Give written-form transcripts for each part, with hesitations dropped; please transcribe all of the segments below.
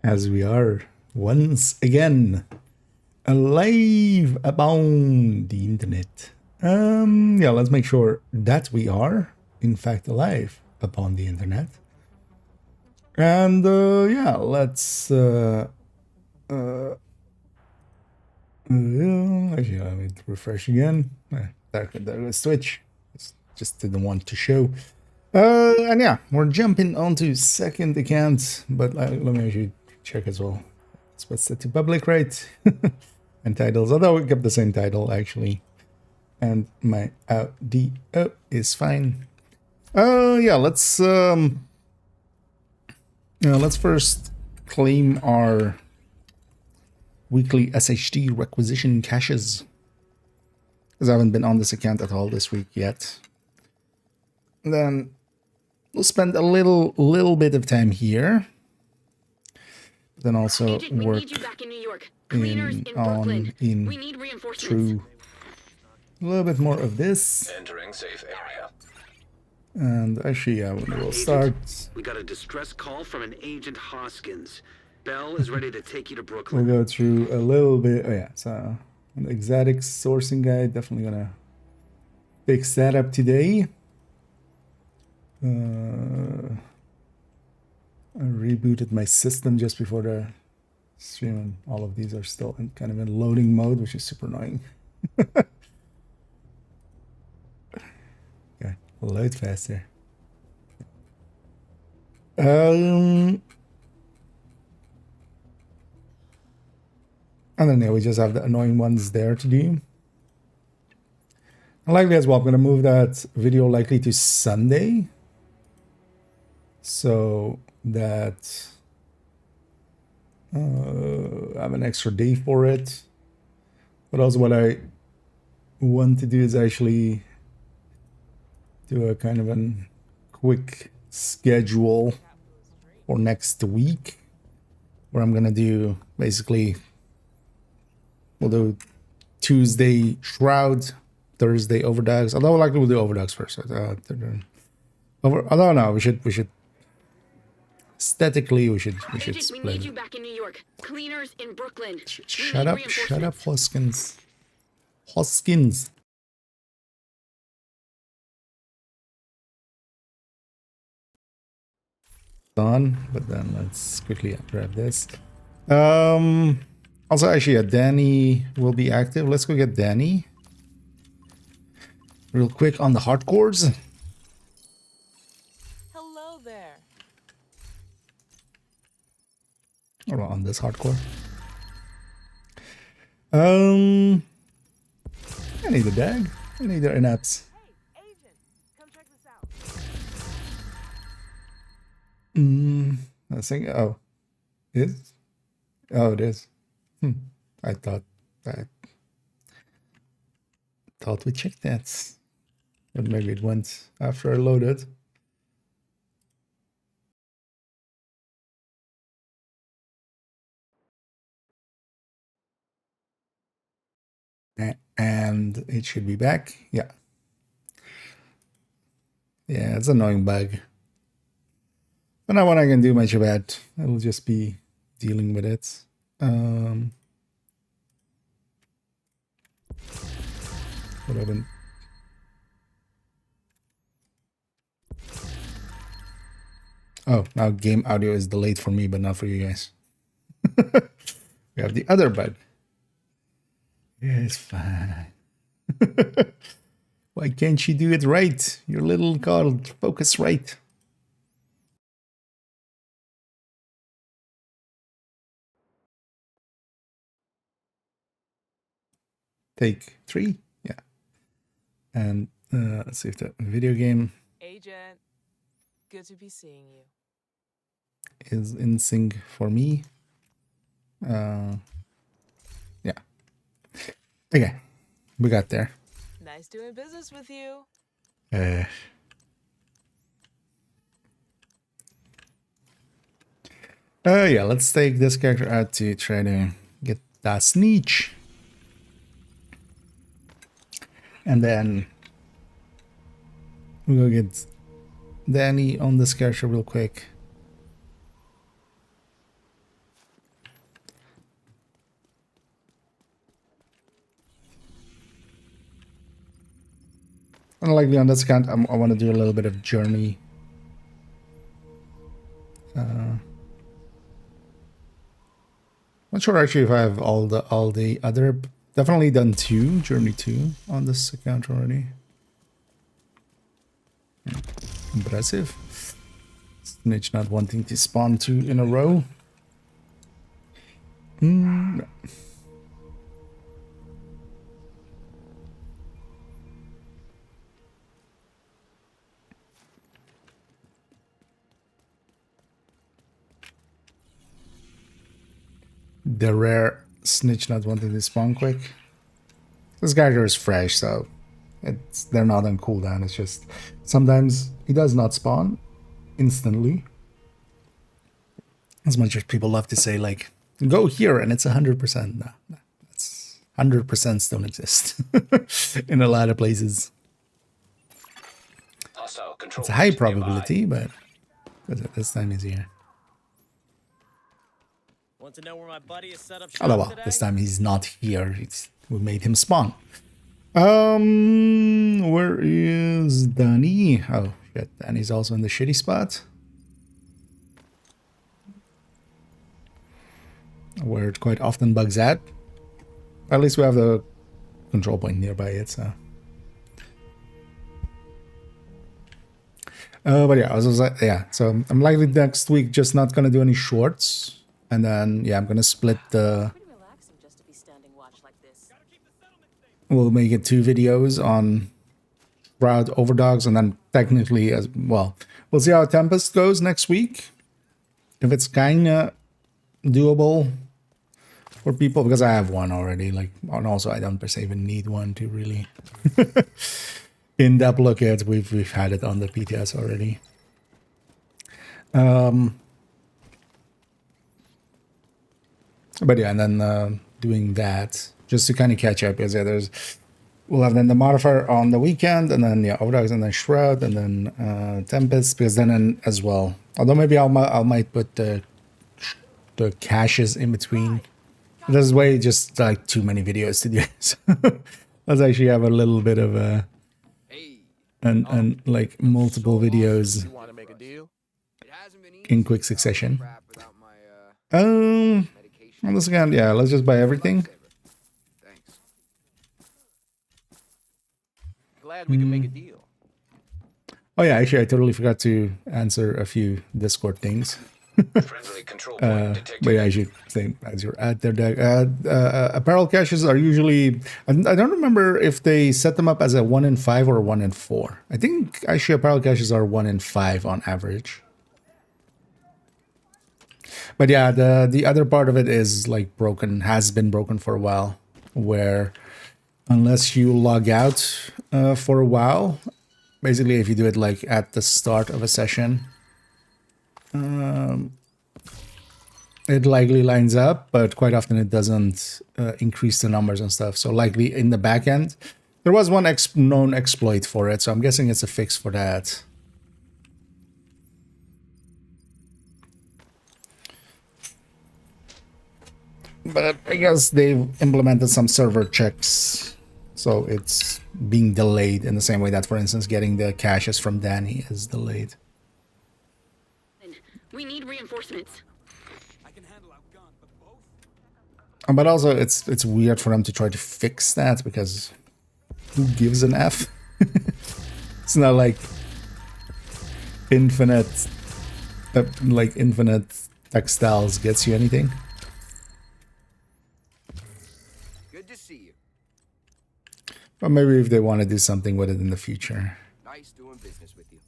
as we are once again alive upon the internet. Yeah, let's make sure that we are in fact alive upon the internet. And yeah, let's actually let me refresh again. There goes Switch. Just didn't want to show. And yeah, we're jumping onto second account, but let me actually check as well. It's what's set to public, right? And titles, although we kept the same title actually. And my audio is fine. Yeah, let's first claim our weekly SHD requisition caches, because I haven't been on this account at all this week yet. And then we'll spend a little bit of time here. Then also Agent, work we need you back in New York. Cleaners in Brooklyn. We need reinforcements. Through a little bit more of this. Entering safe area. And actually, yeah, we'll start. We got a distress call from an Agent Hoskins. Bell is ready to take you to Brooklyn. We'll go through a little bit. Oh yeah, so an exotic sourcing guide. Definitely gonna fix that up today. I rebooted my system just before the stream, and all of these are still in kind of in loading mode, which is super annoying. Okay, load faster. And then yeah, we just have the annoying ones there to do. And likely as well, I'm gonna move that video likely to Sunday, so that I have an extra day for it. But also what I want to do is actually do a kind of a quick schedule for next week, where I'm gonna do basically, we'll do Tuesday Shroud, Thursday Overdogs. Although likely we'll do Overdogs first. Although no, we should aesthetically we should Agent, we need you split. back in New York. Cleaners in Brooklyn. Shut up, Hoskins. Hoskins. Done, but then let's quickly grab this. Also, actually, yeah, Danny will be active. Let's go get Danny real quick on the hardcores. Hello there. Or on this hardcore. I need a dag. I need the inaps. Hey, Agent, come check this out. I think. Oh, is? Oh, it is. I thought we checked that, but maybe it went after I loaded. And it should be back. Yeah. Yeah, it's an annoying bug. But not what I can do much about. I will just be dealing with it. What happened? Oh, now game audio is delayed for me, but not for you guys. We have the other bug. Yeah, it's fine. Why can't you do it right? Your little card, focus right. Take 3. Yeah. And let's see if the video game Agent, good to be seeing you. is in sync for me. Yeah. Okay. We got there. Nice doing business with you. Yeah, let's take this character out to try to get that sneech. And then we'll go get Danny on this character real quick. unlikely on this account. I want to do a little bit of journey. Not sure actually if I have all the other. Definitely done 2 journey 2 on this account already. Impressive. Snitch not wanting to spawn 2 in a row. No. The rare snitch not wanting to spawn quick. This character is fresh, so they're not on cooldown. It's just sometimes he does not spawn instantly. As much as people love to say, like, go here and it's 100%. No, that's 100% don't exist in a lot of places. It's a high probability, but this time is here. Want to know where my buddy is set up Oh shop well, today? this time he's not here. We made him spawn. Where is Danny? Oh shit, Danny's also in the shitty spot. Where it quite often bugs at. At least we have the control point nearby it, so. But yeah, I was like, yeah. So I'm likely next week just not gonna do any shorts, and then yeah, I'm gonna split the. Pretty relaxing just to be standing watch like this. We'll make it 2 videos on Route Overdogs, and then technically as well. We'll see how Tempest goes next week. If it's kinda doable for people, because I have one already. Like, and also I don't per se even need one to really in-depth look at. We've had it on the PTS already. But yeah, and then doing that just to kind of catch up, because yeah, we'll have then the modifier on the weekend, and then yeah, Overdogs, and then Shroud, and then Tempest, because then as well. Although maybe I might put the caches in between. There's way just like too many videos to do. So let's actually have a little bit of a and like multiple videos You want to make a deal? in quick succession. On this account, yeah, let's just buy everything. Thanks. Glad we can make a deal. Oh yeah, actually I totally forgot to answer a few Discord things. Friendly control point detected. But yeah, I should say as you're at their deck. Apparel caches are usually, I don't remember if they set them up as a 1 in 5 or 1 in 4. I think actually apparel caches are 1 in 5 on average. But yeah, the other part of it is like broken, has been broken for a while, where unless you log out for a while, basically if you do it like at the start of a session, it likely lines up, but quite often it doesn't increase the numbers and stuff. So likely in the back end, there was one known exploit for it, so I'm guessing it's a fix for that. But I guess they've implemented some server checks, so it's being delayed in the same way that, for instance, getting the caches from Danny is delayed. We need reinforcements. But also, it's weird for them to try to fix that, because who gives an F? It's not like infinite textiles gets you anything. Good to see you. But maybe if they want to do something with it in the future. Nice doing business with you.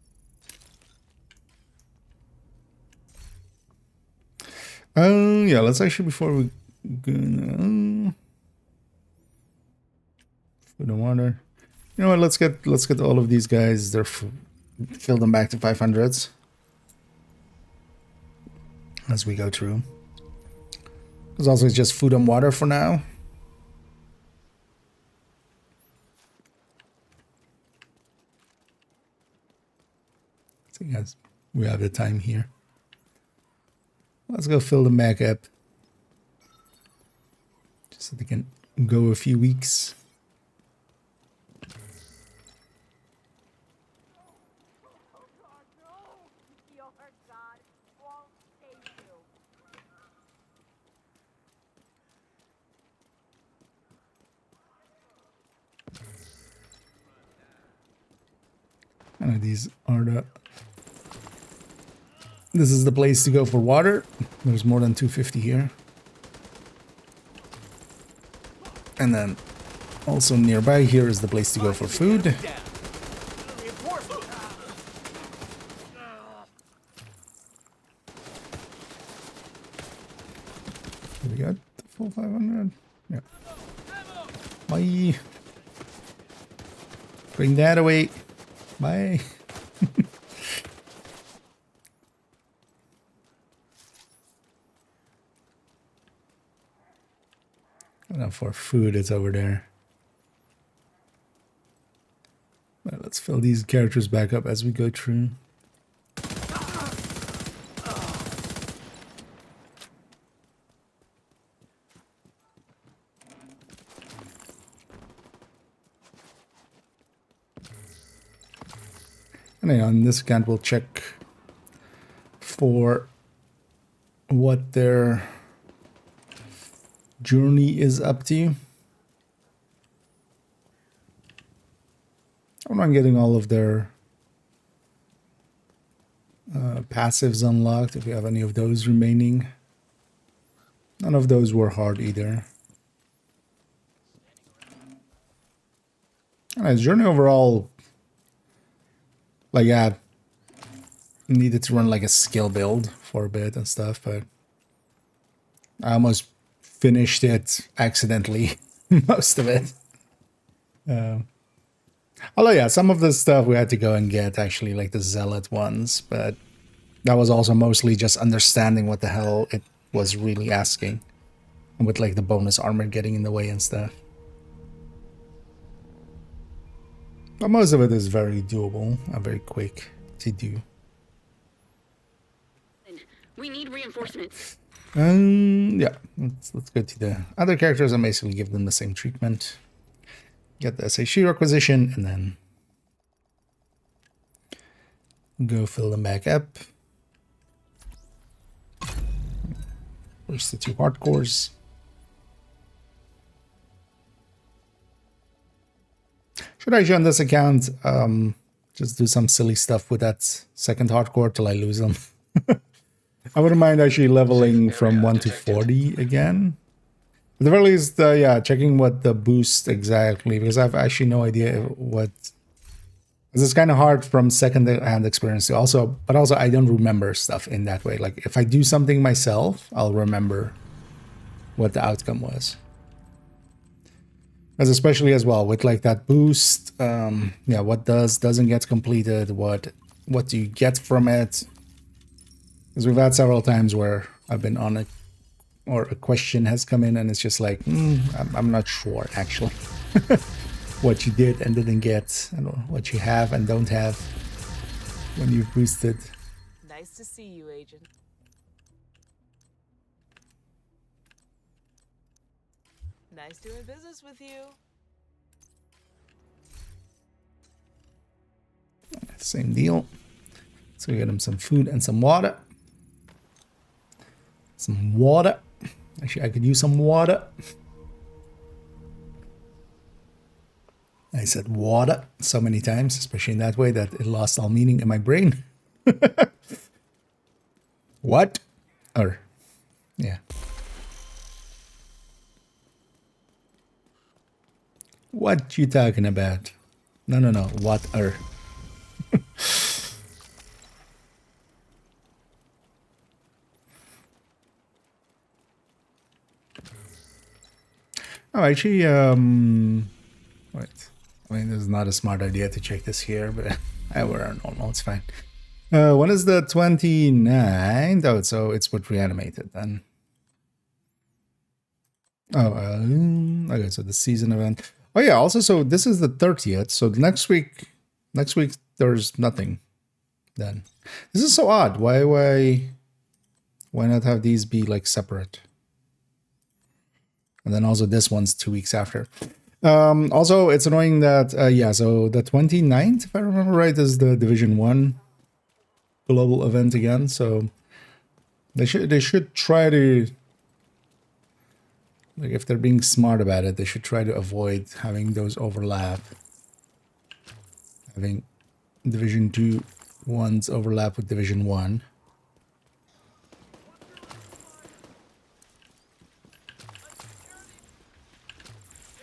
Yeah, let's actually, before we gonna food and water. You know what? Let's get all of these guys. Fill them back to 500s as we go through. Because also it's just food and water for now. So guys, we have the time here. Let's go fill them back up, just so they can go a few weeks. And these are the... This is the place to go for water. There's more than 250 here. And then also nearby here is the place to go for food. We got the full 500. Yeah. Bye. Bring that away. Bye. Enough for food, it's over there. Right, let's fill these characters back up as we go through. And on this account, we'll check for what their journey is up to. I don't mind getting all of their passives unlocked if you have any of those remaining. None of those were hard either. Alright, journey overall, like, yeah, needed to run like a skill build for a bit and stuff, but I almost finished it accidentally, most of it. Although, yeah, some of the stuff we had to go and get, actually, like the zealot ones, but that was also mostly just understanding what the hell it was really asking, and with like the bonus armor getting in the way and stuff. But most of it is very doable and very quick to do. We need reinforcements. Yeah, let's go to the other characters and basically give them the same treatment. Get the SHE requisition and then go fill them back up. Push the 2 hardcores. Should I, on this account, just do some silly stuff with that second hardcore till I lose them? I wouldn't mind actually leveling from 1 to 40 again. At the very least, yeah, checking what the boost exactly, because I have actually no idea what... Because it's kind of hard from second-hand experience to also, but also I don't remember stuff in that way. Like, if I do something myself, I'll remember what the outcome was. As especially as well with like that boost, yeah, what doesn't get completed, what do you get from it? Because we've had several times where I've been on it, or a question has come in and it's just like, I'm not sure actually what you did and didn't get, and what you have and don't have when you've boosted. Nice to see you, Agent. Nice doing business with you. Same deal. So we get him some food and some water. Some water. Actually, I could use some water. I said water so many times, especially in that way, that it lost all meaning in my brain. What? Or, yeah. What you talking about? No. What are? Oh, actually, wait. I mean, this is not a smart idea to check this here, but we're normal. It's fine. When is the 29th? Oh, so it's with reanimated then. Oh, okay. So the season event. Oh yeah. Also, so this is the 30th. So next week there's nothing. Then this is so odd. Why not have these be like separate? And then also this one's 2 weeks after. Also, it's annoying that, yeah, so the 29th, if I remember right, is the Division 1 global event again. So they should try to, like, if they're being smart about it, they should try to avoid having those overlap. Having Division 2 ones overlap with Division 1.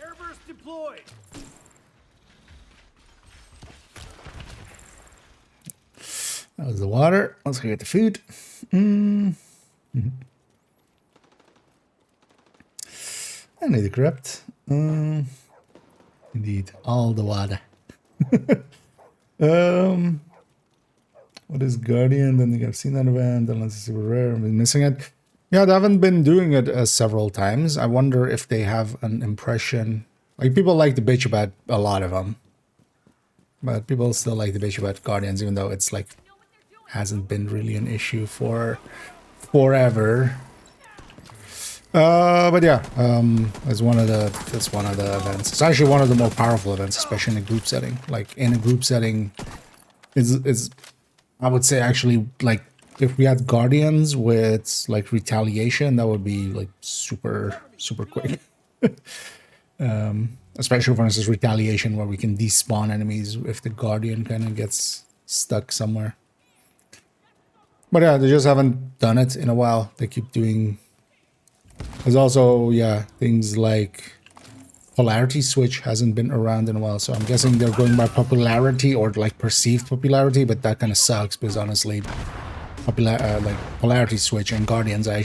Airburst deployed. That was the water. Let's go get the food. I need the corrupt. Indeed, all the water. What is Guardian? Then you have seen that event, unless it's super rare. I've been missing it. Yeah, they haven't been doing it several times. I wonder if they have an impression. Like, people like to bitch about a lot of them. But people still like to bitch about Guardians, even though it's like hasn't been really an issue for forever. But yeah, that's one of the events. It's actually one of the more powerful events, especially in a group setting. Like in a group setting, is I would say actually, like, if we had Guardians with like retaliation, that would be like super quick. Especially for instance retaliation, where we can despawn enemies if the Guardian kind of gets stuck somewhere. But yeah, they just haven't done it in a while. They keep doing. There's also, yeah, things like polarity switch hasn't been around in a while, so I'm guessing they're going by popularity or like perceived popularity, but that kind of sucks because honestly, like polarity switch and Guardians, I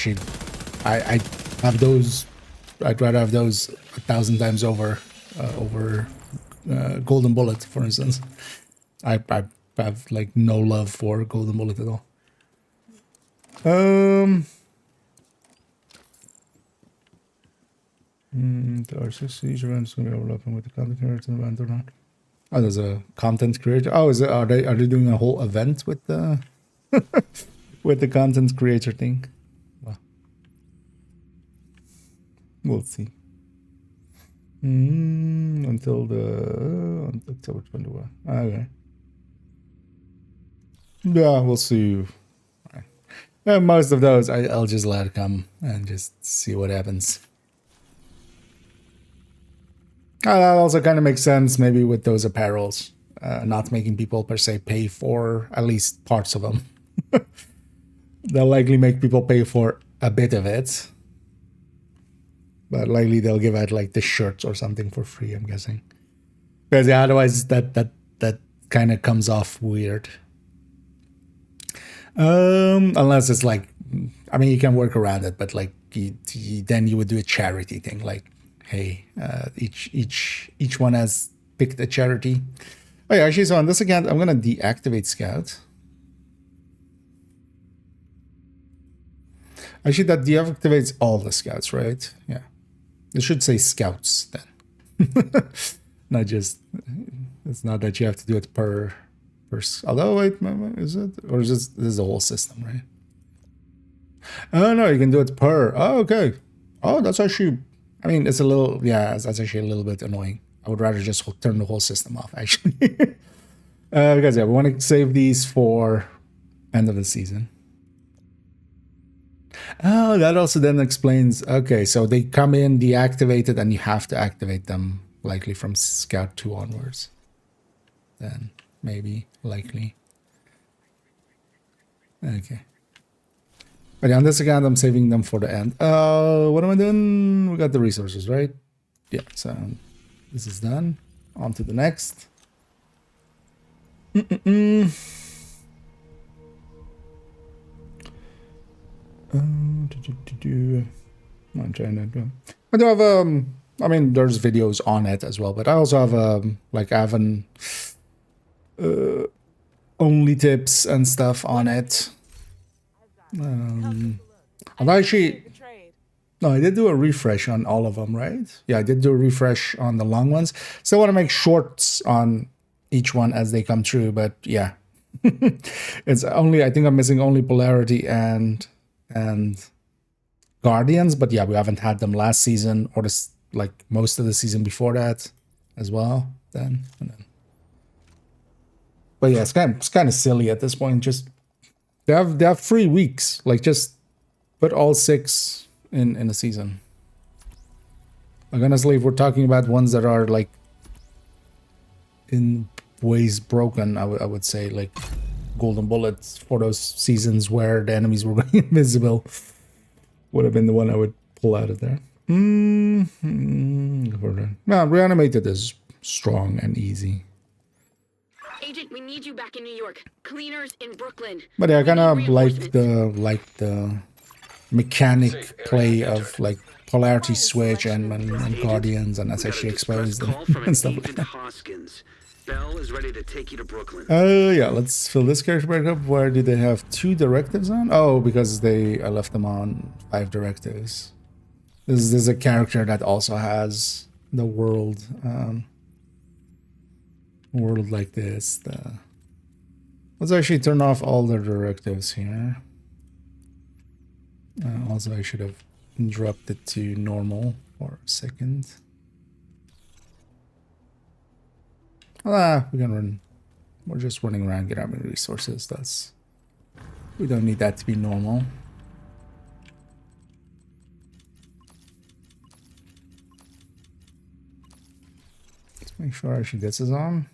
have those. I'd rather have those 1,000 times over Golden Bullet, for instance. I have like no love for Golden Bullet at all. The R6 event is going to be overlapping with the content creator event or not? Oh, there's a content creator. Oh, is it? Are they doing a whole event with the with the content creator thing? Well, we'll see. Until October 21. Okay. Yeah, we'll see. Most of those, I'll just let it come and just see what happens. That also kind of makes sense, maybe with those apparels, not making people per se pay for at least parts of them. They'll likely make people pay for a bit of it, but likely they'll give out like the shirts or something for free, I'm guessing. Because yeah, otherwise that kind of comes off weird. Unless it's like, I mean, you can work around it, but like then you would do a charity thing, like, hey, each one has picked a charity. Oh yeah, actually, so on this account, I'm gonna deactivate Scout. Actually, that deactivates all the Scouts, right? Yeah, it should say Scouts then, not just. It's not that you have to do it per. Although, wait, is it, or is this the whole system, right? Oh no, you can do it per. Oh, okay. Oh, that's actually. I mean, it's a little, yeah, that's actually a little bit annoying. I would rather just turn the whole system off, actually. Because, yeah, we want to save these for end of the season. Oh, that also then explains, okay, so they come in deactivated and you have to activate them likely from Scout 2 onwards. Then, maybe, likely. Okay. But on this account, I'm saving them for the end. What am I doing? We got the resources, right? Yeah, so this is done. On to the next. I'm trying to. I do have I mean, there's videos on it as well, but I also have like I have an only tips and stuff on it. I'm actually. No, I did do a refresh on all of them, right? Yeah, I did do a refresh on the long ones. Still want to make shorts on each one as they come through, but yeah. It's only, I think I'm missing only Polarity and Guardians, but yeah, we haven't had them last season or this, like most of the season before that as well. Then. But yeah, it's kind of silly at this point. Just they have 3 weeks. Like, just put all 6 in a season. Like, honestly, if we're talking about ones that are like in ways broken. I would say like golden bullets for those seasons where the enemies were going invisible would have been the one I would pull out of there. No, reanimated is strong and easy. Agent, we need you back in New York. Cleaners in Brooklyn. But yeah, I We kind of need like reinforcements. the mechanic Safe area play entered. of like polarity Nice switch selection and of guardians and We got a SHG distress exposed call from an and stuff like Agent that. Hoskins. Bell is ready to take you to Brooklyn. Yeah, let's fill this character back up. Where do they have 2 directives on? Oh, because I left them on 5 directives. This is a character that also has the world world like this. Let's actually turn off all the directives here. Also, I should have dropped it to normal for a second. We can run. We're just running around grabbing resources. We don't need that to be normal. Let's make sure actually this is on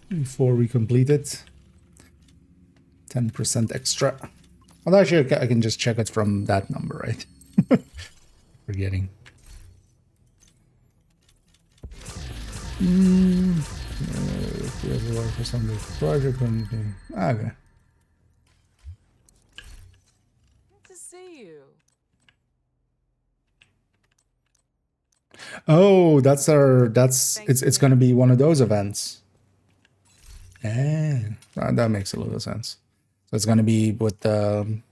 before we complete it. 10% extra. Although actually I can just check it from that number, right? Forgetting. For some project. Okay. Good to see you. Oh, it's gonna be one of those events. That makes a little sense. So it's gonna be with the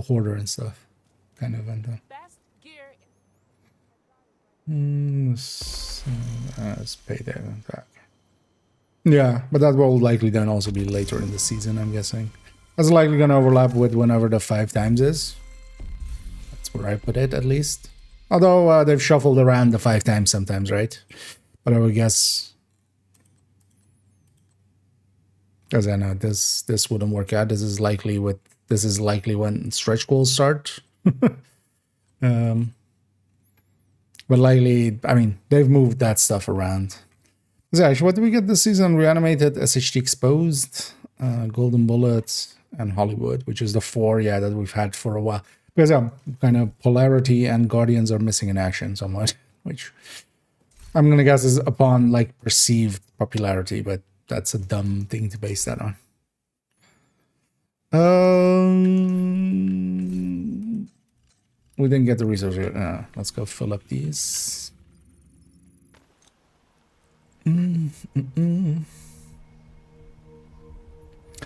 hoarder and stuff, kind of event. Best gear. Let's pay that back. Yeah, but that will likely then also be later in the season, I'm guessing. That's likely gonna overlap with whenever the 5 times is. That's where I put it, at least. Although they've shuffled around the 5 times sometimes, right? But I would guess, because I know this wouldn't work out. This is likely when stretch goals start. But likely, I mean, they've moved that stuff around. So actually, what did we get this season? Reanimated, SHT exposed, golden bullets, and Hollywood, which is the 4, that we've had for a while. Because kind of polarity and guardians are missing in action somewhat, which I'm gonna guess is upon like perceived popularity, but that's a dumb thing to base that on. We didn't get the resource yet. Let's go fill up these.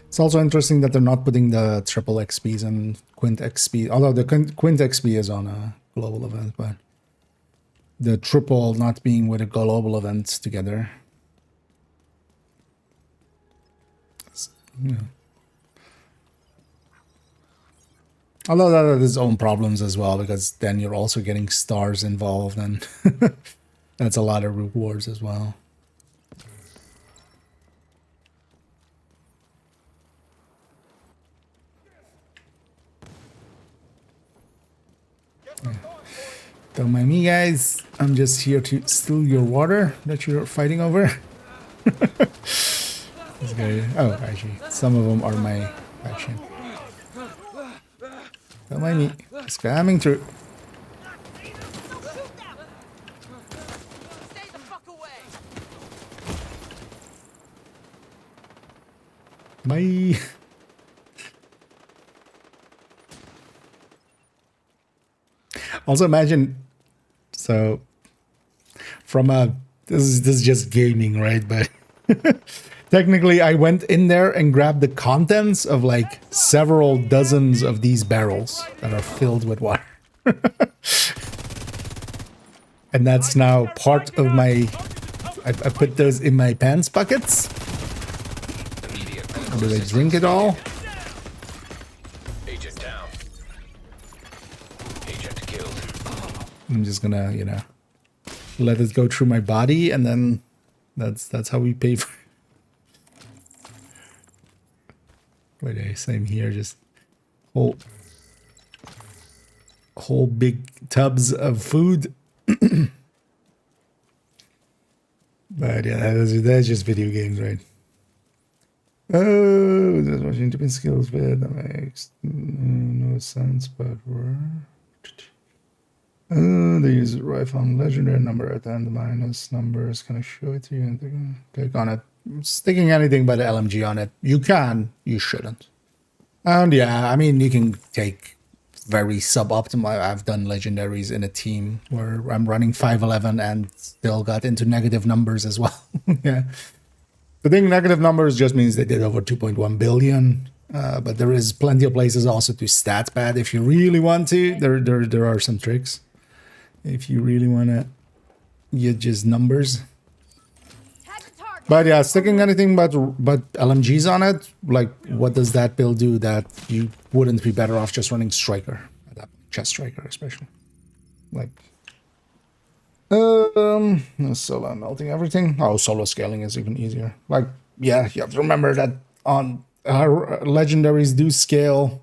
It's also interesting that they're not putting the triple XPs and quint XP, although the quint XP is on a global event, but the triple not being with a global event together. Yeah. Although that has its own problems as well, because then you're also getting stars involved, and that's a lot of rewards as well. Don't mind me, guys. I'm just here to steal your water that you're fighting over. This guy, oh, actually, some of them are my faction. Don't mind me. It's coming through. Stay the fuck away. Bye. Also imagine, so from this is just gaming, right? But technically I went in there and grabbed the contents of like several dozens of these barrels that are filled with water. And that's now part of my, I put those in my pants buckets. Immediate Do they drink it all? agent down. Agent killed. I'm just gonna, let it go through my body, and then that's how we pay for it. Wait, same here, just whole big tubs of food. But yeah, that's just video games, right? Oh, that's watching different skills with that makes no sense, but we're. They use a rifle on legendary number at the end. The minus numbers kind of show it to you and click on it. Sticking anything but the LMG on it, you can, you shouldn't. And yeah, I mean, you can take very suboptimal. I've done legendaries in a team where I'm running 511 and still got into negative numbers as well. Yeah. The thing, negative numbers just means they did over 2.1 billion. But there is plenty of places also to stat pad if you really want to. There are some tricks. If you really want to get just numbers. But yeah, sticking anything but LMGs on it, like what does that build do that you wouldn't be better off just running striker, chest striker especially. Like solo melting everything. Oh, solo scaling is even easier. Like yeah, you have to remember that on legendaries do scale.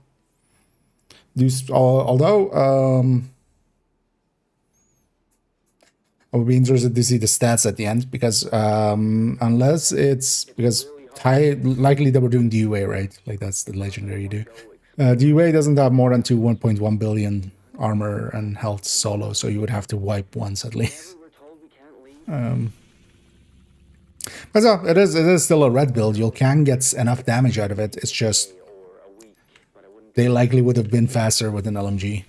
Although I would be interested to see the stats at the end because unless it's because likely they were doing DUA, right? Like that's the legendary you do. DUA doesn't have more than 1.1 billion armor and health solo, so you would have to wipe once at least. But so it is still a red build. You can get enough damage out of it. It's just they likely would have been faster with an LMG.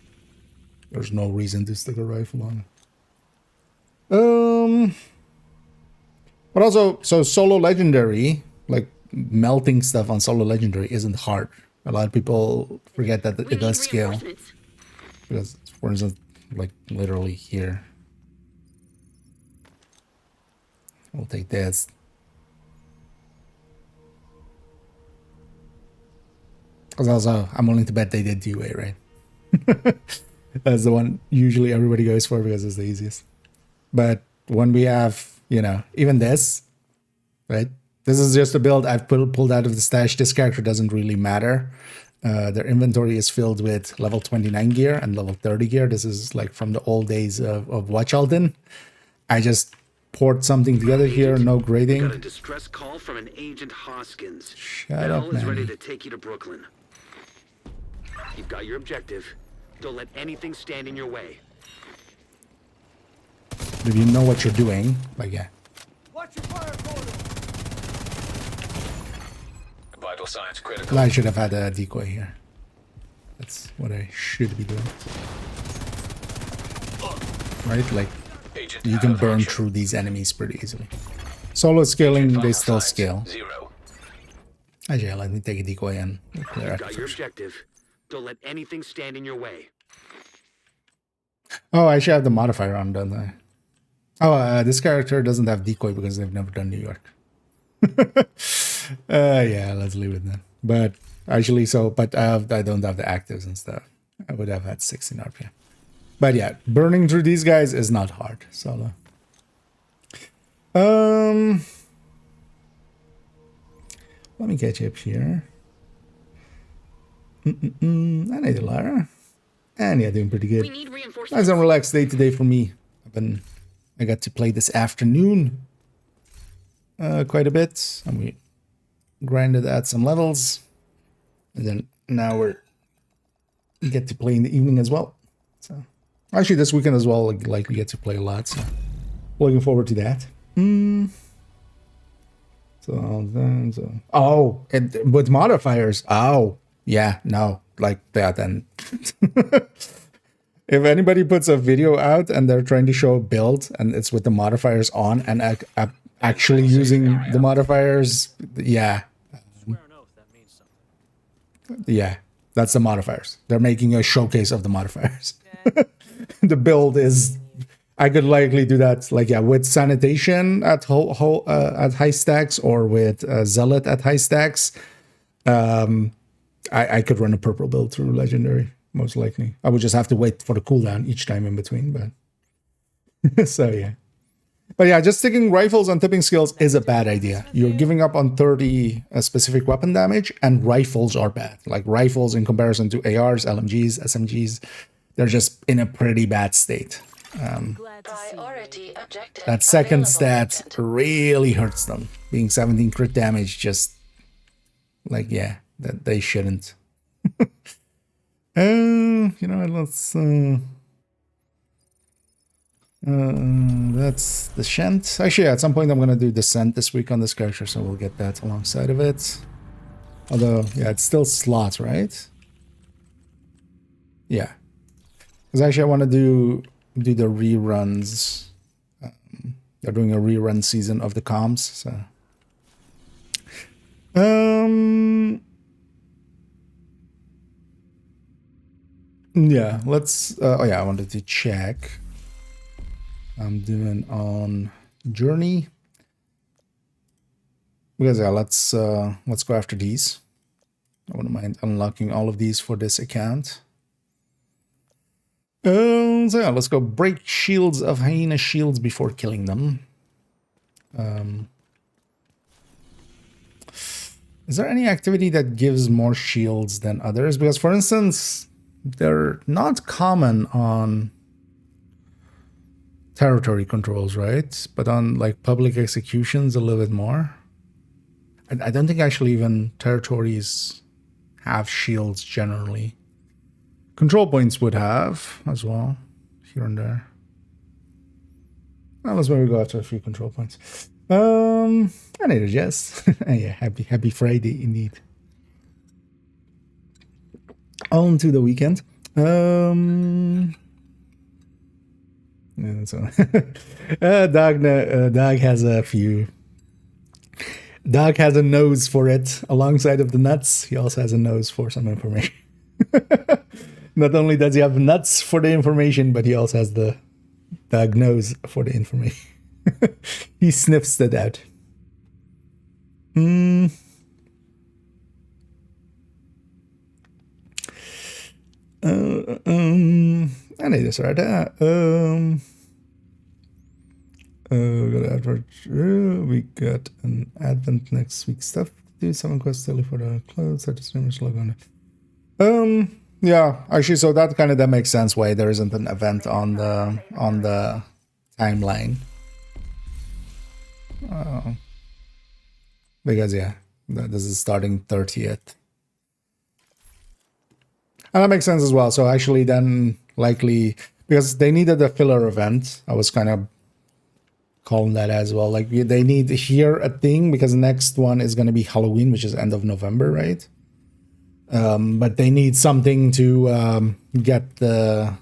There's no reason to stick a rifle on. But also, so solo legendary, like melting stuff on solo legendary isn't hard. A lot of people forget that it does scale. Because, for instance, like literally here. We'll take this. Because also, I'm willing to bet they did DUA, right? That's the one usually everybody goes for because it's the easiest. But when we have, you know, even this, right? This is just a build I've pulled out of the stash. This character doesn't really matter. Their inventory is filled with level 29 gear and level 30 gear. This is like from the old days of Watch Alden. I just poured something together here, no grading. Got a distress call from an Agent Hoskins. Shut up, Bell is ready man. to take you to Brooklyn. You've got your objective. Don't let anything stand in your way. If you know what you're doing, like yeah. Watch your fire corridor. Vital signs critical. I should have had a decoy here. That's what I should be doing. Right? Like, Agent you out can of burn action. through these enemies pretty easily. Solo scaling, Vital they still signs, scale. 0. Actually, let me take a decoy and clear You've it got your first. objective. Don't let anything stand in your way. Oh, I should have the modifier on, don't I? Oh, this character doesn't have decoy because they've never done New York. Yeah, let's leave it then. But actually, but I don't have the actives and stuff. I would have had 16 RPM. But yeah, burning through these guys is not hard. Solo. Let me catch up here. I need a Lara. And yeah, doing pretty We good. need reinforcements. Nice and relaxed day today for me. I got to play this afternoon quite a bit, and we grinded at some levels, and then now we get to play in the evening as well. So actually, this weekend as well, like we get to play a lot. So looking forward to that. Oh, and with modifiers. Oh, yeah, no, like that then. If anybody puts a video out and they're trying to show a build and it's with the modifiers on and actually using the modifiers, yeah. Swear an oath, that means something. Yeah, that's the modifiers. They're making a showcase of the modifiers. The build is, I could likely do that, like yeah, with sanitation at at high stacks or with zealot at high stacks. I could run a purple build through legendary, most likely. I would just have to wait for the cooldown each time in between, but so yeah. But yeah, just sticking rifles on tipping skills is a bad idea. You're giving up on 30 specific weapon damage, and rifles are bad. Like rifles in comparison to ARs, LMGs, SMGs, they're just in a pretty bad state. Glad to see you. Priority objective. That second available, stat Agent. really hurts them. Being 17 crit damage, just like, yeah, that they shouldn't. You know what, let's that's the Shent. Actually, at some point I'm gonna do Descent this week on this character, so we'll get that alongside of it. Although, yeah, it's still slot, right? Yeah. Because actually I want to do the reruns. They're doing a rerun season of the comms, so. Yeah, let's. Oh yeah, I wanted to check. I'm doing on Journey. Because yeah, let's go after these. I wouldn't mind unlocking all of these for this account. So yeah, let's go break shields of hyena shields before killing them. Is there any activity that gives more shields than others? Because for instance, they're not common on territory controls, right? But on like public executions a little bit more. I don't think actually even territories have shields generally. Control points would have as well, here and there. Well, let's maybe go after a few control points. I need a jest. Yeah, happy Friday indeed. On to the weekend. Yeah, so Dog has a few. Dog has a nose for it alongside of the nuts. He also has a nose for some information. Not only does he have nuts for the information, but he also has the dog nose for the information. He sniffs that out. I need this right. We got an Advent next week stuff. Do 7 quests daily for the clothes. That is much log on it. Yeah, actually, so that makes sense why there isn't an event on the timeline. Because yeah, this is starting 30th. And that makes sense as well. So actually then likely, because they needed a filler event, I was kind of calling that as well. Like they need here a thing because the next one is going to be Halloween, which is end of November, right? But they need something to get the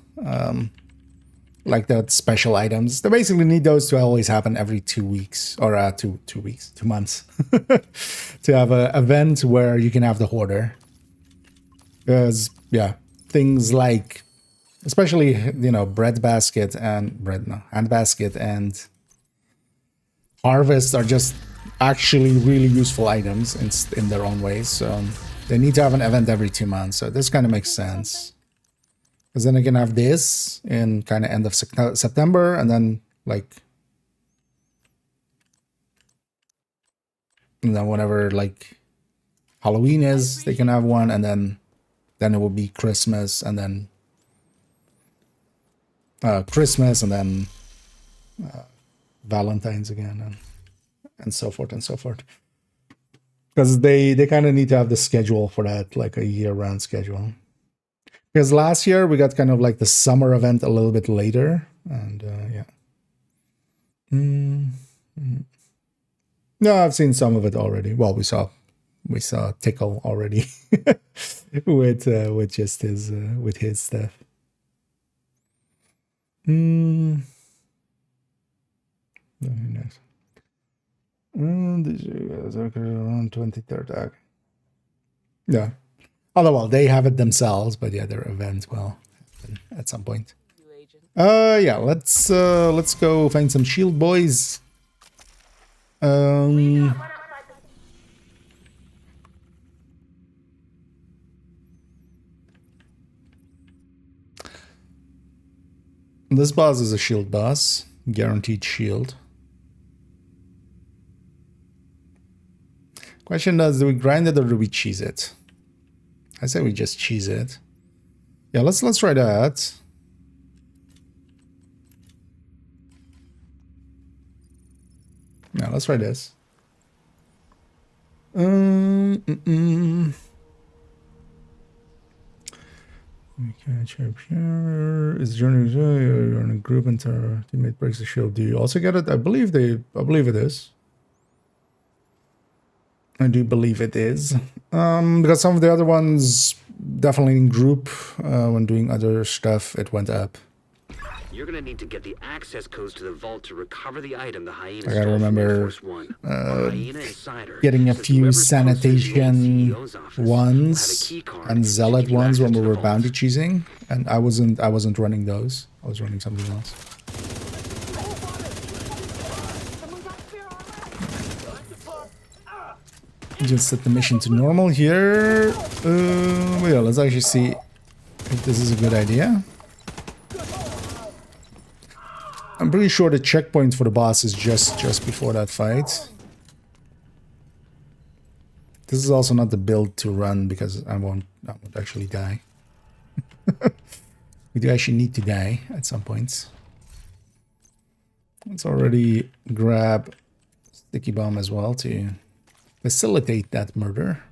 like the special items. They basically need those to always happen every 2 weeks or 2 weeks, 2 months to have an event where you can have the hoarder. Because yeah, things like especially bread basket and hand basket and harvest are just actually really useful items in their own ways. So they need to have an event every 2 months. So this kind of makes sense. Because then I can have this in kind of end of September, and then like, whenever like Halloween is, they can have one, and then it will be Christmas, and then Valentine's again, and so forth and so forth. Because they kind of need to have the schedule for that, like a year-round schedule. Because last year we got kind of like the summer event a little bit later, and yeah. No, I've seen some of it already. Well, we saw Tickle already with just his with his stuff. Very nice. This is around 23rd. Yeah. Although, well, they have it themselves, but yeah, their event will happen at some point. Yeah, let's go find some shield boys. This boss is a shield boss, guaranteed shield. Question is, do we grind it or do we cheese it? I say we just cheese it. Yeah, let's try that. Now let's try this. Is journey you're in a group and our teammate breaks the shield. Do you also get it? I believe it is. I do believe it is. Because some of the other ones definitely in group, when doing other stuff, it went up. You're gonna need to get the access codes to the vault to recover the item the hyena I stole gotta from remember Air Force One. Hyena Insider getting a says few whoever's closest to the sanitation CEO's office will have a ones key card and to zealot give you ones when access we to were the bounty vault. choosing, and I wasn't running those. I was running something else. Just set the mission to normal here. Well, yeah, let's actually see if this is a good idea. I'm pretty sure the checkpoint for the boss is just before that fight. This is also not the build to run because I won't actually die. We do actually need to die at some points. Let's already grab sticky bomb as well to facilitate that murder.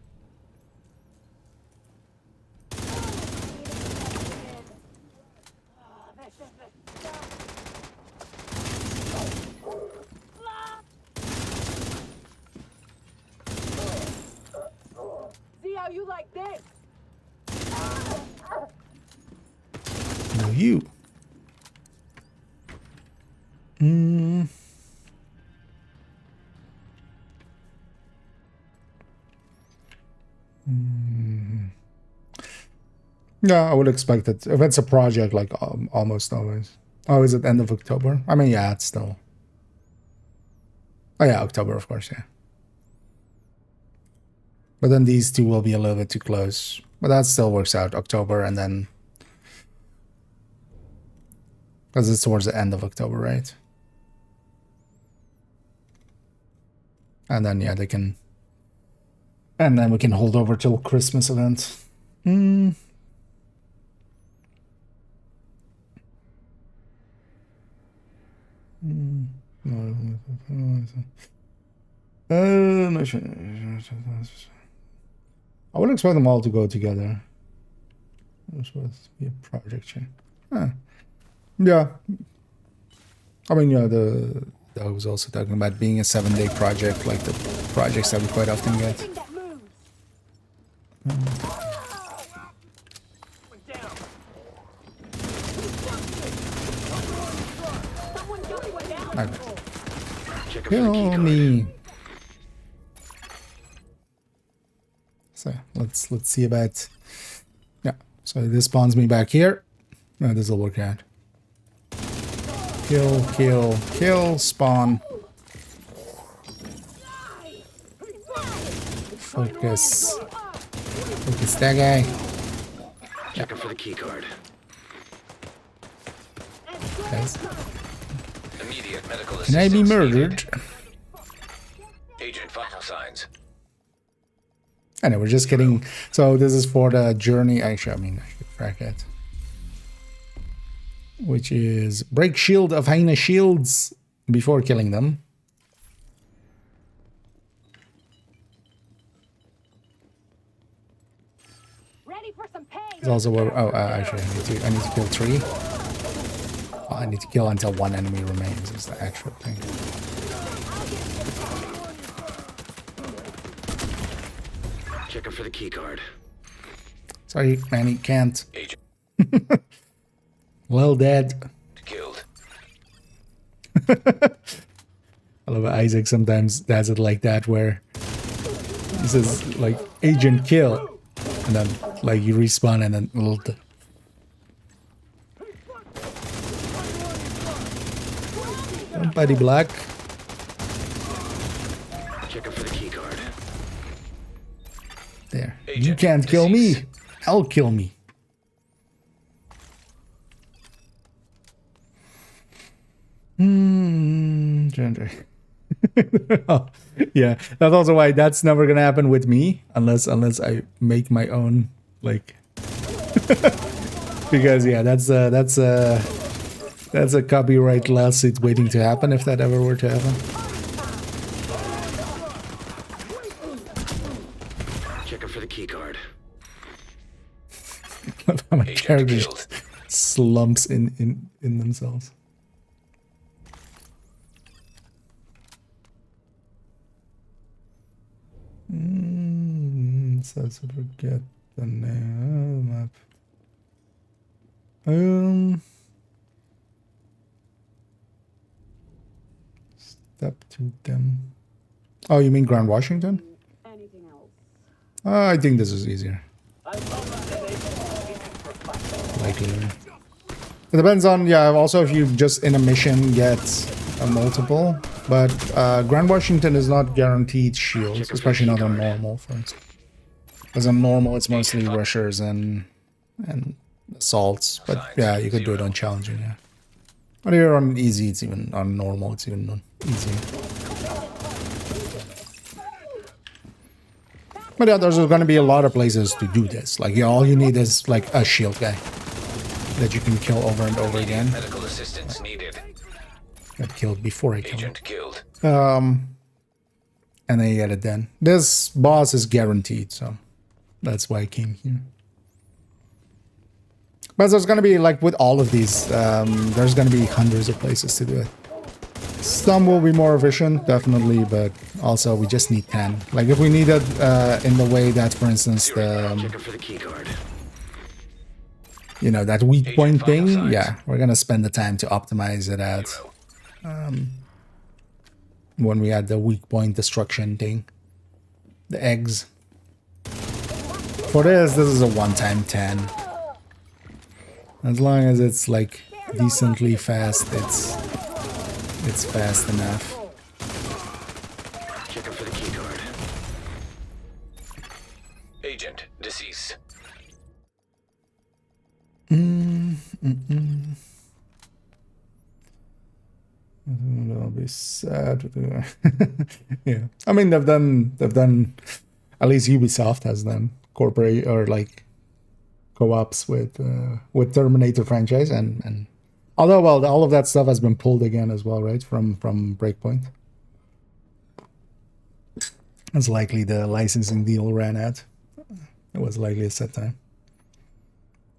See how you like this? No, you. Yeah, I would expect it. If it's a project, like almost always. Oh, is it end of October? I mean, yeah, it's still. Oh yeah, October, of course, yeah. But then these two will be a little bit too close. But that still works out, October, and then... Because it's towards the end of October, right? And then, yeah, they can... And then we can hold over till Christmas event. I would expect them all to go together. This would be a project chain. Yeah. I mean, yeah, I was also talking about being a 7-day project, like the projects that we quite often get. Kill me. So let's see about. Yeah. So this spawns me back here. No, this will work out. Kill, kill, kill, spawn. Focus. Focus that guy. Checking for the key card. Guys. Immediate medical Can I be assistance murdered? needed. Agent vital signs. I know, we're just getting... So this is for the journey... Actually, I mean, I should track it. Which is break shield of hyena shields before killing them. Ready for some pain? It's also where... Oh, actually, I need to kill 3. Oh, I need to kill until 1 enemy remains is the actual thing. Checking for the key card. Sorry, Manny, can't. Agent Well, dead. killed. I love Isaac sometimes does it like that, where he says, like, agent kill, and then, like, you respawn and then a little... Buddy Black. Checking for the key card. There. You Agent can't kill me. deceased. I'll kill me. Oh, yeah, that's also why that's never gonna happen with me unless I make my own, like, because yeah, that's a copyright lawsuit waiting to happen if that ever were to happen. Checking for the key card. My Agent character killed. just slumps in themselves. So to forget the name map. Step to them. Oh, you mean Grand Washington? Anything else? I think this is easier. Likely. It depends on, yeah, also if you just in a mission get a multiple. But Grand Washington is not guaranteed shields, especially not on normal, for instance. Because on normal it's mostly rushers and assaults. But yeah, you could do it on challenging, yeah. But here on easy, it's even on normal, it's even easier. But yeah, there's going to be a lot of places to do this. Like, yeah, all you need is like a shield guy that you can kill over and over again. Medical assistance needed. Got killed before I killed him. Agent killed. And then you get it done. This boss is guaranteed, so that's why I came here. But there's going to be, like with all of these, there's going to be hundreds of places to do it. Some will be more efficient, definitely, but also we just need 10. Like if we need it in the way that, for instance, the Checking for the key card. you know, that weak point Agent thing, vital signs. yeah, we're gonna spend the time to optimize it out. When we had the weak point destruction thing, the eggs. For this is a one-time 10. As long as it's like decently fast, it's fast enough. Checking for the key card. Agent deceased. I'll be sad. Yeah, I mean they've done. At least Ubisoft has done corporate or like co-ops with Terminator franchise, and although well all of that stuff has been pulled again as well, right, from Breakpoint. It's likely the licensing deal ran out. It was likely a set time.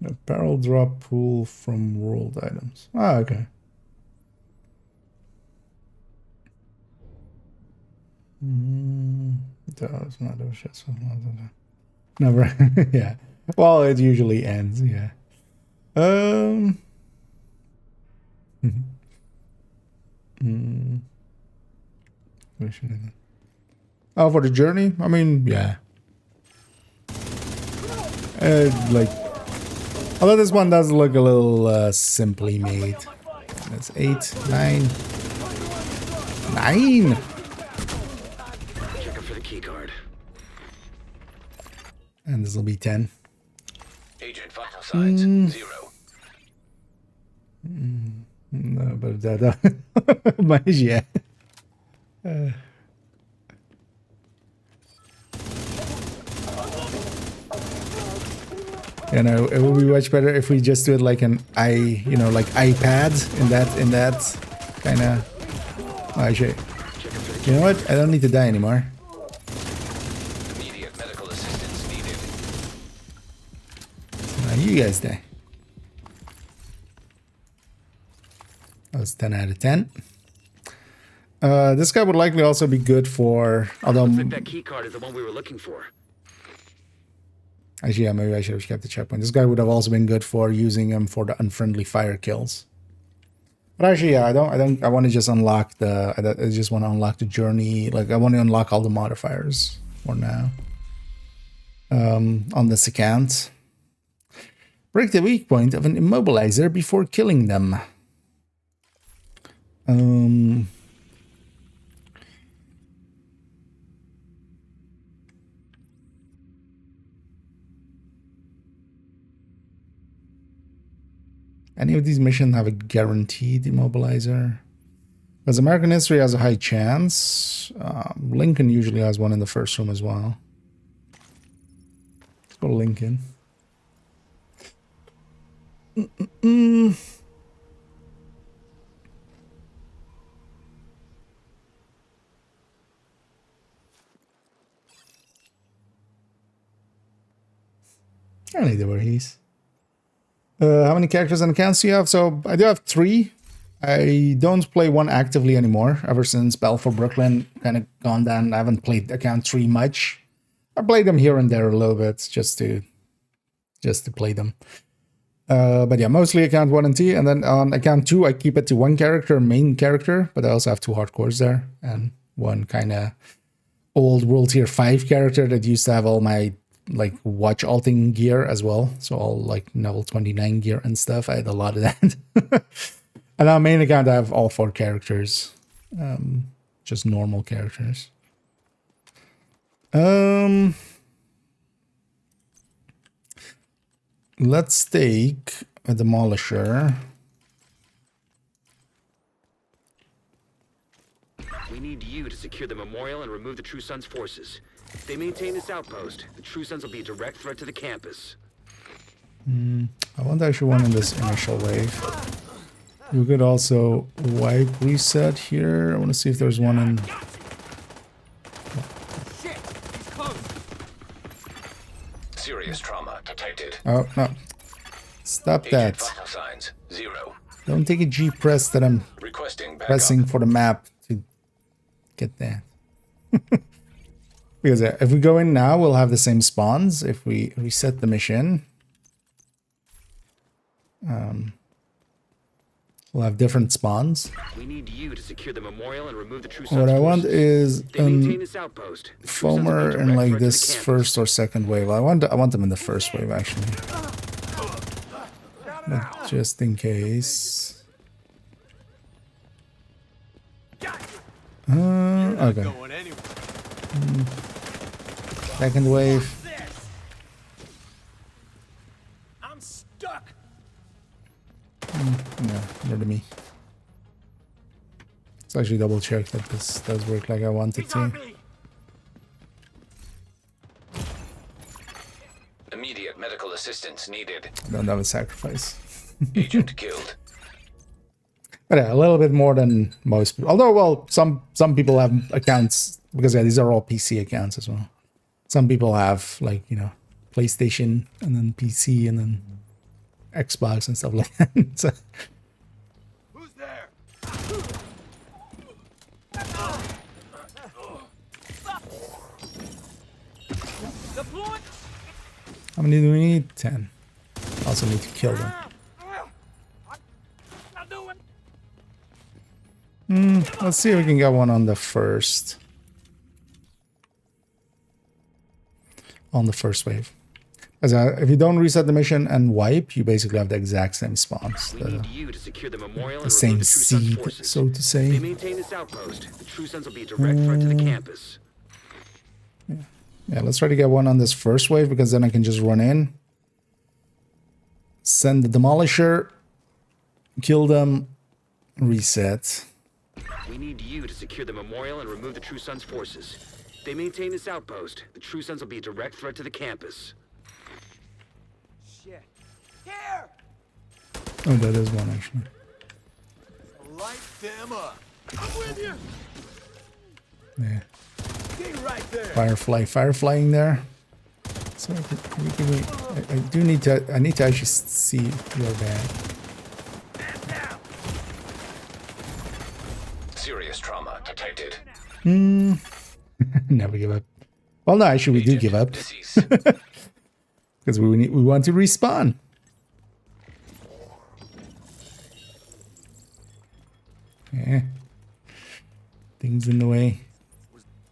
A barrel drop pool from world items. Ah, okay. Does not have shit. Never. Yeah. Well, it usually ends. Yeah. Oh, for the journey? I mean, yeah. Like, although this one does look a little simply made. That's 8, 9. 9! Checking for the key card. And this will be 10. Agent vital signs 0. No, but that. Mas yeah. You know, it would be much better if we just do it like an like iPad in that kind of. Actually, you know what? I don't need to die anymore. Immediate medical assistance needed. So now you guys die. That was 10 out of 10. This guy would likely also be good for, although Looks like that key card is the one we were looking for. actually, yeah, maybe I should have kept the checkpoint. This guy would have also been good for using him for the unfriendly fire kills. But actually, yeah, I want to just unlock I just want to unlock the journey. Like, I want to unlock all the modifiers for now. On this account. Break the weak point of an immobilizer before killing them. Any of these missions have a guaranteed immobilizer? Because American History has a high chance. Lincoln usually has one in the first room as well. Let's go to Lincoln. Apparently they were his. How many characters and accounts do you have? So I do have 3. I don't play one actively anymore. Ever since Bell for Brooklyn kind of gone down, I haven't played account 3 much. I played them here and there a little bit just to play them. But yeah, mostly account 1 and 2. And then on account 2, I keep it to 1 character, main character. But I also have 2 hardcores there. And 1 kind of old World Tier 5 character that used to have all my like watch alting gear as well. So all like level 29 gear and stuff. I had a lot of that. And on main account, I have all 4 characters. Just normal characters. Let's take a Demolisher. We need you to secure the memorial and remove the True Sons forces. If they maintain this outpost, the True Sons will be a direct threat to the campus. I want actually one in this initial wave. We could also wipe reset here. I want to see if there's one in... Shit! He's close! Serious trauma detected. Oh, no. Stop Agent that. vital signs 0. Don't take a G press that I'm Requesting backup. pressing for the map to get that. Because if we go in now, we'll have the same spawns. If we reset the mission, we'll have different spawns. We need you to secure the memorial and remove the True What Sons I want forces. is If they maintain this outpost, the True Sons will be a Foamer direct in like threat to the this campus. first or second wave. I want them in the first wave actually. But just in case. Okay. Going anywhere. Second wave. This! I'm stuck! No, near to me. Let's actually double check that this does work like I want it He's on to. me! Immediate medical assistance needed. I don't have a sacrifice. Agent killed. But yeah, a little bit more than most people. Although, well, some people have accounts, because yeah, these are all PC accounts as well. Some people have, like, you know, PlayStation and then PC and then Xbox and stuff like that. So, Who's there? Deploy! how many do we need? 10. Also need to kill them. Not doing. Let's see if we can get one on the first. On the first wave. As if you don't reset the mission and wipe, you basically have the exact same spawns. We need you to secure the memorial The and same remove the True Sons seed, forces. so to If they say. maintain this outpost, the True Sons will be a direct threat to the campus. Yeah, let's try to get one on this first wave, because then I can just run in. Send the Demolisher. Kill them. Reset. We need you to secure the memorial and remove the True Sons forces. If they maintain this outpost, the True Sons will be a direct threat to the campus. Shit. Here! Oh, that is one actually. Light them up. I'm with you! Yeah. Stay right there! Fireflying there. So I do need to. I need to actually see your bag. Man down! Serious trauma detected. Never give up. Well, no, actually, we do Agent give up deceased. because we want to respawn. Yeah. Things in the way.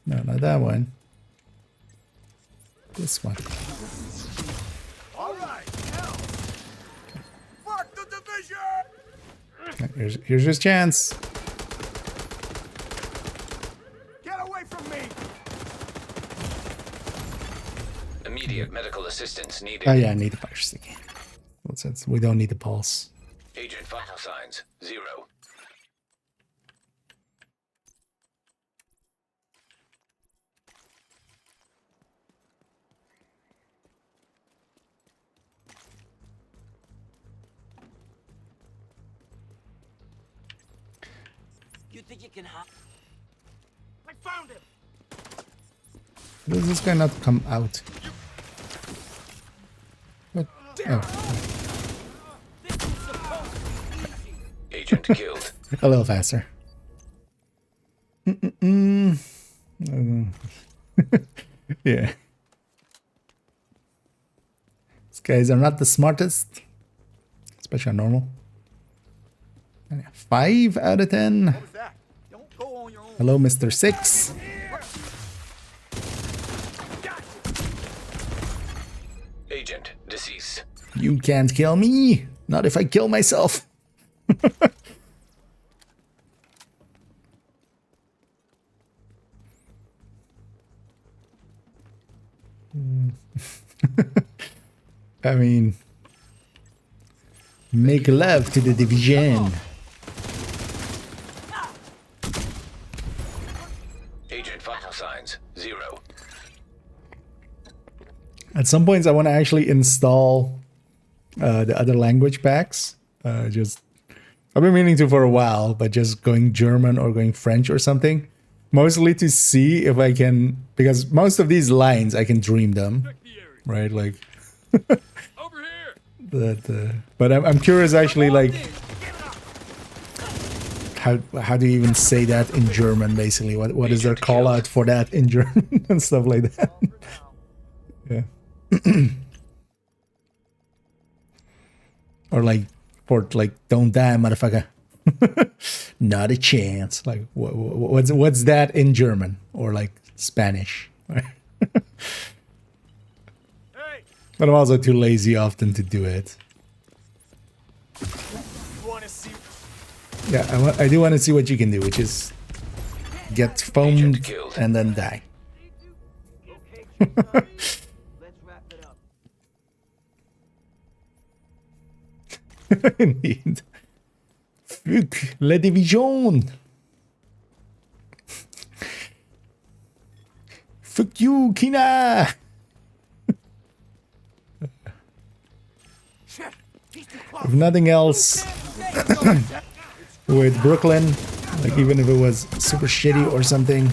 No, not that one. This one. All right, now! Mark the division! Here's his chance. Get away from me! Immediate medical assistance needed. Oh yeah, I need the fire stick. Well, since we don't need the pulse. Agent vital signs 0. You think you can hide? I found him! Why does this guy not come out? Oh, Agent killed. A little faster. Yeah. These guys are not the smartest, especially on normal. 5 out of 10. Hello, Mr. 6. Agent deceased. You can't kill me. Not if I kill myself. I mean, make love to the division. Agent vital signs 0. At some points, I want to actually install the other language packs. I've been meaning to for a while, but just going German or going French or something. Mostly to see if I can, because most of these lines, I can dream them, right? Like, but I'm curious actually, like, how do you even say that in German, basically? What is their call out for that in German and stuff like that? Yeah. Or like, for like, don't die, motherfucker. Not a chance. Like, what's that in German or like Spanish? But I'm also too lazy often to do it. Yeah, I do want to see what you can do, which is get foamed and then die. Indeed. Fuck la division. Fuck you, Kina. If nothing else, with Brooklyn, like even if it was super shitty or something,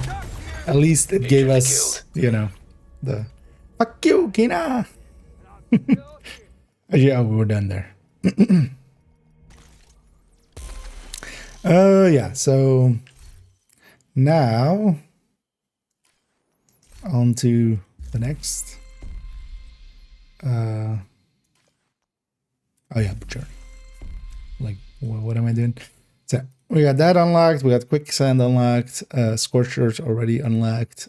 at least it gave us, you know, the fuck you, Kina. Yeah, we're done there. Yeah, so now on to the next. Oh yeah, journey. Like, what am I doing? So we got that unlocked. We got quicksand unlocked. Scorchers already unlocked.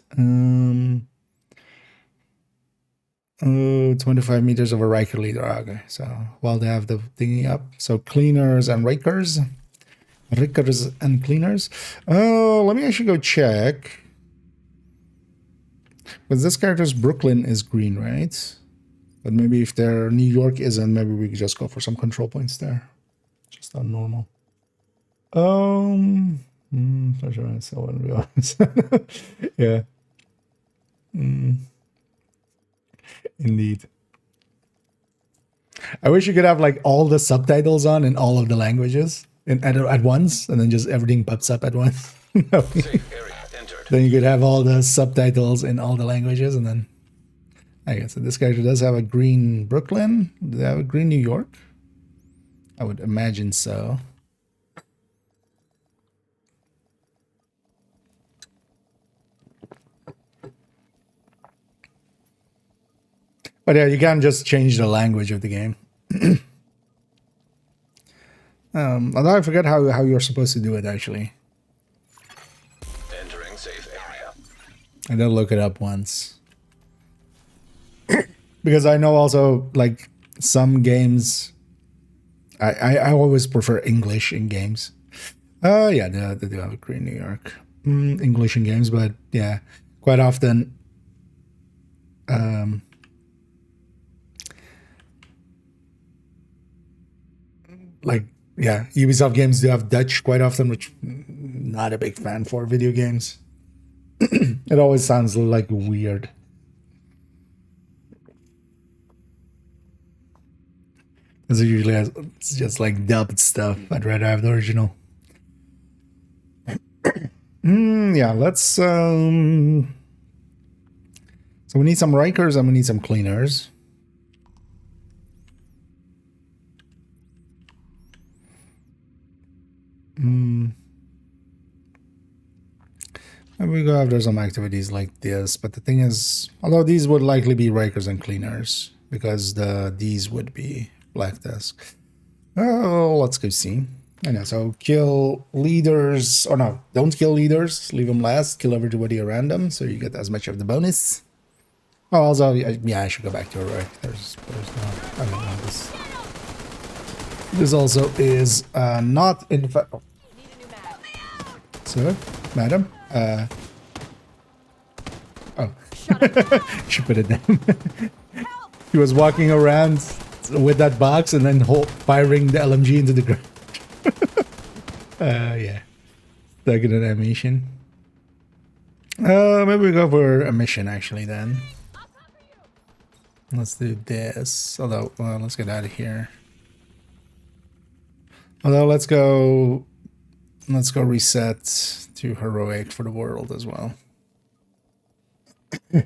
25 meters of a Riker leader. Okay, so while they have the thingy up, so cleaners and rakers. Rickers and cleaners. Oh, let me actually go check. Because this character's Brooklyn is green, right? But maybe if their New York isn't, maybe we could just go for some control points there. Just on normal. Not sure I want to be honest. Yeah. Indeed. I wish you could have like all the subtitles on in all of the languages. At once, and then just everything pops up at once. Safe area entered. Then you could have all the subtitles in all the languages, and then I guess this character does have a green Brooklyn. Do they have a green New York? I would imagine so. But yeah, you can't just change the language of the game. Although I forget how you're supposed to do it, actually. Entering safe area. I did look it up once. Because I know also, like, some games... I always prefer English in games. Yeah, they do have a green New York. English in games, but yeah, quite often... like, yeah, Ubisoft games do have Dutch quite often, which not a big fan for video games. It always sounds like weird. Because it usually has, it's just like dubbed stuff. I'd rather have the original. Yeah, let's... So we need some Rikers and we need some cleaners. go after some activities like this, but the thing is, although these would likely be rakers and cleaners, because these would be black desk. Oh, let's go see. I know, so kill leaders, or no, don't kill leaders, leave them last, kill everybody around them, so you get as much of the bonus. Oh, also, yeah, I should go back to heroic. There's no, I don't know, this also is not in fact. Oh. Sir, madam, oh, she put it down. He was walking around with that box and then firing the LMG into the ground. Yeah, stuck in an animation. Maybe we go for a mission actually then. Let's do this. Although, well, let's get out of here. Although, let's go reset to heroic for the world as well. Yeah.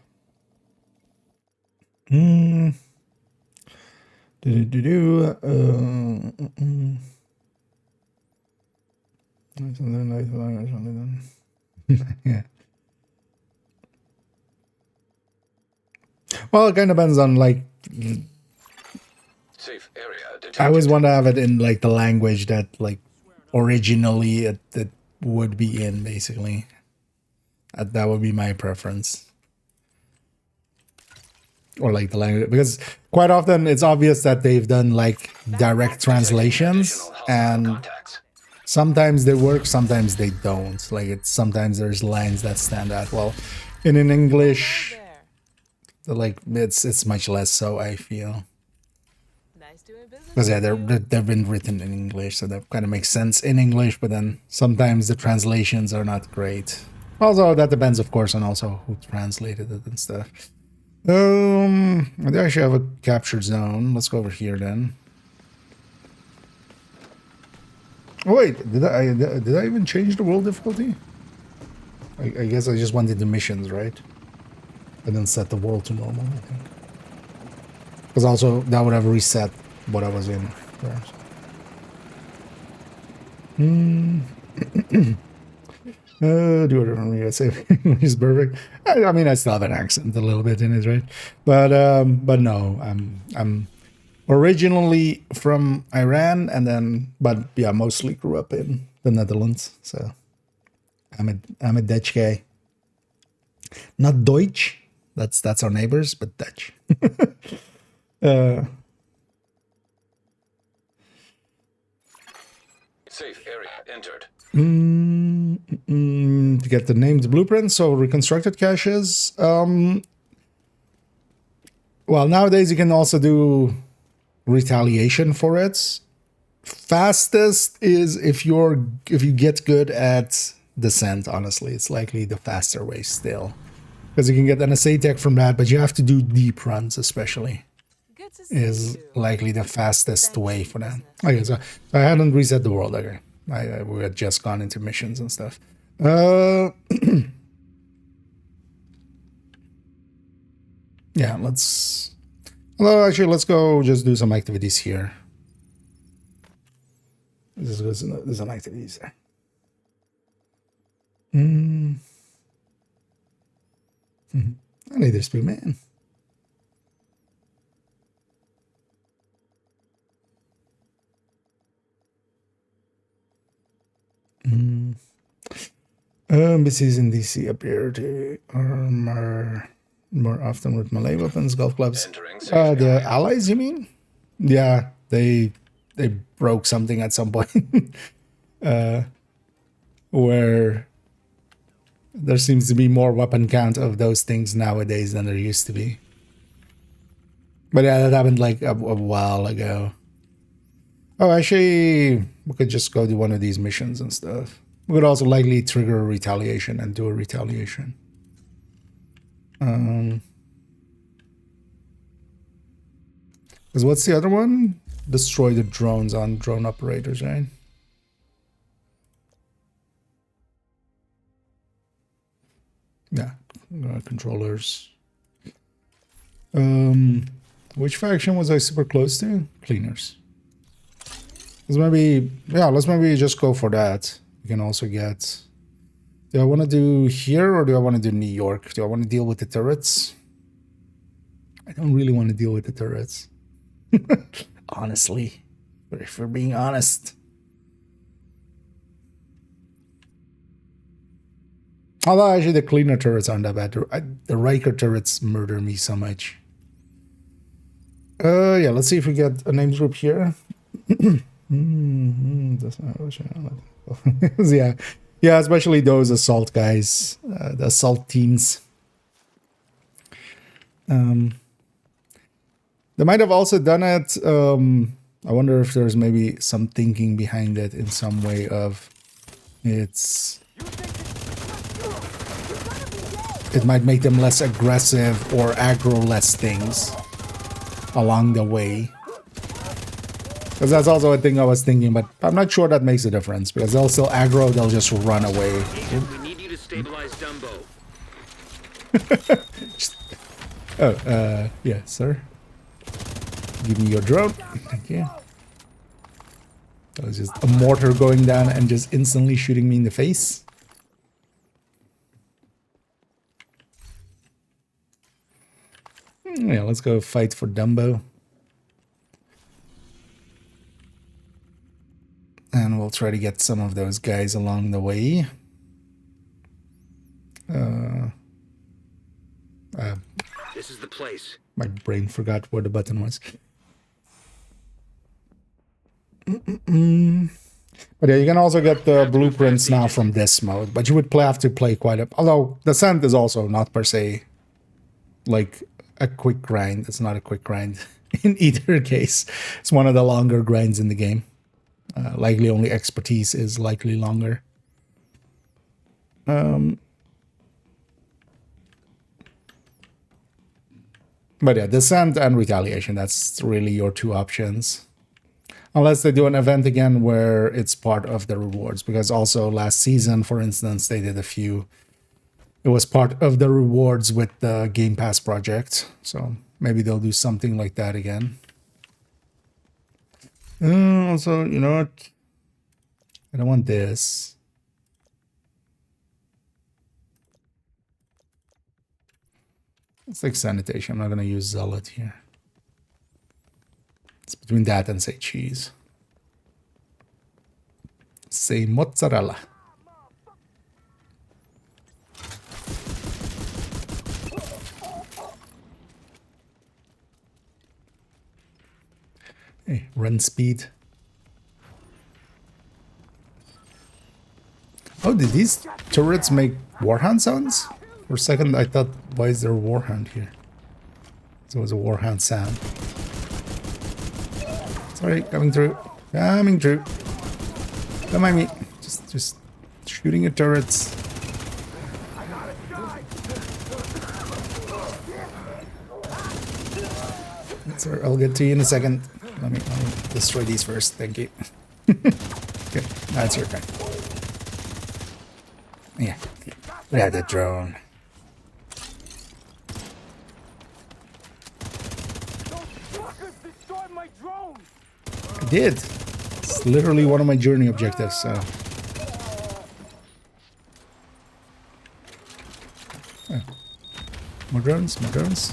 Well, it kind of depends on like. Safe area detected. I always want to have it in like the language that like originally it would be in, basically. That would be my preference. Or like the language, because quite often it's obvious that they've done like direct translations, and sometimes they work, sometimes they don't. Like sometimes there's lines that stand out well. And in English, like it's much less so, I feel. Because yeah, they've been written in English, so that kind of makes sense in English, but then sometimes the translations are not great. Also, that depends, of course, on also who translated it and stuff. I do actually have a captured zone. Let's go over here then. Oh wait, did I even change the world difficulty? I guess I just wanted the missions, right? And then set the world to normal, I think. Because also that would have reset what I was in first. Do it from me. I say English perfect. I mean, I still have an accent a little bit in it, right? But no, I'm originally from Iran, and then, but yeah, mostly grew up in the Netherlands. So I'm a Dutch guy. Not Deutsch. That's our neighbors, but Dutch. Safe area entered. To get the named blueprints, so reconstructed caches. Well, nowadays you can also do retaliation for it. Fastest is if you get good at descent. Honestly, it's likely the faster way still, because you can get NSA tech from that, but you have to do deep runs, especially. Is likely the fastest way for that. Okay, so I hadn't reset the world. Okay, we had just gone into missions and stuff. Yeah, let's. Well, actually, let's go just do some activities here. There's some activities there. I need this blue man. NPCs in DC appear to armor more often with melee weapons, golf clubs. The allies, you mean? Yeah, they broke something at some point. Where there seems to be more weapon count of those things nowadays than there used to be. But yeah, that happened like a while ago. Oh, actually, we could just go do one of these missions and stuff. We could also likely trigger a retaliation and do a retaliation. Because what's the other one? Destroy the drones on drone operators, right? Yeah, controllers. Which faction was I super close to? Cleaners. Let's maybe just go for that. We can also get Do I want to do here or do I want to do New York? Do I want to deal with the turrets? I don't really want to deal with the turrets. Honestly, if we're being honest. Although actually the cleaner turrets aren't that bad. The Riker turrets murder me so much. Yeah, let's see if we get a names group here. Yeah. Yeah, especially those assault guys, the assault teams. They might have also done it. I wonder if there's maybe some thinking behind it in some way of it might make them less aggressive or aggro less things along the way. Because that's also a thing I was thinking, but I'm not sure that makes a difference because they'll still aggro, they'll just run away. Agent, we need you to stabilize Dumbo. Yeah, sir. Give me your drone. Thank you. That was just a mortar going down and just instantly shooting me in the face. Yeah, let's go fight for Dumbo. And we'll try to get some of those guys along the way. This is the place. My brain forgot where the button was. But yeah, you can also get the blueprints now from this mode. But you would have to play quite a... Although, Descent is also not per se like a quick grind. It's not a quick grind in either case. It's one of the longer grinds in the game. Likely only expertise is likely longer. But yeah, Descent and Retaliation, that's really your two options. Unless they do an event again where it's part of the rewards. Because also last season, for instance, they did a few. It was part of the rewards with the Game Pass project. So maybe they'll do something like that again. Also, you know what? I don't want this. It's like sanitation. I'm not going to use Zealot here. It's between that and say cheese. Say mozzarella. Hey, run speed. Oh, did these turrets make Warhound sounds? For a second I thought, why is there a Warhound here? So it was a Warhound sound. Sorry, coming through. Coming through. Don't mind me. Just shooting at turrets. Sir, I'll get to you in a second. Let me destroy these first. Thank you. Okay, now it's your turn. Yeah. Yeah, the drone. I did. It's literally one of my journey objectives, so. Oh. More drones, more drones.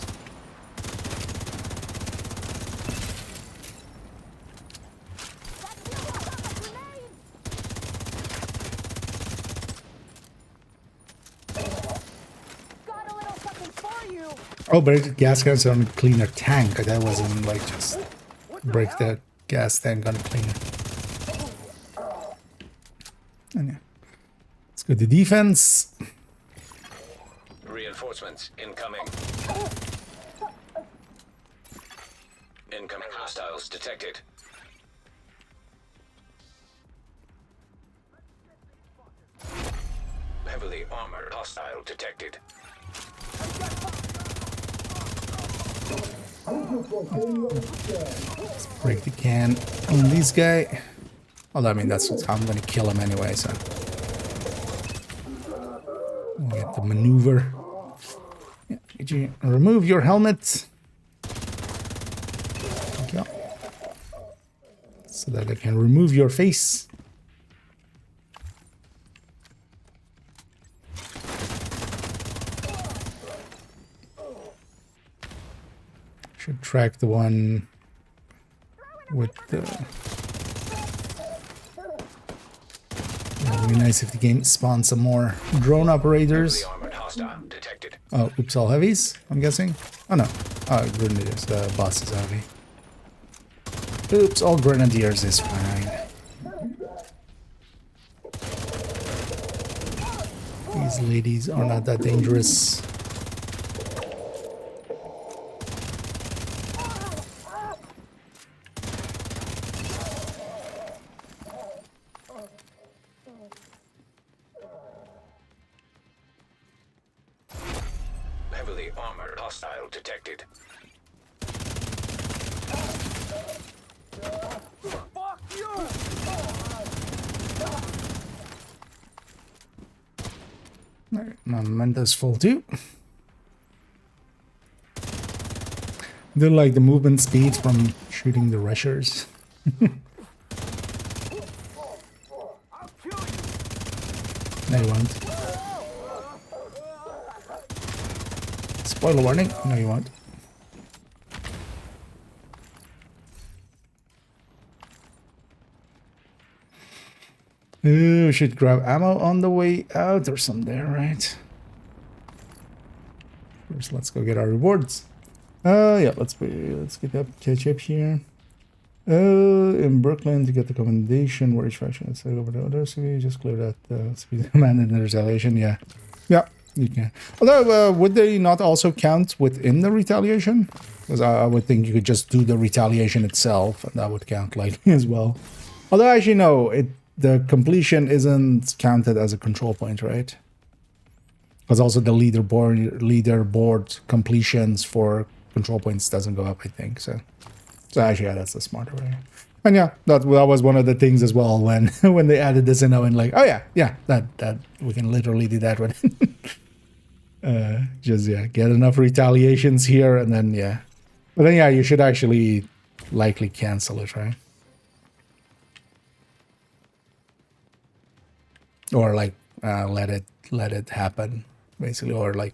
Oh, break the gas cans on a cleaner tank. That wasn't like just break the gas tank on a cleaner. And yeah. Let's go to defense. Reinforcements incoming. Incoming hostiles detected. Heavily armored hostile detected. Let's break the can on this guy. Although, I mean, that's how I'm going to kill him anyway, so. We'll get the maneuver. Yeah, did you remove your helmet? Thank you. So that I can remove your face. Should track the one with the... It would be nice if the game spawns some more drone operators. Heavily armored hostile detected. Oh, oops, all heavies, I'm guessing. Oh no, grenadiers, the boss is heavy. Oops, all grenadiers is fine. These ladies are not that dangerous. Heavily armored hostile detected. Alright, my momento's full too. Do like the movement speed from shooting the rushers. No, you won't. Spoiler warning. No, you won't. Ooh, should grab ammo on the way out or some there, right? First, let's go get our rewards. Yeah, let's get up, catch up here. In Brooklyn to get the commendation, where each faction is over the other, so we just clear that speed command and the retaliation. Yeah, you can. Although, would they not also count within the retaliation? Because I would think you could just do the retaliation itself, and that would count likely as well. Although, actually, no, the completion isn't counted as a control point, right? Because also the leaderboard completions for control points doesn't go up, I think. So actually, yeah, that's the smarter way. And yeah, that was one of the things as well when when they added this in. I went like, oh yeah, that we can literally do that with. Just get enough retaliations here, and then but then you should actually likely cancel it, right? Or like let it happen, basically, or like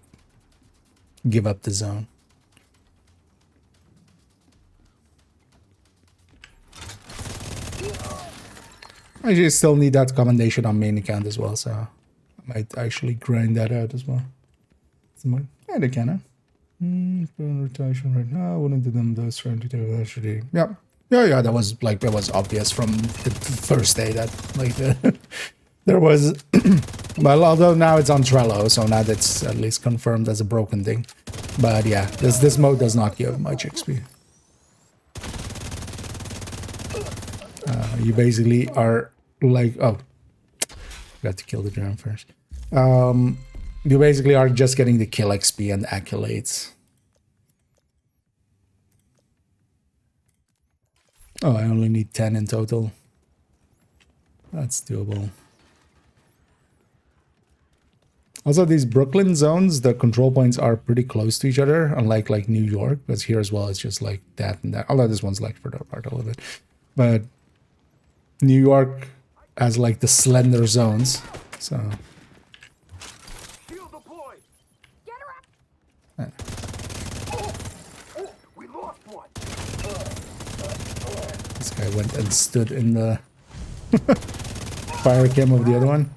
give up the zone. I still need that commendation on main account as well, so I might actually grind that out as well. Yeah, they can. Rotation right now. I wouldn't do them those trying to do that. Actually, yeah. That was obvious from the first day that there was. Well, although now it's on Trello, so now that's at least confirmed as a broken thing. But yeah, this mode does not give much XP. You basically are like, got to kill the drone first. You basically are just getting the kill XP and accolades. Oh, I only need 10 in total. That's doable. Also, these Brooklyn zones, the control points are pretty close to each other, unlike like New York, because here as well it's just like that and that. Although this one's like further apart a little bit. But New York has like the slender zones, so. We lost one. This guy went and stood in the fire cam of the other one.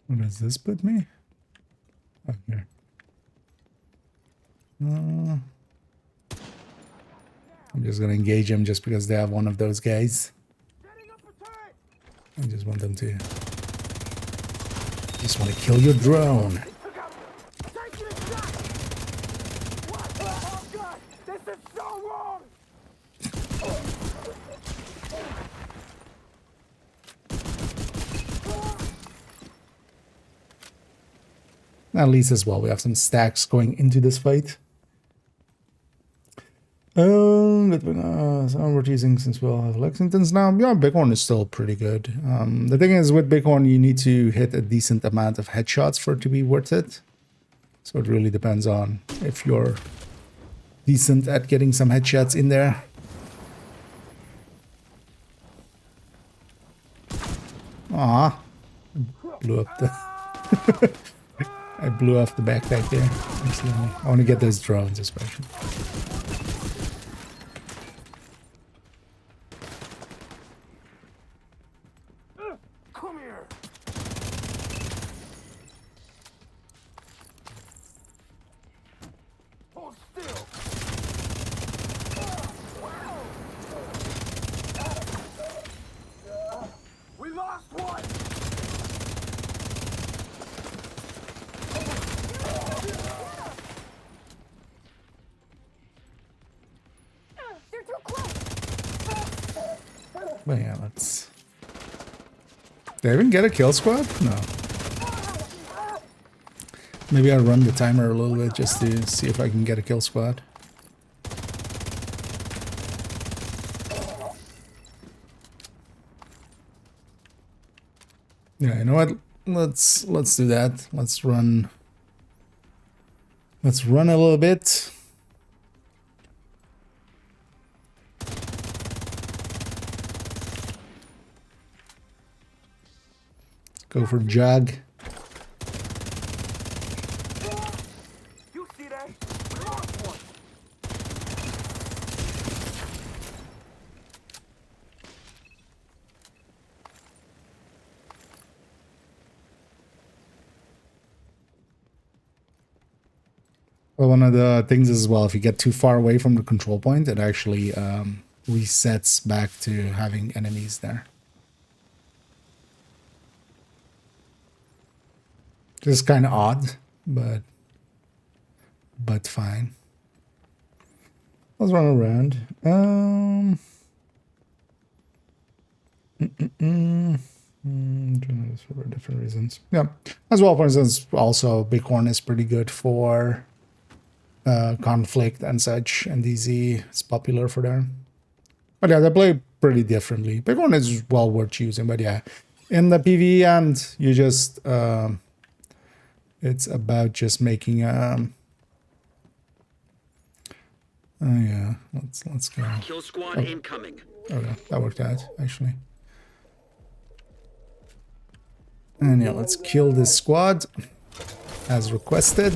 Where does this put me? Oh, here. I'm just gonna engage him just because they have one of those guys. I just want them to. Just want to kill your drone. At least as well, we have some stacks going into this fight. But we're using since we all have Lexingtons now. Yeah, Bighorn is still pretty good. The thing is with Bighorn, you need to hit a decent amount of headshots for it to be worth it. So it really depends on if you're decent at getting some headshots in there. Ah, blew up the I blew off the backpack there. Accidentally. I want to get those drones especially. Come here. Hold still. We lost one. They're too close. But yeah, let's... Did I even get a kill squad? No. Maybe I'll run the timer a little bit just to see if I can get a kill squad. Yeah, you know what? Let's do that. Let's run a little bit. Go for jog. You see that? We lost one. Well, one of the things is, well, if you get too far away from the control point, it actually resets back to having enemies there. Just kind of odd, but fine. Let's run around. Doing this for different reasons. Yeah, as well. For instance, also Bighorn is pretty good for conflict and such, and DZ is popular for them. But yeah, they play pretty differently. Bighorn is well worth using, but yeah, in the PvE and you just it's about just making oh yeah, let's go. Kill squad incoming. Okay, that worked out actually. And yeah, let's kill this squad as requested.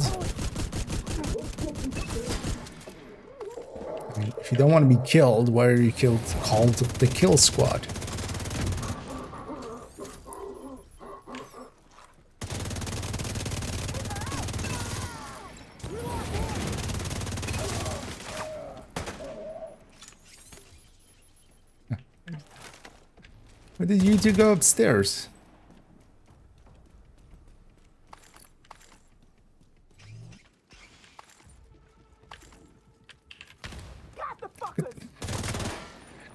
I mean, if you don't want to be killed, why are you called the kill squad? Where did you two go upstairs?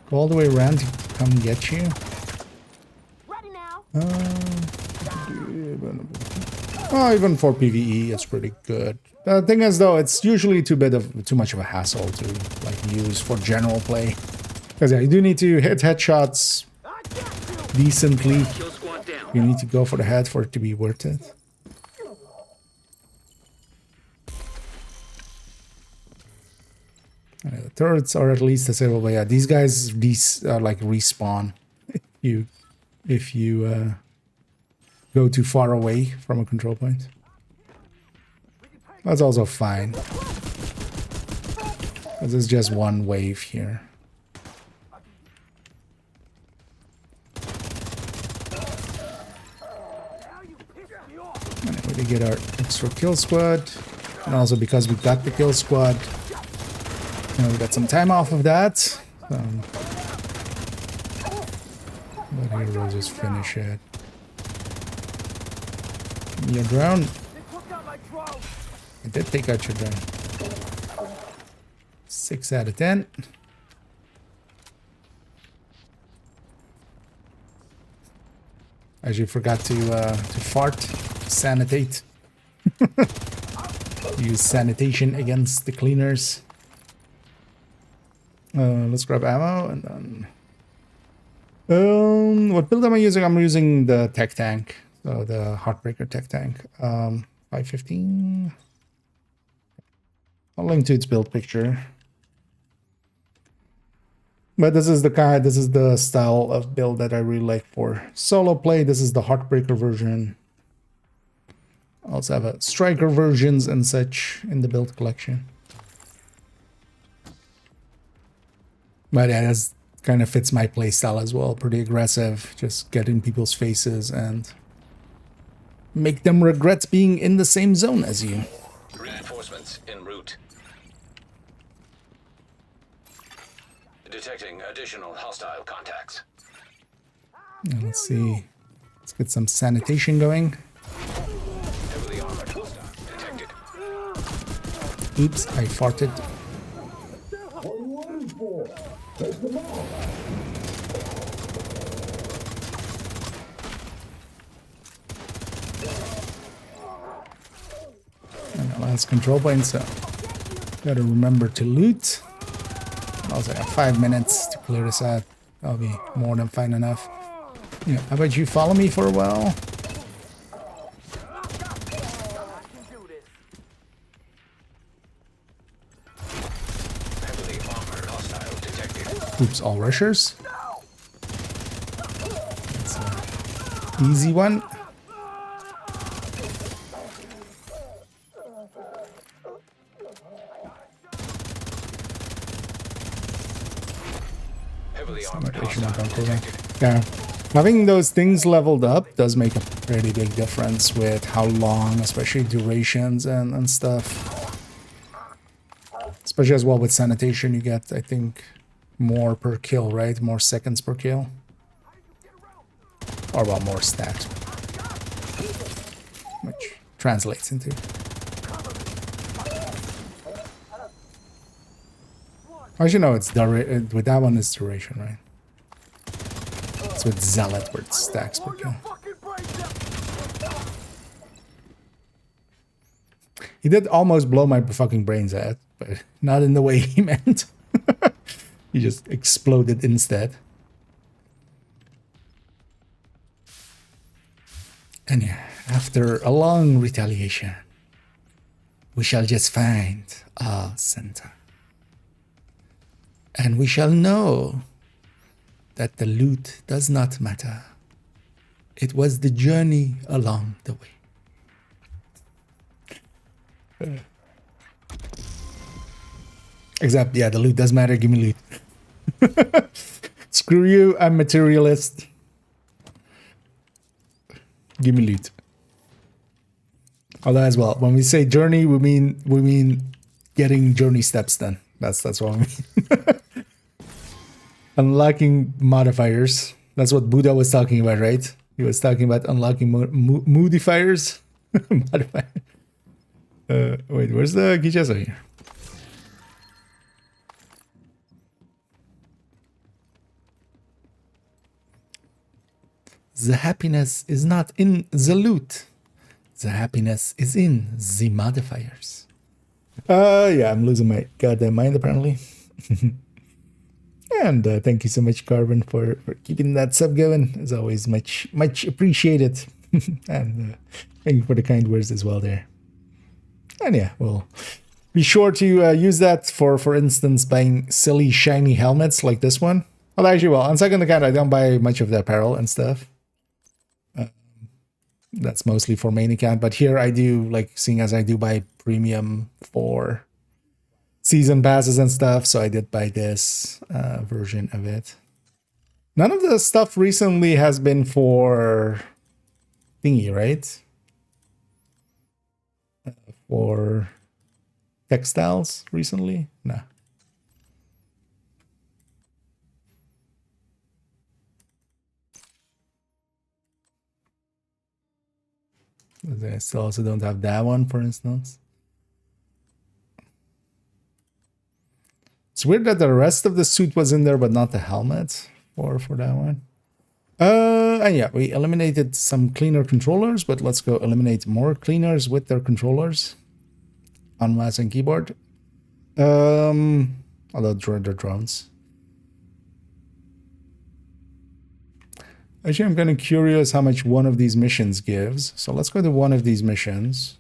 Go all the way around to come get you. Ready now. Oh, even for PvE, it's pretty good. The thing is, though, it's usually too much of a hassle to like use for general play. Because yeah, you do need to hit headshots decently. Kill squad down. You need to go for the head for it to be worth it. The turrets are at least disabled, but yeah, these guys like respawn if you go too far away from a control point. That's also fine. This is just one wave here. Anyway, to get our extra kill squad, and also because we got the kill squad. We got some time off of that. But here we'll just finish it. Your drone. I did take out your drone. 6 out of 10. As you forgot to fart, sanitate. Use sanitation against the cleaners. Let's grab ammo and then what build am I using? I'm using the tech tank, so the Heartbreaker tech tank. 515. I'll link to its build picture. But this is the style of build that I really like for solo play. This is the Heartbreaker version. I also have a Striker versions and such in the build collection. But yeah, that kind of fits my playstyle as well. Pretty aggressive, just get in people's faces and make them regret being in the same zone as you. Reinforcements en route. Detecting additional hostile contacts. Now let's see. Let's get some sanitation going. Heavily armored hostile detected. Oops, I farted. And last control point, so gotta remember to loot. Also, I have 5 minutes to clear this out. That'll be more than fine enough. Yeah, how about you follow me for a while? Heavily armored hostile detected. Oops, all rushers. That's an easy one. Heavily armored Sanitation not hostile done detected. Yeah. Having those things leveled up does make a pretty big difference with how long, especially durations and stuff. Especially as well with sanitation, you get, I think, more per kill, right? More seconds per kill. Or well, more stat. Which translates into. Actually, no, it's with that one it's duration, right? It's with Zealot where it stacks per kill. He did almost blow my fucking brains out, but not in the way he meant. He just exploded instead. And yeah, after a long retaliation, we shall just find our center. And we shall know that the loot does not matter. It was the journey along the way. Except, yeah, the loot does matter. Give me loot. Screw you, I'm materialist. Give me loot. Although as well, when we say journey, we mean getting journey steps done. That's what we mean. Unlocking modifiers. That's what Buddha was talking about, right? He was talking about unlocking modifiers. Modifier. Wait, where's the Gijazo here? The happiness is not in the loot. The happiness is in the modifiers. Yeah, I'm losing my goddamn mind apparently. And thank you so much, Carbon, for keeping that sub going. As always, much appreciated. And thank you for the kind words as well there. And yeah, we'll be sure to use that for instance, buying silly shiny helmets like this one. Well, actually, well, on second account, I don't buy much of the apparel and stuff. That's mostly for main account, but here I do, like, seeing as I do buy premium for season passes and stuff, so I did buy this version of it. None of the stuff recently has been for thingy, right? For textiles recently? No. I still also don't have that one, for instance. It's weird that the rest of the suit was in there, but not the helmet for that one. And yeah, we eliminated some cleaner controllers, but let's go eliminate more cleaners with their controllers on mouse and keyboard. Although they're drones. Actually, I'm kind of curious how much one of these missions gives. So let's go to one of these missions.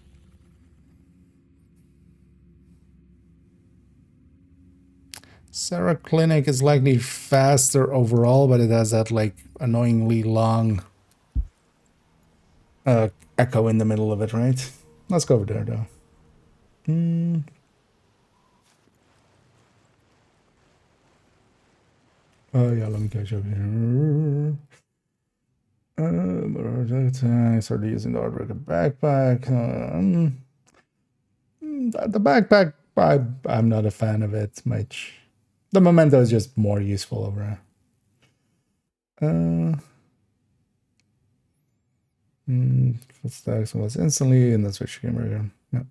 Sarah Clinic is likely faster overall, but it has that like annoyingly long echo in the middle of it, right? Let's go over there though. Oh yeah, let me catch up here. I started using the Heartbreaker backpack. The backpack, I'm not a fan of it much. The Memento is just more useful over. Stacks was instantly, and that's what she came right. Yeah.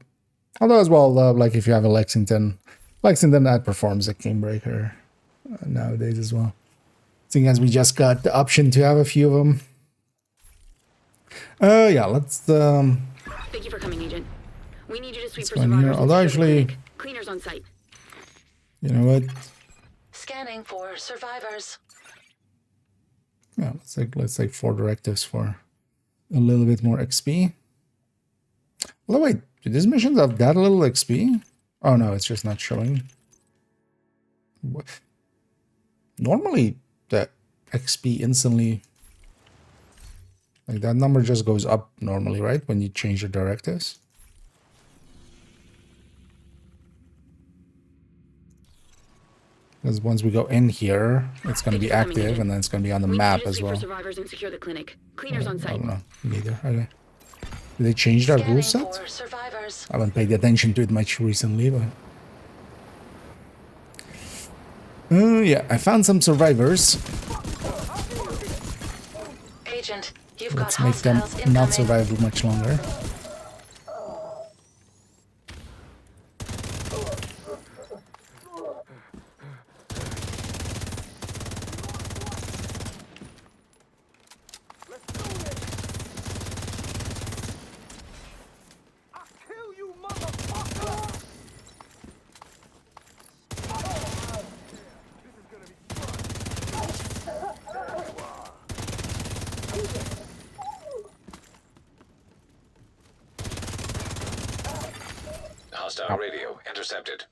Although as well, like if you have a Lexington outperforms a Kingbreaker nowadays as well. Seeing as we just got the option to have a few of them. Yeah, let's. Thank you for coming, Agent. We need you to sweep for Here. survivors. Although actually, cleaners on site. You know what? Scanning for survivors. Yeah, let's take 4 directives for a little bit more XP. Well, wait, do these missions have that little XP? Oh no, it's just not showing. What? Normally, the XP instantly, like that number just goes up normally, right? When you change the directives. Because once we go in here, it's going to be active, and then it's going to be on the map as well. Survivors and secure the clinic. Cleaners on site. I don't know. Neither. Okay. Did they change their rule set? I haven't paid attention to it much recently, but. Yeah, I found some survivors. Agent, let's make them not survive much longer. Hostile radio intercepted.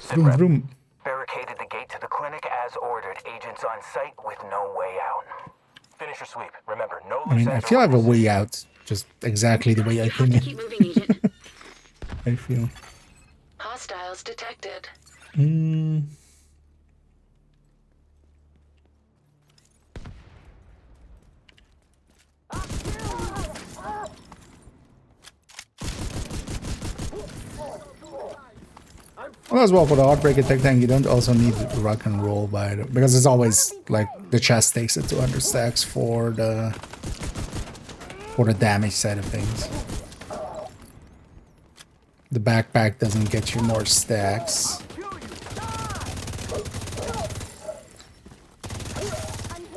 Vroom, vroom. Barricaded the gate to the clinic as ordered. Agents on site with no way out. Finish your sweep. Remember, no loose I mean, I feel I have a way out. Just exactly the way I came in. Keep moving, Agent. I feel. Hostiles detected. Well, as well for the Heartbreaker Tech Tank, you don't also need rock and roll because it's always like the chest takes it 200 stacks for the damage side of things. The backpack doesn't get you more stacks.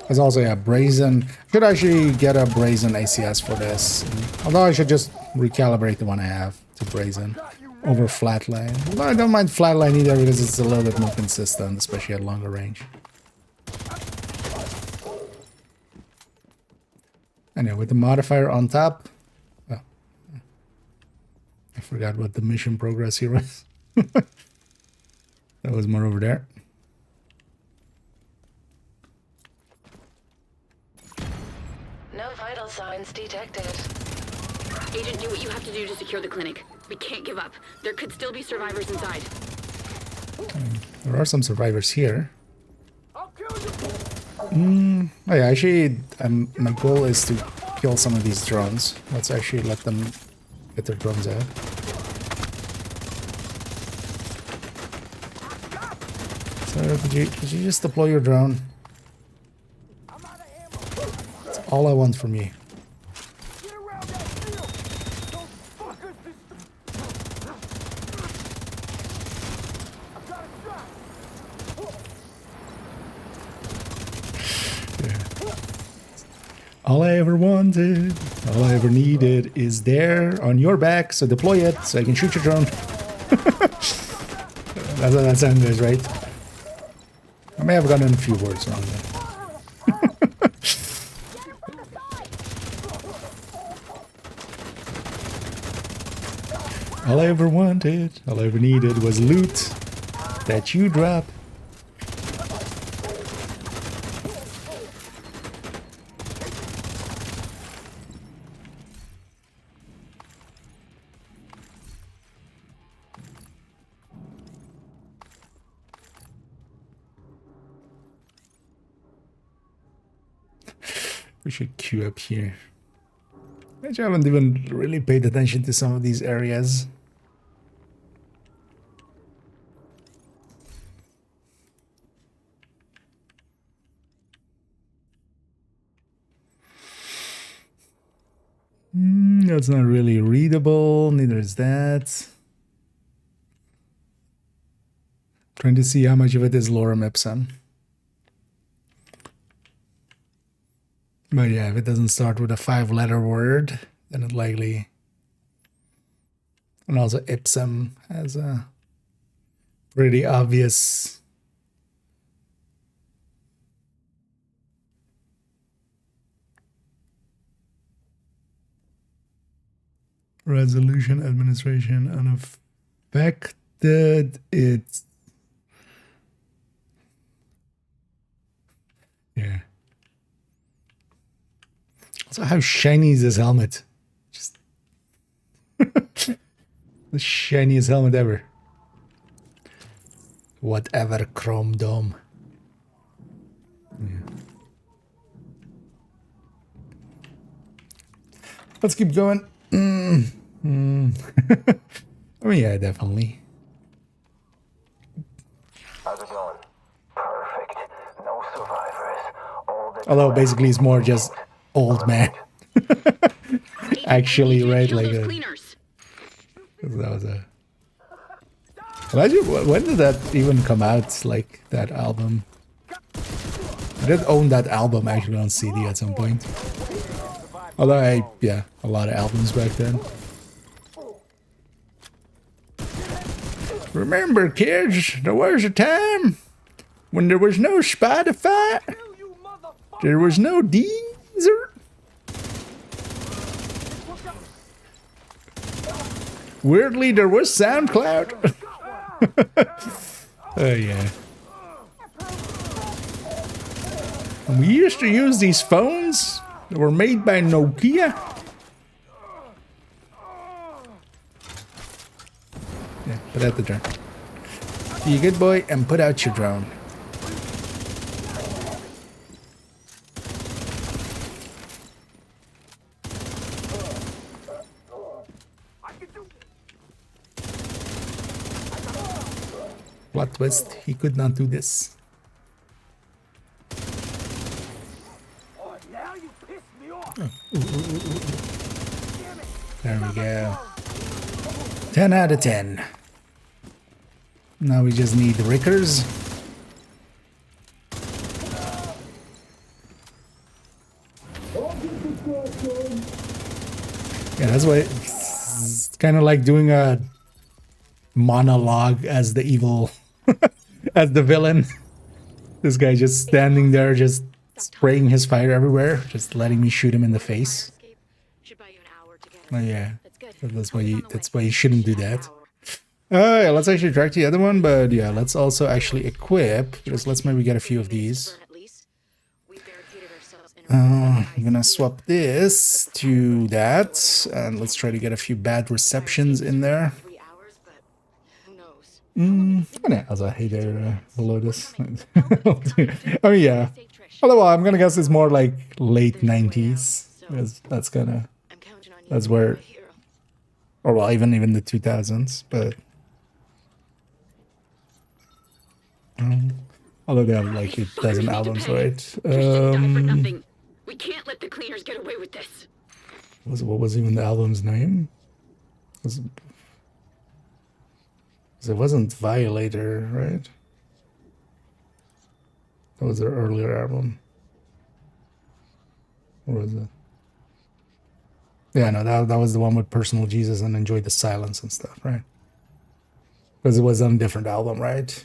There's also a brazen. Should actually get a brazen ACS for this. Although I should just recalibrate the one I have to brazen over flatline. Although I don't mind flatline either because it's a little bit more consistent, especially at longer range. Anyway, with the modifier on top. Oh, I forgot what the mission progress here was. That was more over there. No vital signs detected. Agent, do what you have to do to secure the clinic. We can't give up. There could still be survivors inside. There are some survivors here. Oh yeah, actually, my goal is to kill some of these drones. Let's actually let them get their drones out. So, could you just deploy your drone? That's all I want from you. All I ever wanted, all I ever needed is there on your back, so deploy it so I can shoot your drone. That's how that sound goes, right? I may have gotten a few words wrong there. All I ever wanted, all I ever needed was loot. Statue drop. We should queue up here. Actually, I haven't even really paid attention to some of these areas. That's not really readable, neither is that. Trying to see how much of it is lorem ipsum. But yeah, if it doesn't start with a 5-letter word, then it likely... And also ipsum has a pretty obvious... resolution, administration, unaffected. It's... Yeah. Also, how shiny is this helmet? Just the shiniest helmet ever. Whatever, Chrome Dome. Yeah. Let's keep going. I mean, yeah, definitely. How's it going? Perfect. No survivors. All the Although basically it's more just old man. Actually, right? Like a, that was a... Imagine, when did that even come out? Like that album? I did own that album actually on CD at some point. Although yeah, a lot of albums back then. Remember, kids, there was a time when there was no Spotify, there was no Deezer. Weirdly, there was SoundCloud. Oh yeah. And we used to use these phones that were made by Nokia. Yeah, put out the drone. Be a good boy and put out your drone. Plot twist, he could not do this. There we go. 10 out of 10. Now we just need the Rickers. Yeah, that's why it's kind of like doing a monologue as the evil, as the villain. This guy just standing there, just spraying his fire everywhere, just letting me shoot him in the face. Oh yeah, that's why you shouldn't do that. Yeah, let's actually track the other one, but yeah, let's also actually equip. Just let's maybe get a few of these. I'm gonna swap this to that, and let's try to get a few bad receptions in there. Also, hey there, below this. Oh yeah. Although I'm gonna guess it's more like late 90s. That's where, or well, even the 2000s, but. Although they have like a dozen albums, right? We can't let the cleaners get away with this. What was even the album's name? It wasn't Violator, right? That was their earlier album. Or was it? Yeah, no, that was the one with Personal Jesus and Enjoy the Silence and stuff, right? Because it was on a different album, right?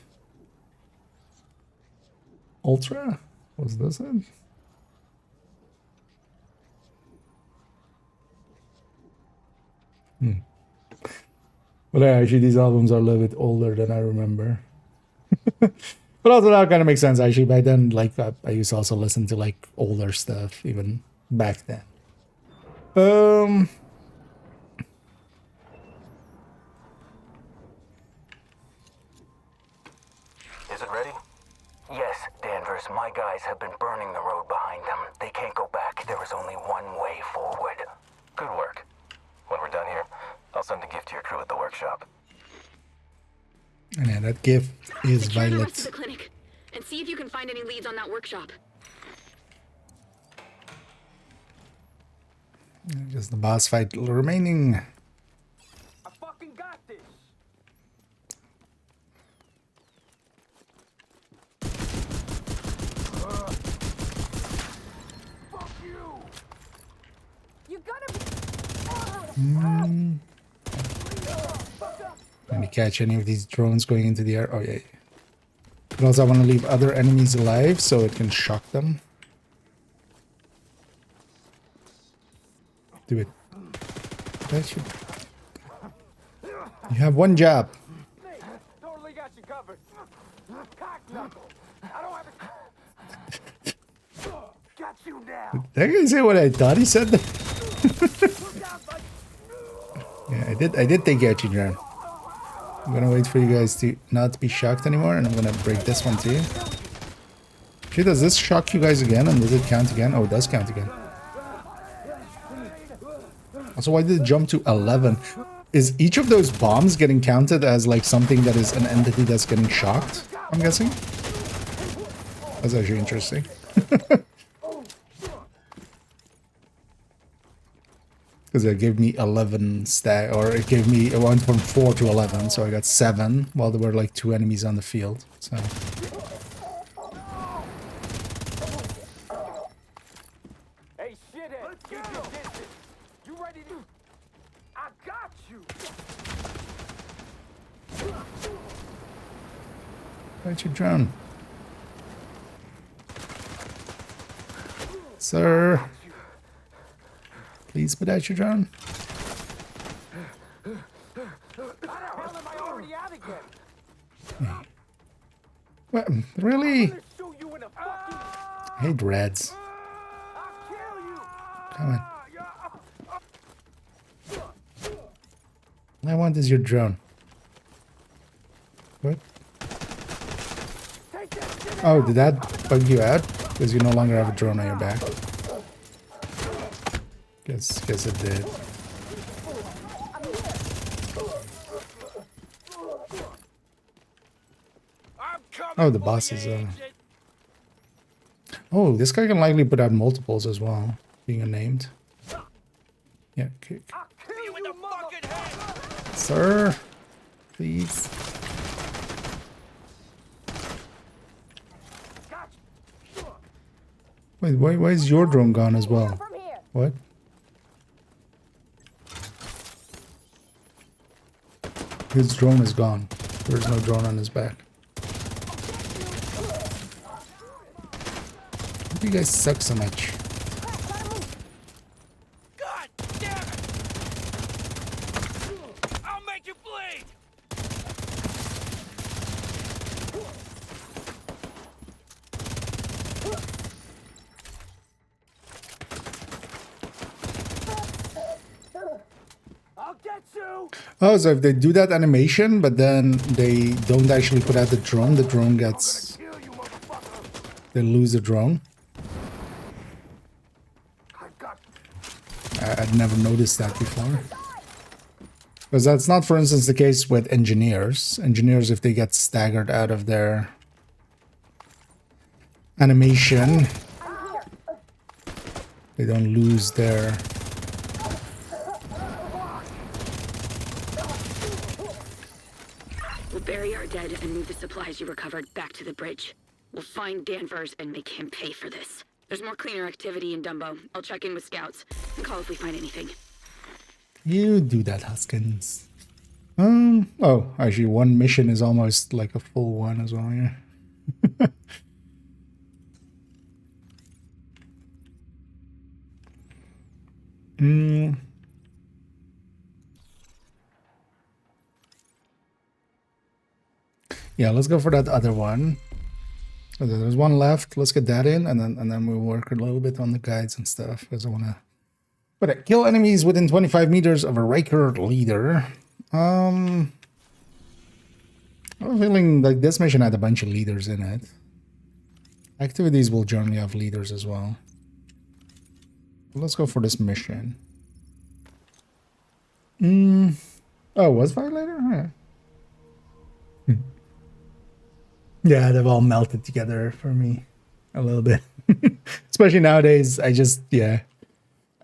Ultra? Was this it? But actually, these albums are a little bit older than I remember. But also that kind of makes sense actually. Back then, like I used to also listen to like older stuff even back then. Is it ready? Yes, Danvers. My guys have been burning the road behind them. They can't go back. There is only one way forward. Good work. When we're done here, I'll send a gift to your crew at the workshop. And yeah, that gift is Secure the rest Violet. of the clinic, and see if you can find any leads on that workshop. Just the boss fight remaining. I fucking got this. Fuck you. You gotta be. Let me catch any of these drones going into the air. Oh yeah. But also I want to leave other enemies alive so it can shock them. Do it. You have one job. Totally got you covered. Cock knuckle. I don't have it. Got you now. Did I guy say what I thought he said? Yeah, I did take out your drone. I'm gonna wait for you guys to not be shocked anymore, and I'm gonna break this one too. Actually, does this shock you guys again, and does it count again? Oh, it does count again. Also, why did it jump to 11? Is each of those bombs getting counted as like something that is an entity that's getting shocked? I'm guessing. That's actually interesting. Because it gave me 11 stack, or it gave me, it went from 4 to 11, so I got 7 while there were like 2 enemies on the field. So Hey, shithead. Keep your distance. You ready to? I got you. where's your drone? Sir, please put out your drone. How the hell am I already out again? What? Really? I'm gonna shoot you in the fucking. I hate reds. I'll kill you. Come on. All I want is your drone. What? Take that shit. Oh, did that bug you out? Because you no longer have a drone on your back. Guess it did. I'm coming. Oh, the boss is Oh, this guy can likely put out multiples as well, being unnamed. Yeah, okay. I'll kill you in the fucking head. Sir, please. Wait, why is your drone gone as well? From here. What? His drone is gone. There's no drone on his back. Why do you guys suck so much? God damn it! I'll make you bleed. I'll get you. Oh, so if they do that animation, but then they don't actually put out the drone gets... Kill you, motherfucker. They lose the drone. I got. I'd never noticed that before. Because that's not, for instance, the case with engineers. Engineers, if they get staggered out of their animation, they don't lose their... We'll bury our dead and move the supplies you recovered back to the bridge. We'll find Danvers and make him pay for this. There's more cleaner activity in Dumbo. I'll check in with scouts and call if we find anything. You do that, Huskins. Oh, actually, one mission is almost like a full one as well, yeah. Yeah, let's go for that other one. So there's one left. Let's get that in, and then we'll work a little bit on the guides and stuff because I wanna. But kill enemies within 25 meters of a Riker leader. I'm feeling like this mission had a bunch of leaders in it. Activities will generally have leaders as well. Let's go for this mission. Oh, was Violator? Yeah. Yeah, they've all melted together for me a little bit. Especially nowadays, yeah.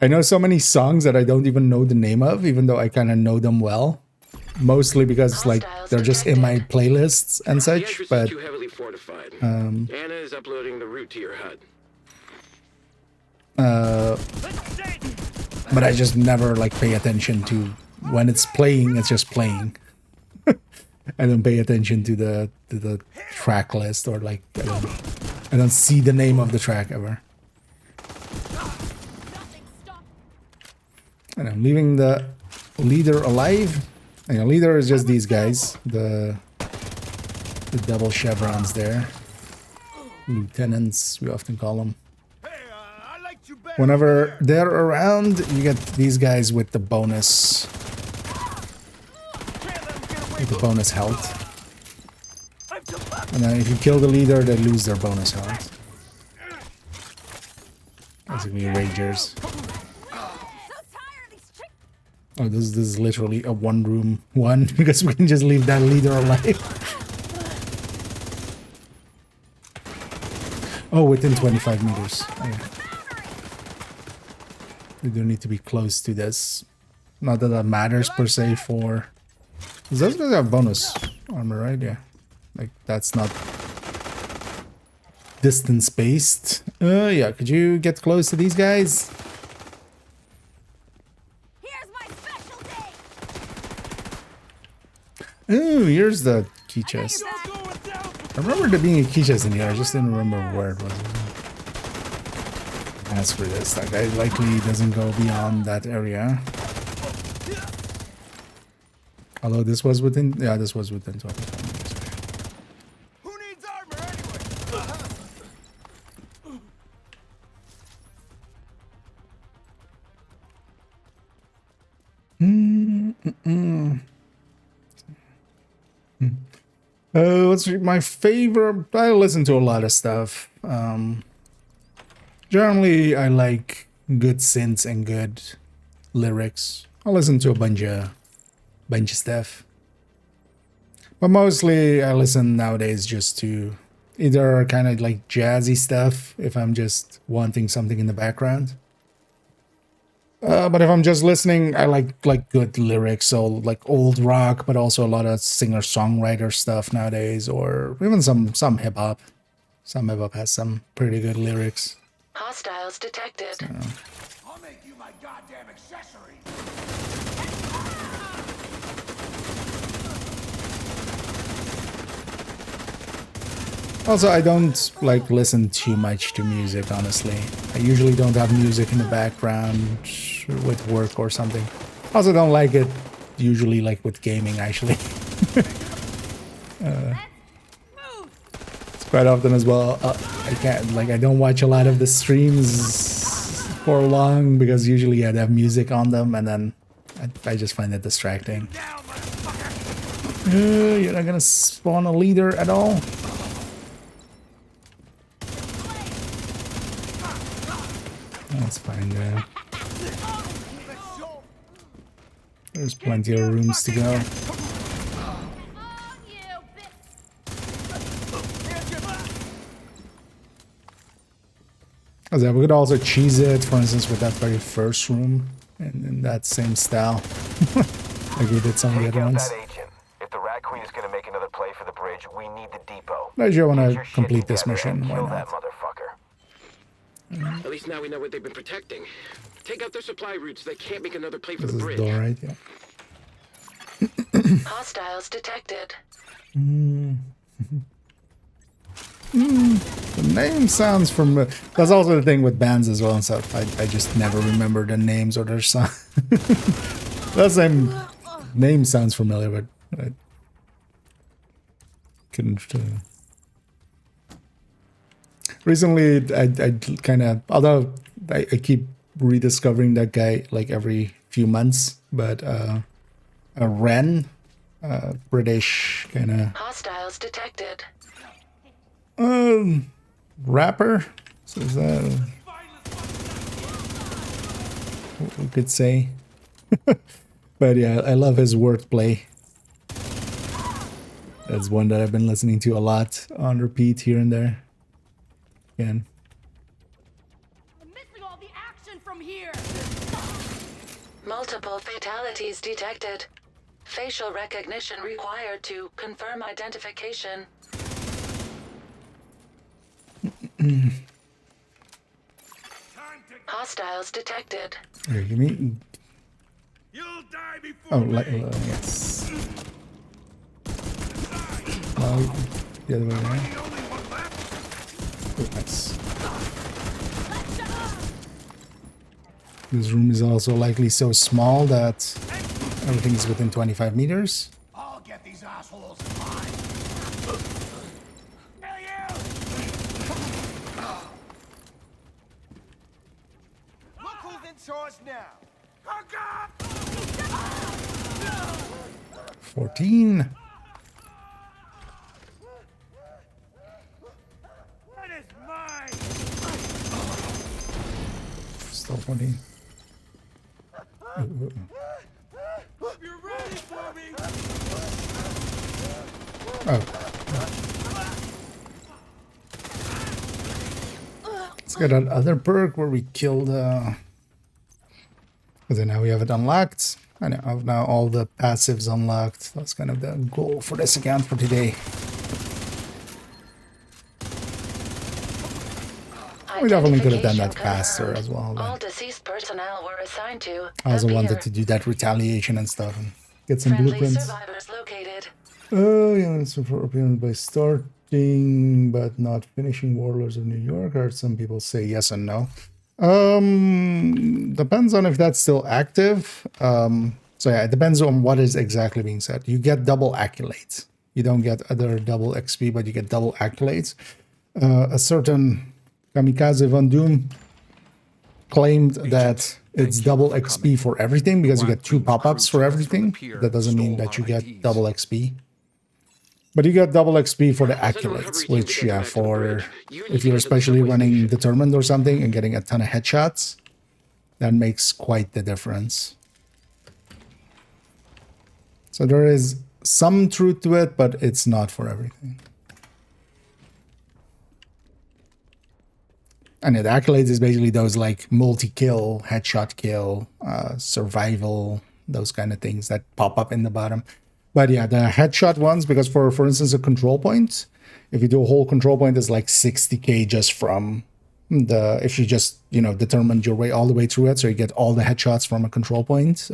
I know so many songs that I don't even know the name of, even though I kind of know them well. Mostly because like they're just in my playlists and such. But too heavily fortified. Anna is uploading the route to your HUD. But I just never like pay attention to when it's playing. It's just playing. I don't pay attention to the track list or like I don't see the name of the track ever. And I'm leaving the leader alive. And the leader is just these guys, the double chevrons there, lieutenants we often call them. Whenever they're around, you get these guys with the bonus. With the bonus health. And then if you kill the leader, they lose their bonus health. Basically ragers. Oh, this is literally a one-room one because we can just leave that leader alive. Oh, within 25 meters. Okay. We do need to be close to this. Not that that matters per se for... Those guys have bonus armor, right? Yeah. Like, that's not distance-based. Yeah, could you get close to these guys? Here's my special day. Oh, here's the key chest. I remember there being a key chest in here, I just didn't remember where it was. As for this, that guy likely doesn't go beyond that area. Although this was within, yeah, this was within 25 minutes. Who needs armor anyway? What's my favorite? I listen to a lot of stuff. Generally, I like good synths and good lyrics. I listen to a bunch of stuff. But mostly, I listen nowadays just to either kind of like jazzy stuff if I'm just wanting something in the background. But if I'm just listening, I like good lyrics, so like old rock, but also a lot of singer-songwriter stuff nowadays, or even some hip-hop. Some hip-hop has some pretty good lyrics. Hostiles detected. So. I'll make you my goddamn accessory. Also, I don't like listen too much to music, honestly. I usually don't have music in the background with work or something. Also, don't like it usually like with gaming, actually. It's quite often as well. I don't watch a lot of the streams for long because usually I'd have music on them, and then I just find it distracting. You're not gonna spawn a leader at all? That's fine, man. There's plenty of rooms to go. We could also cheese it, for instance, with that very first room in that same style. Like we did some of the other ones. If the Rat Queen is gonna make another play for the bridge, we need the depot. I just want to complete this mission. Why Kill not? that motherfucker. At least now we know what they've been protecting. Take out their supply routes so they can't make another play for This the is bridge. door, right? Yeah. Hostiles detected. The name sounds familiar. That's also the thing with bands as well and stuff. I just never remember the names or their song. That same name sounds familiar, but couldn't. Recently, I kind of, although I keep rediscovering that guy like every few months, but Ren, British kind of Hostiles detected. rapper. So is that what we could say? But yeah, I love his wordplay. That's one that I've been listening to a lot on repeat here and there. Again. I'm missing all the action from here. Multiple fatalities detected. Facial recognition required to confirm identification. Hostiles detected. Here, give me. You'll die before Oh, yes. No, the other way around. Oh, nice. This room is also likely so small that everything is within 25 meters. I'll get these assholes alive. Hey, you! Look who's in charge now. 14. That is mine. Still 14. You're ready for me. Oh. Let's get that other perk where we killed. Because then now we have it unlocked. I have now all the passives unlocked. That's kind of the goal for this account for today. We definitely could have done that faster as well. All deceased personnel were assigned to. I also wanted appear. to do that retaliation and stuff and get some Friendly blueprints. survivors located. Oh, yeah, so for appearance by starting but not finishing Warlords of New York. I heard some people say yes and no. Depends on if that's still active. So yeah, it depends on what is exactly being said. You get double accolades. You don't get other double XP, but you get double accolades. A certain Kamikaze Von Doom claimed that it's double XP for everything because you get 2 pop-ups for everything. That doesn't mean that you get double XP. But you get double XP for the accolades, which, yeah, for if you're especially running Determined or something and getting a ton of headshots, that makes quite the difference. So there is some truth to it, but it's not for everything. And the accolades is basically those like multi-kill, headshot kill, survival, those kind of things that pop up in the bottom. But yeah, the headshot ones, because for instance, a control point, if you do a whole control point, it's like 60k just from the, if you just, you know, determined your way all the way through it. So you get all the headshots from a control point,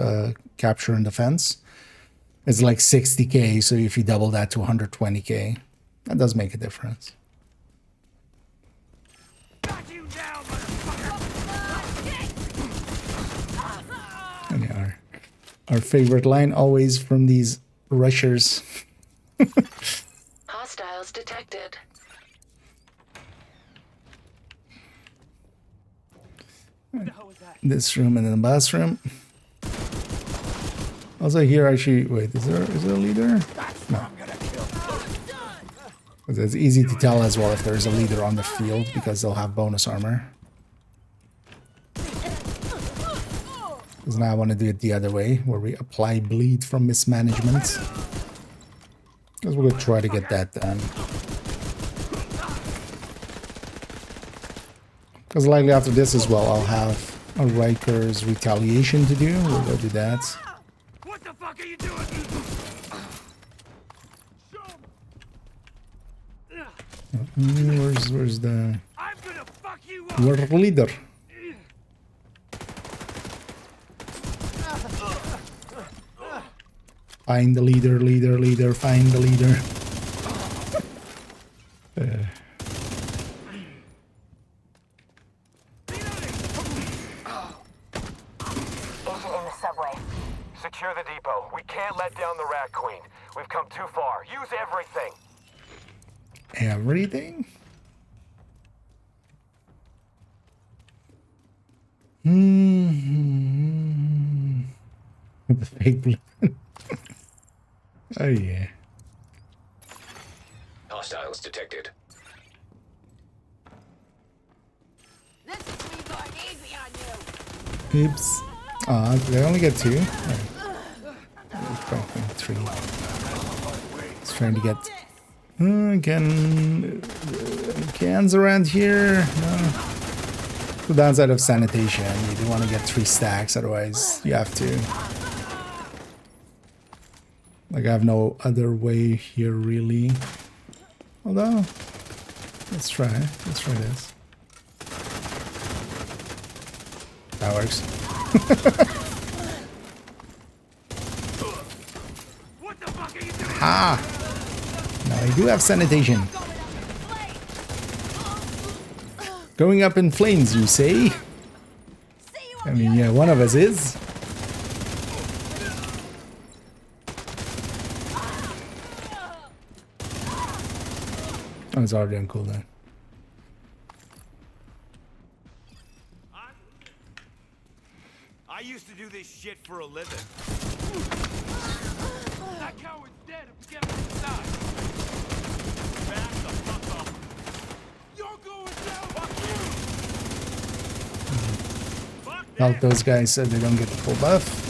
capture and defense. It's like 60k. So if you double that to 120k, that does make a difference. And yeah, our favorite line always from these rushers. Hostiles detected. This room and then the bathroom. Also here actually, wait, is there a leader? No. It's easy to tell as well if there's a leader on the field because they'll have bonus armor. Because now I want to do it the other way, where we apply bleed from mismanagement. Because we're going to try to get that done. Because likely after this as well, I'll have a Riker's retaliation to do. We'll go do that. What the fuck are you doing? Where's the... I'm gonna fuck you up. Your leader? Find the leader, find the leader. Agent in the subway. Secure the depot. We can't let down the Rat Queen. We've come too far. Use everything. everything? The fake blue. Oh yeah. Hostiles detected. This is me going easy on you. Oops. Ah, did I only get 2? Oh. 3. It's trying to get again cans around here. No. The downside of sanitation, you do want to get 3 stacks, otherwise you have to. Like I have no other way here really. Although, let's try this. That works. Ah! Now I do have sanitation. Going up in flames, you say? I mean, yeah, one of us is. Oh, it's already on cooldown. I used to do this shit for a living. That coward's dead if we get him inside. Back the fuck up. You're going down. Fuck you. Help those guys so they don't get the full buff.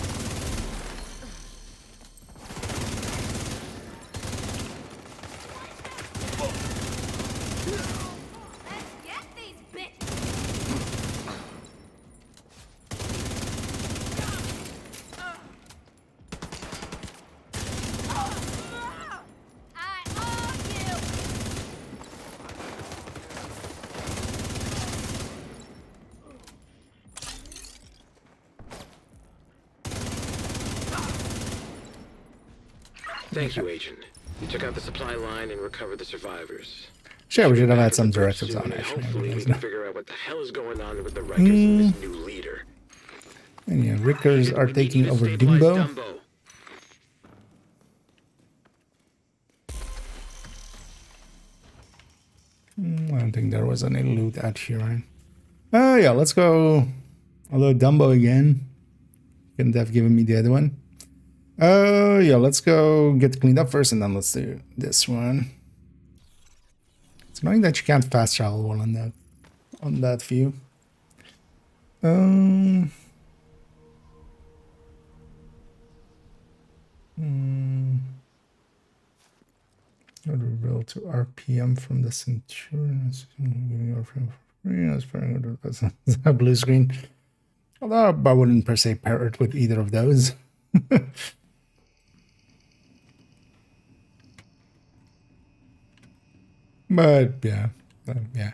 Thank you, Agent. You took out the supply line and recovered the survivors. Sure, we should have had some directives on it. Hopefully we can figure out what the hell is going on with the Rikers and this new leader. And yeah, Rickers are taking over Dumbo. I don't think there was any loot out here, right? Oh yeah, let's go. Although Dumbo again. Couldn't have given me the other one. Oh yeah, let's go get cleaned up first and then let's do this one. It's annoying that you can't fast travel while on that view. Reveal to RPM from the Centurion. That's a blue screen. Although I wouldn't per se pair it with either of those. But yeah, yeah.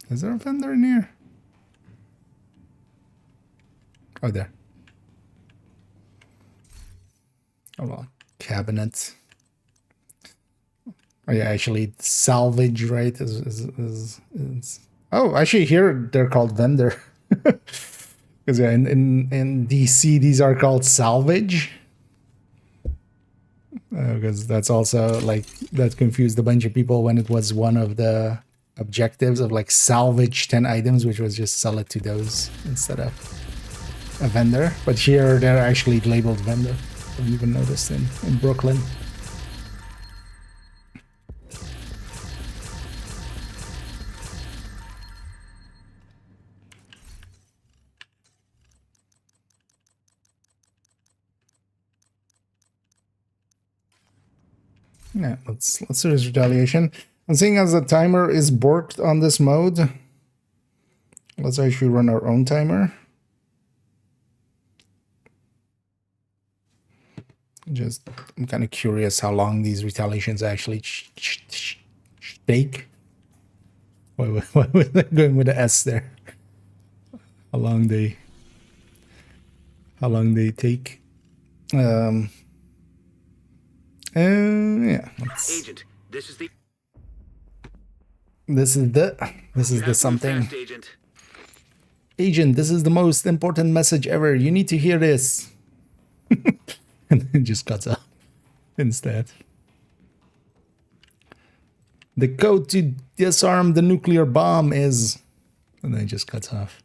Is there a vendor in here? Oh, there. Oh well, cabinet. Oh yeah, actually, salvage, right? Is oh, actually, here they're called vendor. Because yeah, in DC these are called salvage. Because that's also like that confused a bunch of people when it was one of the objectives of like salvage 10 items, which was just sell it to those instead of a vendor. But here they're actually labeled vendor. I've even noticed in Brooklyn. Yeah, let's do this retaliation. And seeing as the timer is borked on this mode, let's actually run our own timer. Just, I'm kind of curious how long these retaliations actually take. Why was I going with the S there? How long they take? Yeah. Agent, this is the something. Fast, Agent. Agent, this is the most important message ever. You need to hear this. And then just cuts up instead. The code to disarm the nuclear bomb is... And then it just cuts off.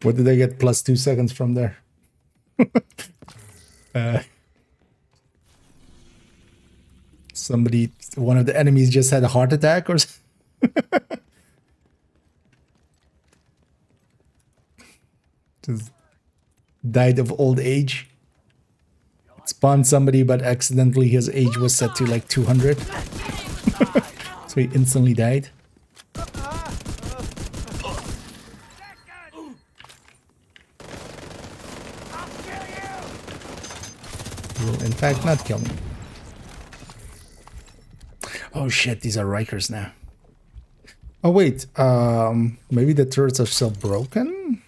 What did I get plus 2 seconds from there? Somebody, one of the enemies just had a heart attack or something. Just died of old age. Spawned somebody, but accidentally his age was set to like 200. So he instantly died. He will in fact not kill me. Oh shit, these are Rikers now. Oh wait, maybe the turrets are still broken?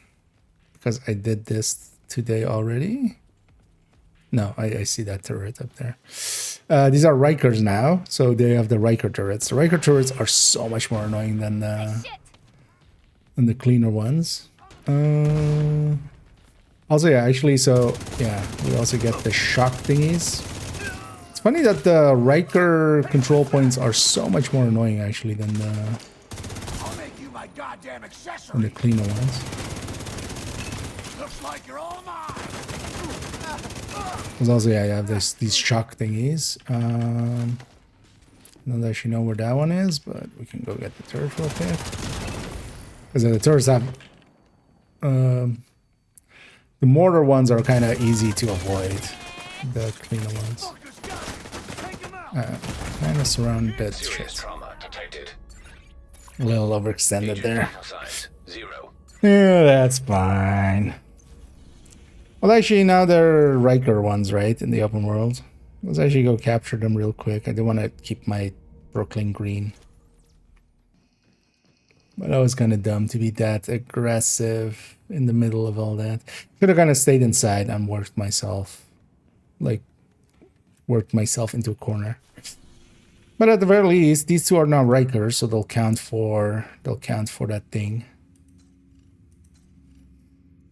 Because I did this today already. No, I see that turret up there. These are Rikers now, so they have the Riker turrets. The Riker turrets are so much more annoying than the cleaner ones. Also, yeah, actually, so yeah, we also get the shock thingies. It's funny that the Riker control points are so much more annoying actually than the cleaner ones. Looks like you're all mine. Because also, yeah, you have these shock thingies. Don't actually know where that one is, but we can go get the turret real quick. Because the turrets have... the mortar ones are kind of easy to avoid. The cleaner ones. Kind of surround that shit. A little overextended there. Yeah, that's fine. Well, actually, now they're Riker ones, right? In the open world. Let's actually go capture them real quick. I do want to keep my Brooklyn green. But that was kind of dumb to be that aggressive in the middle of all that. Could have kind of stayed inside and worked myself. Like, worked myself into a corner. But at the very least, these two are now Rikers, so they'll count for that thing.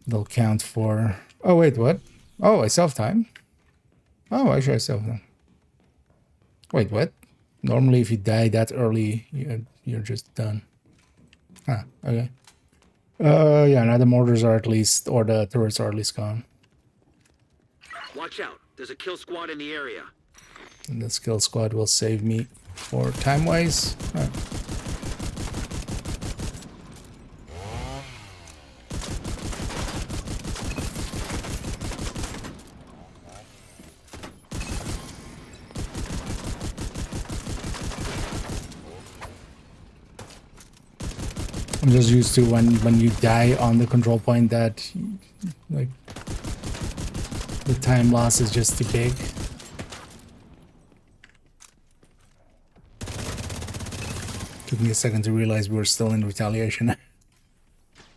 They'll count for... Oh, wait, what? Oh, I self-time? Oh, actually I self-time. Wait, what? Normally, if you die that early, you're just done. Ah, okay. Yeah, now the mortars are at least, or the turrets are at least gone. Watch out. There's a kill squad in the area. And this kill squad will save me for time-wise. Ah. I'm just used to when you die on the control point that like the time loss is just too big. Took me a second to realize we were still in retaliation.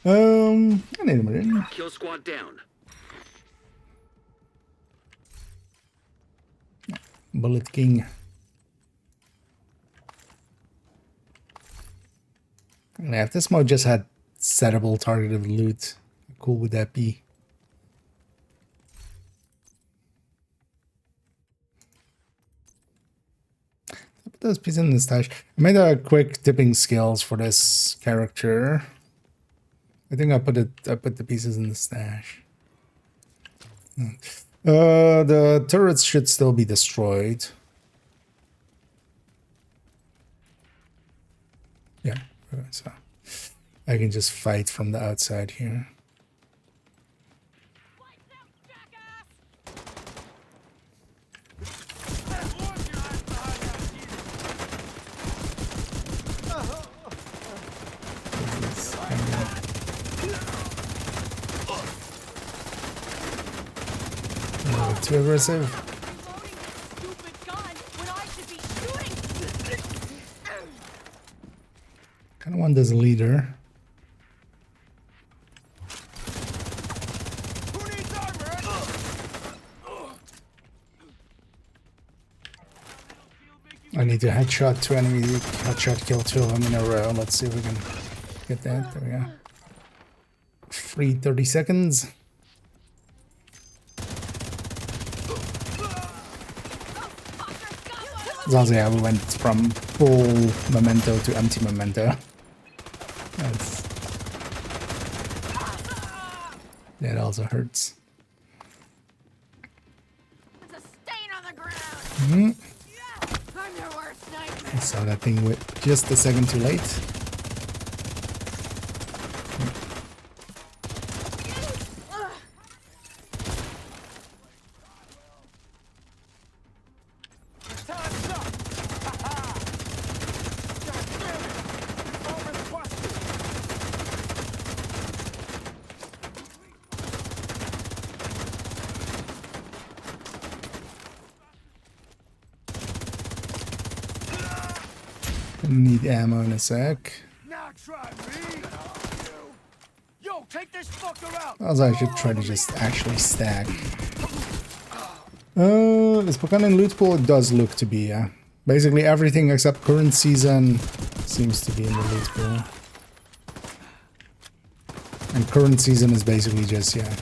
I need a minute. Kill squad down. Bullet King. And if this mode just had settable targeted loot, how cool would that be? Put those pieces in the stash. I made a quick tipping skills for this character. I think I put the pieces in the stash. The turrets should still be destroyed. Yeah. So I can just fight from the outside here. Too aggressive. Kind of want this leader. I need to headshot 2 enemy, headshot kill 2 of them in a row. Let's see if we can get that. There we go. Free 30 seconds. It's also, yeah, we went from full memento to empty memento. That also hurts. It's a stain on the ground. I'm your worst nightmare. I saw that thing with just a second too late. Time's up. God damn it. Almost busted. Need ammo in a sec. Now try me. Yo, take this fucker out. Also, I should try to just actually stack. This Buchanan loot pool does look to be, yeah. Basically everything except current season seems to be in the loot pool. And current season is basically just, yeah,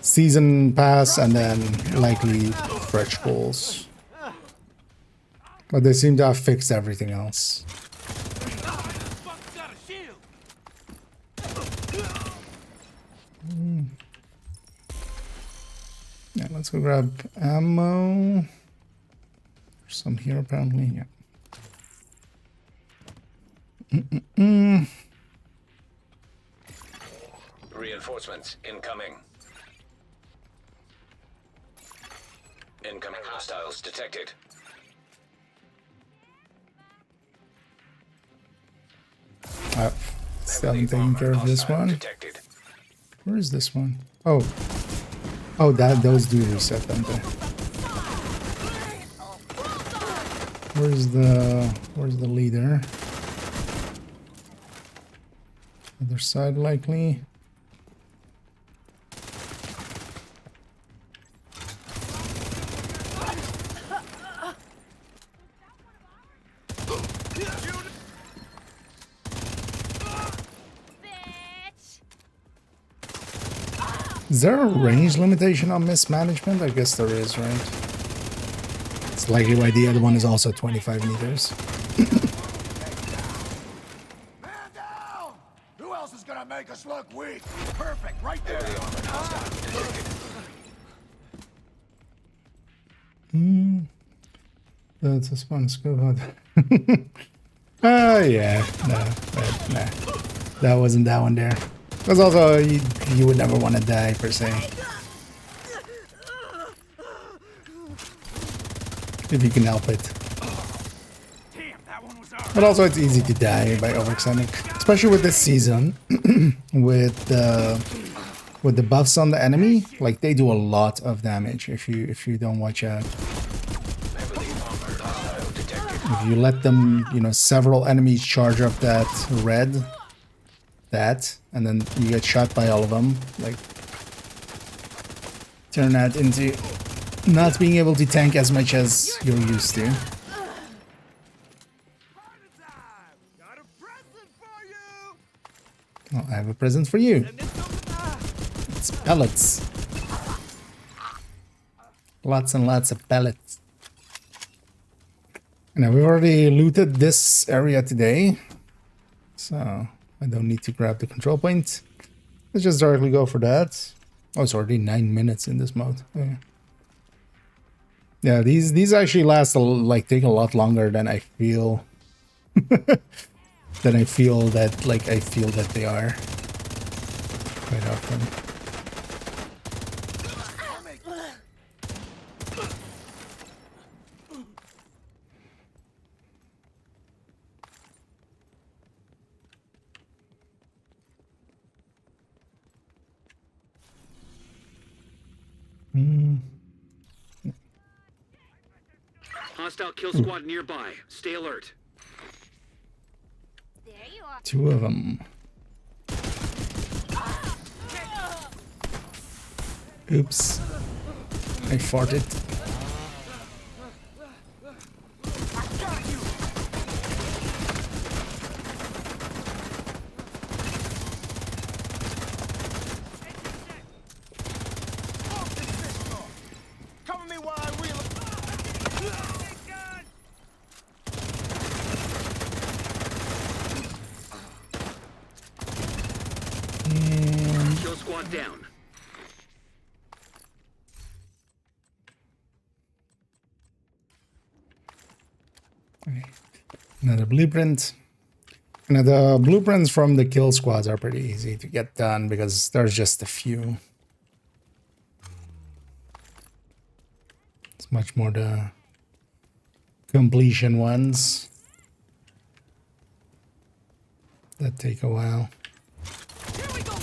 season pass and then likely fresh pulls. But they seem to have fixed everything else. Yeah, let's go grab ammo. There's some here apparently, yeah. Reinforcements incoming. Incoming hostiles detected. Still haven't taken care of this one. Detected. Where is this one? Oh, those do reset them there. Where's the leader? Other side likely. Is there a range limitation on mismanagement? I guess there is, right? It's likely why the other one is also 25 meters. Man down! Who else is gonna make us look weak? Perfect, right there. That's a spawn scope. Oh yeah, no, that wasn't that one there. Because also you would never want to die per se. If you can help it. But also it's easy to die by overextending, especially with this season. with the buffs on the enemy, like they do a lot of damage if you don't watch out. If you let them, you know, several enemies charge up that red, and then you get shot by all of them, like turn that into not being able to tank as much as you're used to. Oh, I have a present for you. It's pellets. Lots and lots of pellets. Now we've already looted this area today, so I don't need to grab the control point. Let's just directly go for that. Oh, it's already 9 minutes in this mode. Okay. Yeah, these actually last take a lot longer than I feel. I feel that they are quite often. Hostile kill squad nearby. Stay alert. There you are. 2 of them. Oops. I farted. squad down. Another blueprint. Now the blueprints from the kill squads are pretty easy to get done because there's just a few. It's much more the completion ones that take a while. Here we go.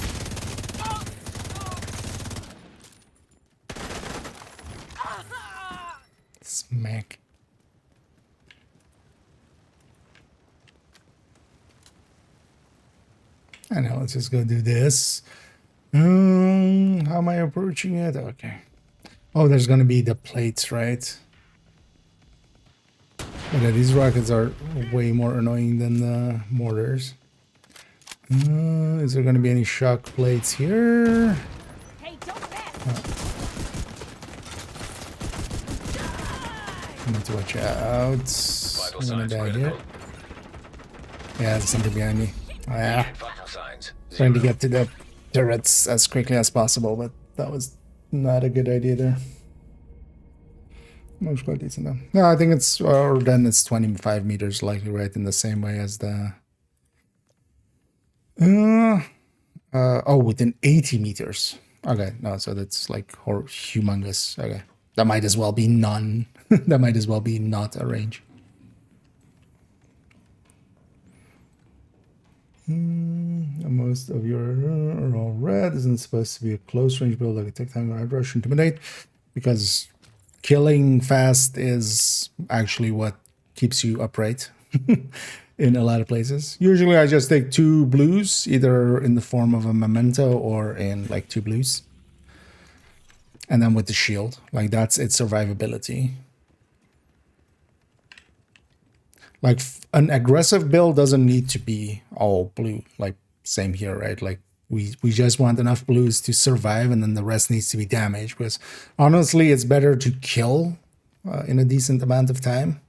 Smack. I know, let's just go do this. How am I approaching it? Okay. Oh, there's gonna be the plates, right? But yeah, these rockets are way more annoying than the mortars. Is there gonna be any shock plates here? Hey, don't mess. I need to watch out. I'm gonna die here. Yeah, there's something behind me. Oh, yeah. Vital signs. Trying to get to the turrets as quickly as possible, but that was not a good idea there. No, it's quite decent though. No, I think it's, or then it's 25 meters likely, right, in the same way as the... oh, within 80 meters. Okay, no, so that's like humongous. Okay, that might as well be none. That might as well be not a range. Most of your are all red. Isn't supposed to be a close range build like a tactical hard rush intimidate, because killing fast is actually what keeps you upright in a lot of places. Usually I just take 2 blues, either in the form of a memento or in like 2 blues, and then with the shield, like that's its survivability. Like an aggressive build doesn't need to be all blue, like same here, right? Like we just want enough blues to survive, and then the rest needs to be damaged, because honestly it's better to kill in a decent amount of time.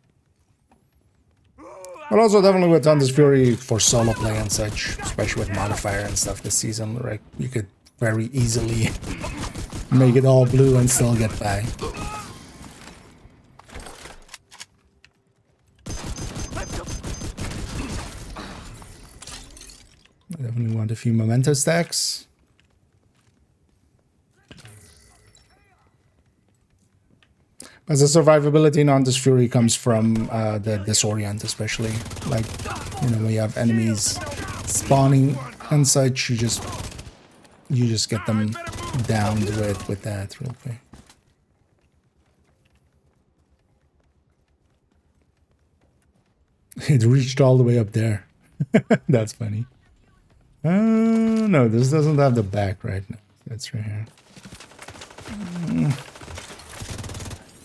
But also definitely with Thunder's Fury for solo play and such, especially with modifier and stuff this season, right? You could very easily make it all blue and still get by. I definitely want a few memento stacks. As the survivability in Thunder's Fury comes from the disorient, especially. Like, you know, when you have enemies spawning and such, you just get them downed with that real quick. It reached all the way up there. That's funny. No, this doesn't have the back right now. That's right here.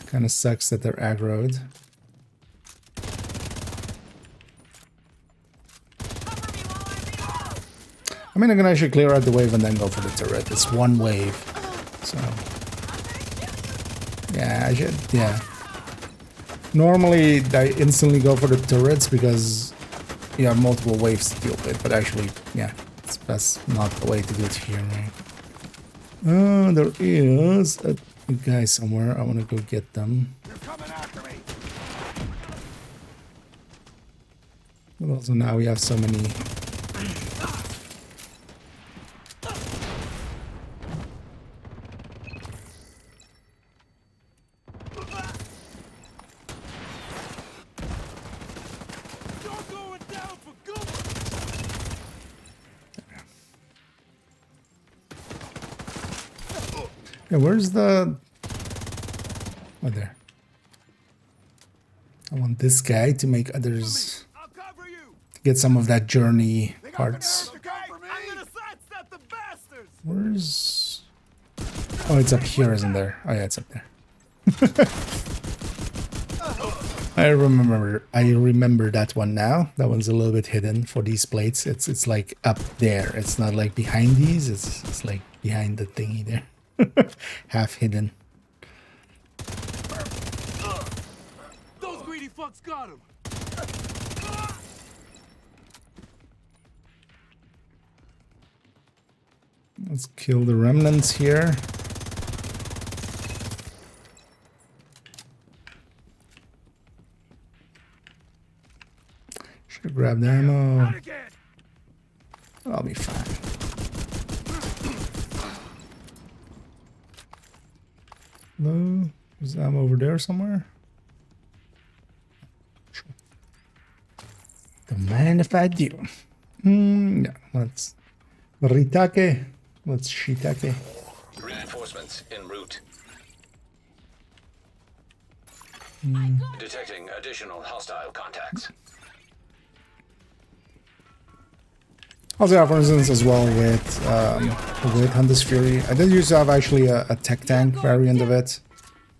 Kind of sucks that they're aggroed. I mean, I can actually clear out the wave and then go for the turret. It's one wave, so yeah, I should. Yeah. Normally, I instantly go for the turrets because you have multiple waves to deal with, but actually, yeah, that's not the way to do it here, right? Oh, there is a guy somewhere. I want to go get them. They're coming after me. But also now we have so many. Yeah, where's the... Oh, there. I want this guy to make others... to get some of that journey parts. Where's... Oh, it's up here, isn't there? Oh, yeah, it's up there. I remember that one now. That one's a little bit hidden for these plates. It's like up there. It's not like behind these. It's like behind the thingy there. Half hidden. Those greedy fucks got him. Let's kill the remnants here. Should grab the ammo. I'll be fine. No, there's ammo over there somewhere. Sure. Don't mind if I do. Yeah, let's ritake. Let's shiitake. Reinforcements en route. Detecting additional hostile contacts. Also, for instance, as well with Hunter's Fury, I did used to have actually a tech tank variant of it.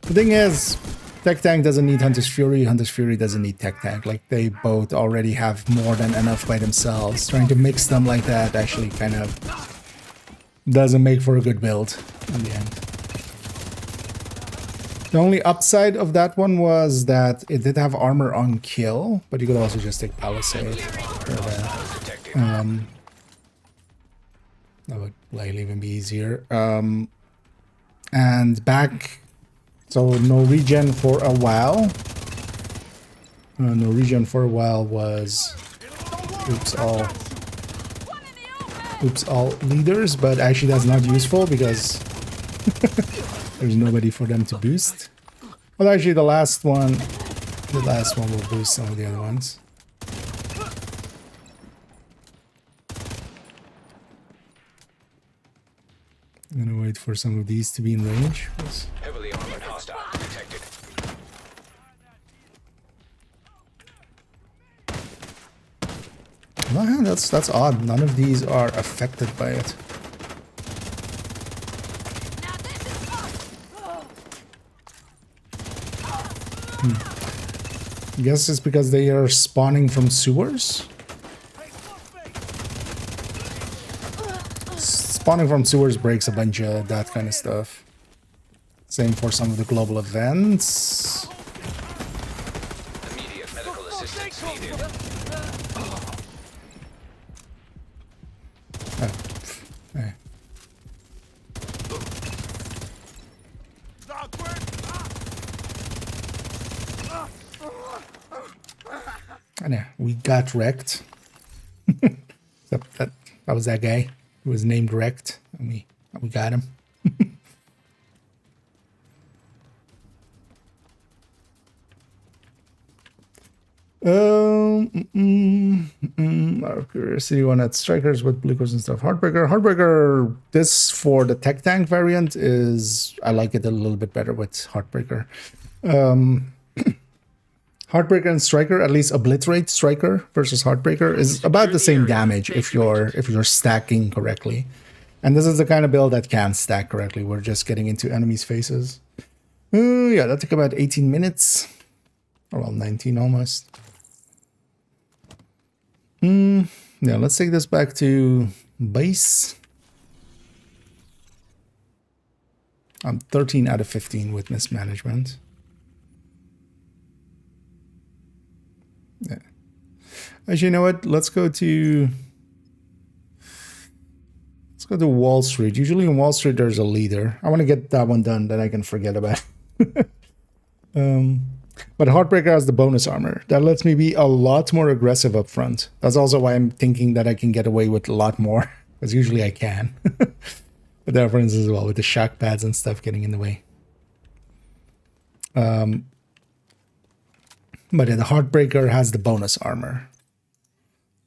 The thing is, tech tank doesn't need Hunter's Fury doesn't need tech tank. Like, they both already have more than enough by themselves. Trying to mix them like that actually kind of doesn't make for a good build in the end. The only upside of that one was that it did have armor on kill, but you could also just take Palisade. That would likely even be easier. And back, so no regen for a while. No regen for a while was oops all leaders, but actually that's not useful because there's nobody for them to boost. Well, actually the last one will boost some of the other ones. I'm gonna wait for some of these to be in range. Heavily armored hostile detected. Well, that's odd. None of these are affected by it. I guess it's because they are spawning from sewers. Spawning from sewers breaks a bunch of that kind of stuff. Same for some of the global events. Immediate medical assistance needed. Hey. And yeah, we got wrecked. that was that guy who was named Wrecked, and we got him. Out of curiosity, one at strikers with Bluecoats and stuff. Heartbreaker. This for the tech tank variant is, I like it a little bit better with Heartbreaker. Heartbreaker and Striker, at least Obliterate Striker versus Heartbreaker, is about the same damage if you're stacking correctly. And this is the kind of build that can stack correctly. We're just getting into enemies' faces. Yeah, that took about 18 minutes. Or well, 19 almost. Yeah, let's take this back to base. I'm 13 out of 15 with mismanagement. Yeah. Actually, you know what? Let's go to Wall Street. Usually in Wall Street there's a leader. I want to get that one done, then I can forget about it. But Heartbreaker has the bonus armor. That lets me be a lot more aggressive up front. That's also why I'm thinking that I can get away with a lot more. Because usually I can. But there are friends as well with the shock pads and stuff getting in the way. But the Heartbreaker has the bonus armor,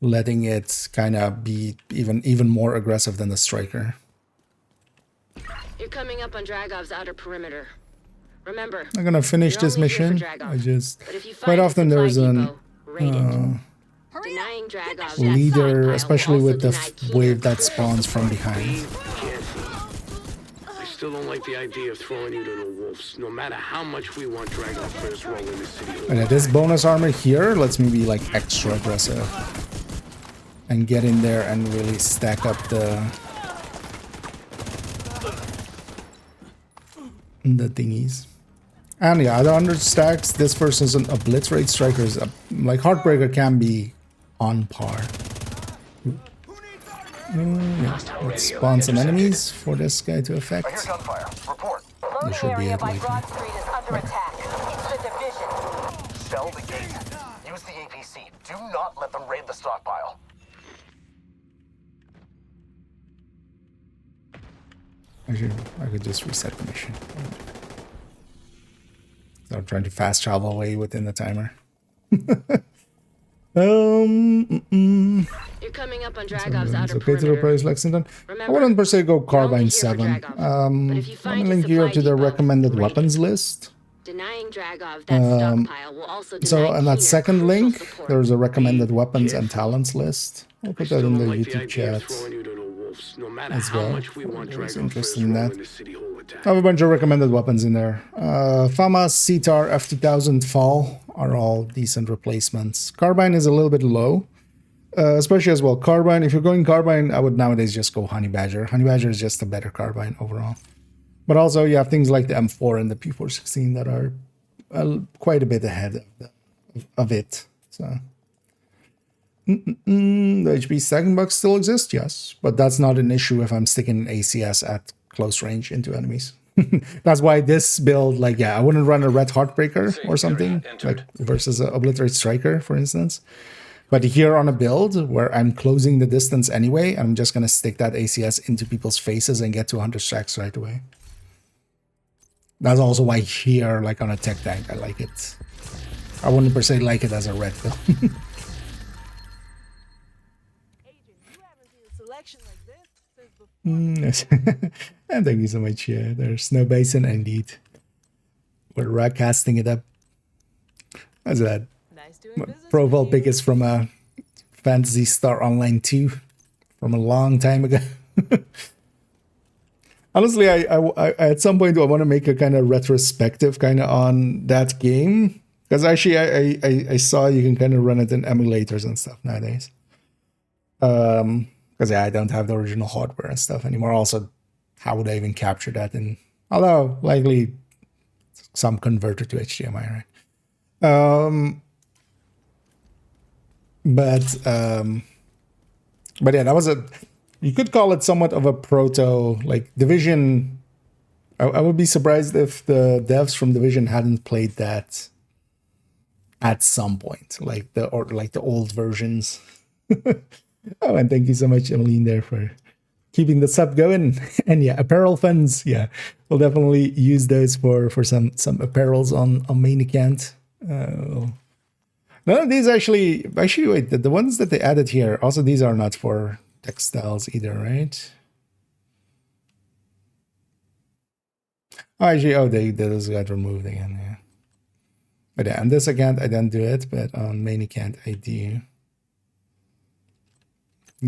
letting it kind of be even more aggressive than the Striker. You're coming up on Dragov's outer perimeter. Remember, I'm gonna finish this mission. I just quite often there's an leader, especially with the wave that spawns from behind. Still don't like the idea of throwing you to the wolves, no matter how much we want Dragon's first role in the city. And this bonus armor here lets me be like extra aggressive and get in there and really stack up the thingies. And yeah, the under stacks, this versus an Obliterate Striker is like Heartbreaker can be on par. Yeah. Hostile Let's radio spawn some intercepted. enemies for this guy to I hear affect. gunfire. Report. This should be it. Like, Broad Street is under attack. It's the division. Sell the gate. Use the APC. Do not let them raid the stockpile. I could just reset the mission. So I'm trying to fast travel away within the timer. You're coming up on So Dragov's it's outer okay to perimeter. replace Lexington. I Remember, wouldn't per se go you're only Carbine here for 7. Dragov, but if you I'm find gonna a link here supply to the depot, recommended raid it. weapons list. Denying Dragov that stockpile will also deny So on that Keener second crucial link, support. there's a recommended weapons careful. and talents list. I'll I put still that in don't the like the YouTube idea of chat. throwing you to the wolves, no matter as how well. much we want Whoever's Drago interested first in role that. in the city hall attack. I have a bunch of recommended weapons in there. FAMAS, CTAR, F2000 Fall are all decent replacements. Carbine is a little bit low, especially as well. Carbine, if you're going Carbine, I would nowadays just go Honey Badger. Honey Badger is just a better Carbine overall. But also you have things like the M4 and the P416 that are quite a bit ahead of it. So the HP stacking bugs still exist, yes, but that's not an issue if I'm sticking ACS at close range into enemies. That's why this build, like, yeah, I wouldn't run a Red Heartbreaker or something, like versus a Obliterate Striker, for instance. But here on a build where I'm closing the distance anyway, I'm just going to stick that ACS into people's faces and get to 100 stacks right away. That's also why here, like on a tech tank, I like it. I wouldn't per se like it as a red though. Yes. And thank you so much. Yeah, there's Snow Basin indeed. We're casting it up. That's that. Profile pic is from a Fantasy Star Online 2 from a long time ago. Honestly, I at some point I want to make a kind of retrospective kind of on that game, because actually I saw you can kind of run it in emulators and stuff nowadays. Because yeah, I don't have the original hardware and stuff anymore. Also, how would I even capture that? And although likely some converter to HDMI, right? But yeah, that was you could call it somewhat of a proto, like, Division. I would be surprised if the devs from Division hadn't played that at some point, like the old versions. Oh, and thank you so much, Emmeline, there for keeping the sub going. And yeah, apparel funds. Yeah, we'll definitely use those for some apparels on main account. None of these actually wait, the ones that they added here, also these are not for textiles either, right? Oh, actually, those got removed again, yeah. But yeah, on this account I don't do it, but on main account I do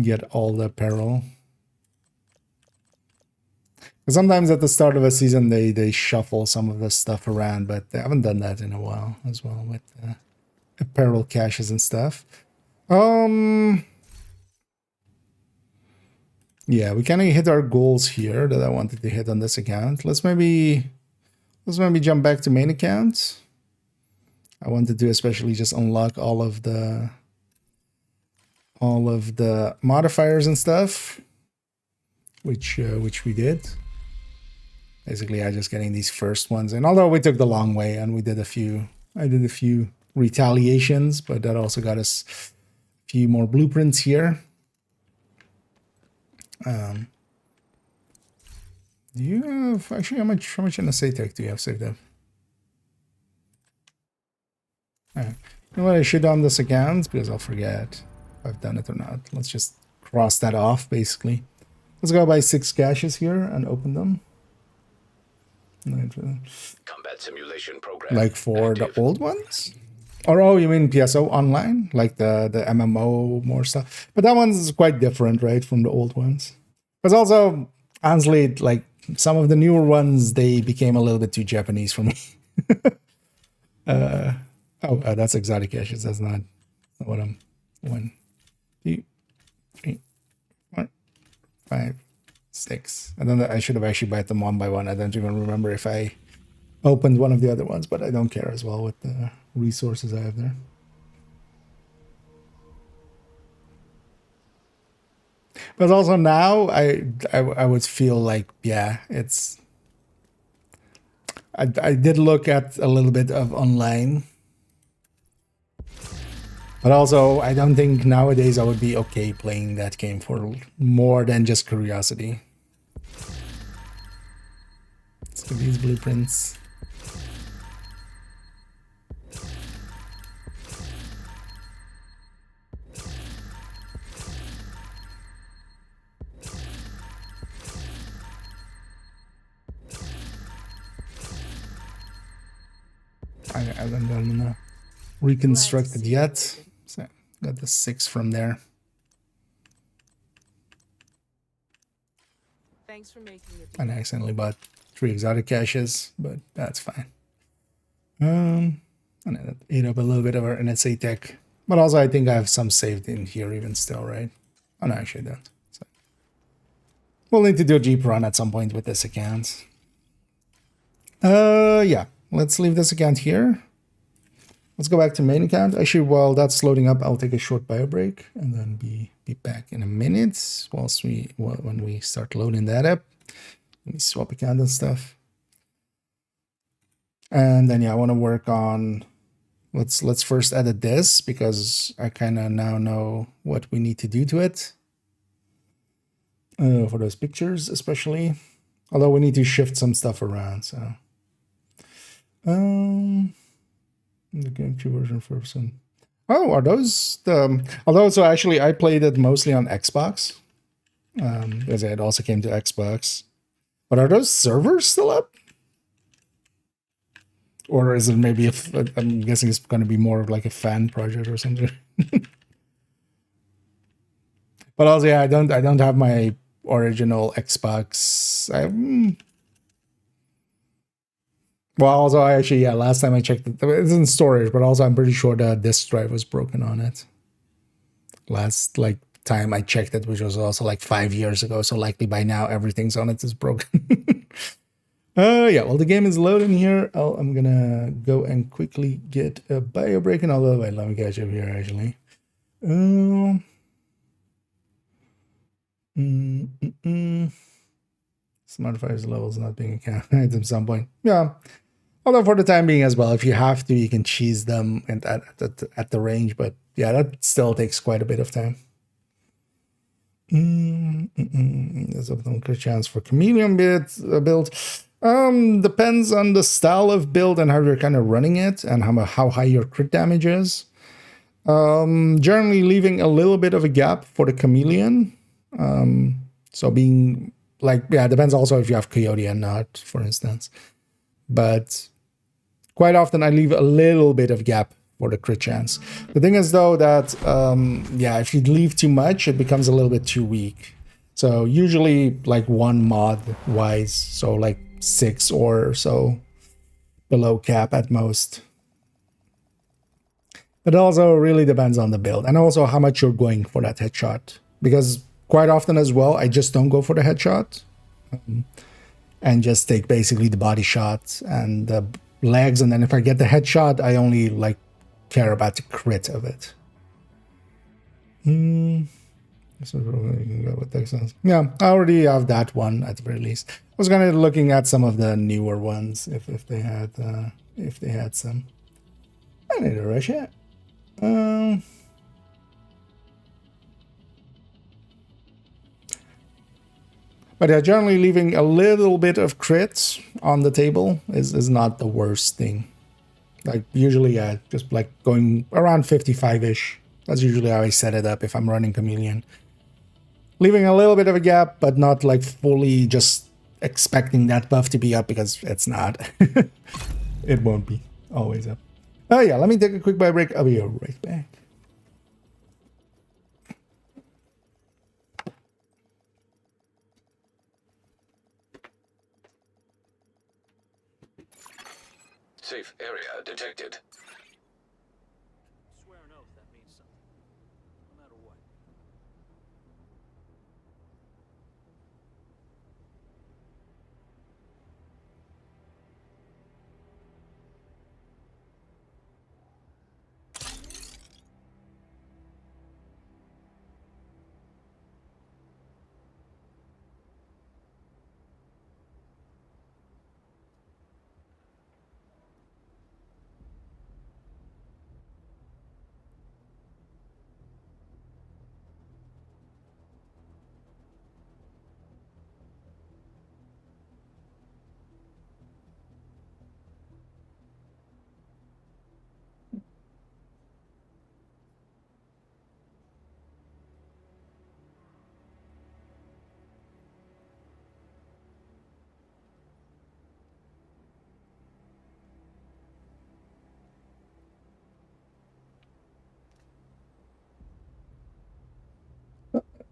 get all the apparel. Sometimes at the start of a season they shuffle some of the stuff around, but they haven't done that in a while as well with apparel caches and stuff. Yeah, we kind of hit our goals here that I wanted to hit on this account. Let's maybe jump back to main account. I wanted to especially just unlock all of the modifiers and stuff, which we did. Basically, I just getting these first ones, and although we took the long way and we did a few, I did a few retaliations, but that also got us a few more blueprints here. Do you have actually how much NSA tech do you have saved up? Alright. You know what, I should on this account because I'll forget if I've done it or not. Let's just cross that off basically. Let's go buy 6 caches here and open them. Combat simulation program. Like for active. the old ones? Or oh, you mean PSO online? Like the MMO more stuff. But that one's quite different, right, from the old ones. But also, honestly, like some of the newer ones, they became a little bit too Japanese for me. That's exotic caches. That's not what I'm. 1, 2, 3, 4, 5, 6. I don't know. I should have actually bought them one by one. I don't even remember if I opened one of the other ones, but I don't care as well with the resources I have there. But also now, I would feel like, yeah, it's. I did look at a little bit of online. But also, I don't think nowadays I would be okay playing that game for more than just curiosity. Let's get these blueprints. I haven't done reconstructed yet. So got the 6 from there. Thanks for making it. And I accidentally bought 3 exotic caches, but that's fine. And it ate up a little bit of our NSA tech. But also I think I have some saved in here even still, right? Oh no, actually I don't. So we'll need to do a Jeep run at some point with this account. Yeah. Let's leave this account here. Let's go back to main account. Actually, while that's loading up, I'll take a short bio break and then be back in a minute when we start loading that up. Let me swap account and stuff. And then yeah, I want to work on let's first edit this because I kind of now know what we need to do to it. For those pictures especially. Although we need to shift some stuff around, so the GameCube version for some. Oh, are those the? Although, so actually, I played it mostly on Xbox, because it also came to Xbox. But are those servers still up? Or is it maybe if I'm guessing it's going to be more of like a fan project or something? But also, yeah, I don't have my original Xbox. Well, also, I actually, yeah, last time I checked it, it's in storage, but also I'm pretty sure the disk drive was broken on it. Last, like, time I checked it, which was also like 5 years ago, so likely by now everything's on it is broken. Yeah, well, the game is loading here. I'm gonna go and quickly get a bio break, and although, wait, let me catch up here, actually. Smartifiers levels not being accounted at some point. Yeah. Although for the time being as well, if you have to, you can cheese them at the range. But yeah, that still takes quite a bit of time. There's a chance for chameleon build. Depends on the style of build and how you're kind of running it and how high your crit damage is. Generally leaving a little bit of a gap for the chameleon. So being like, yeah, it depends also if you have coyote and not, for instance. But quite often I leave a little bit of gap for the crit chance. The thing is though that, yeah, if you leave too much, it becomes a little bit too weak. So usually like 1 mod wise, so like 6 or so below cap at most. It also really depends on the build and also how much you're going for that headshot. Because quite often as well, I just don't go for the headshot. And just take basically the body shot and the legs, and then if I get the headshot, I only like care about the crit of it. So you can go with Texans. Yeah, I already have that one at the very least. I was kind of looking at some of the newer ones if they had some. I need to rush it. But yeah, generally leaving a little bit of crits on the table is not the worst thing. Like usually, yeah, just like going around 55-ish. That's usually how I set it up if I'm running Chameleon. Leaving a little bit of a gap, but not like fully just expecting that buff to be up because it's not. It won't be always up. Oh yeah, let me take a quick bio break. I'll be right back. Safe area detected. Swear an oath that means something. No matter what.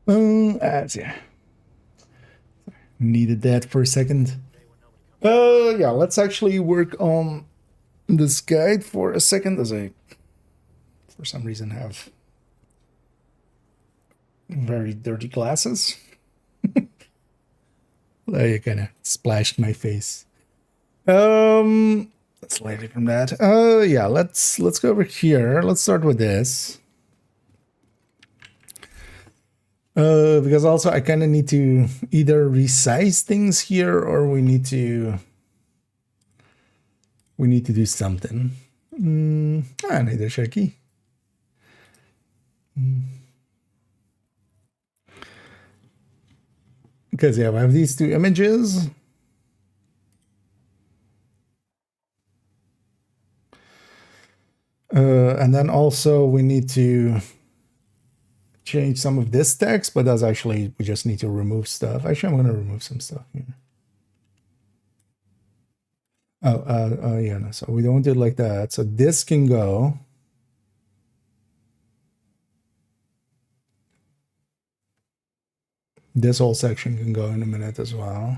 As yeah, needed that for a second. Yeah, let's actually work on this guide for a second, as I, for some reason, have very dirty glasses. I kind of splashed my face. Slightly from that. Yeah, let's go over here. Let's start with this. Because also I kind of need to either resize things here, or we need to do something. Neither shaky. Because yeah, we have these two images. And then also we need to change some of this text, but that's actually, we just need to remove stuff. Actually, I'm going to remove some stuff here. Yeah, no, so we don't do it like that. So this can go. This whole section can go in a minute as well.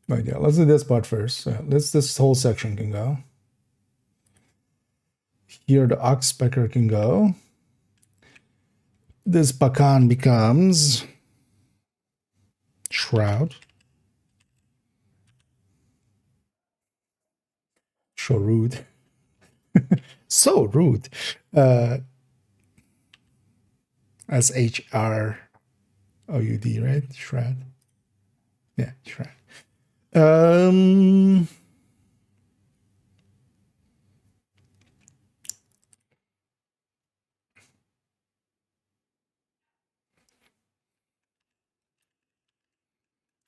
But yeah, let's do this part first. So this whole section can go. Here the oxpecker can go. This bakan becomes shroud. So rude. So rude. SHROUD, right? Shroud. Yeah, shroud.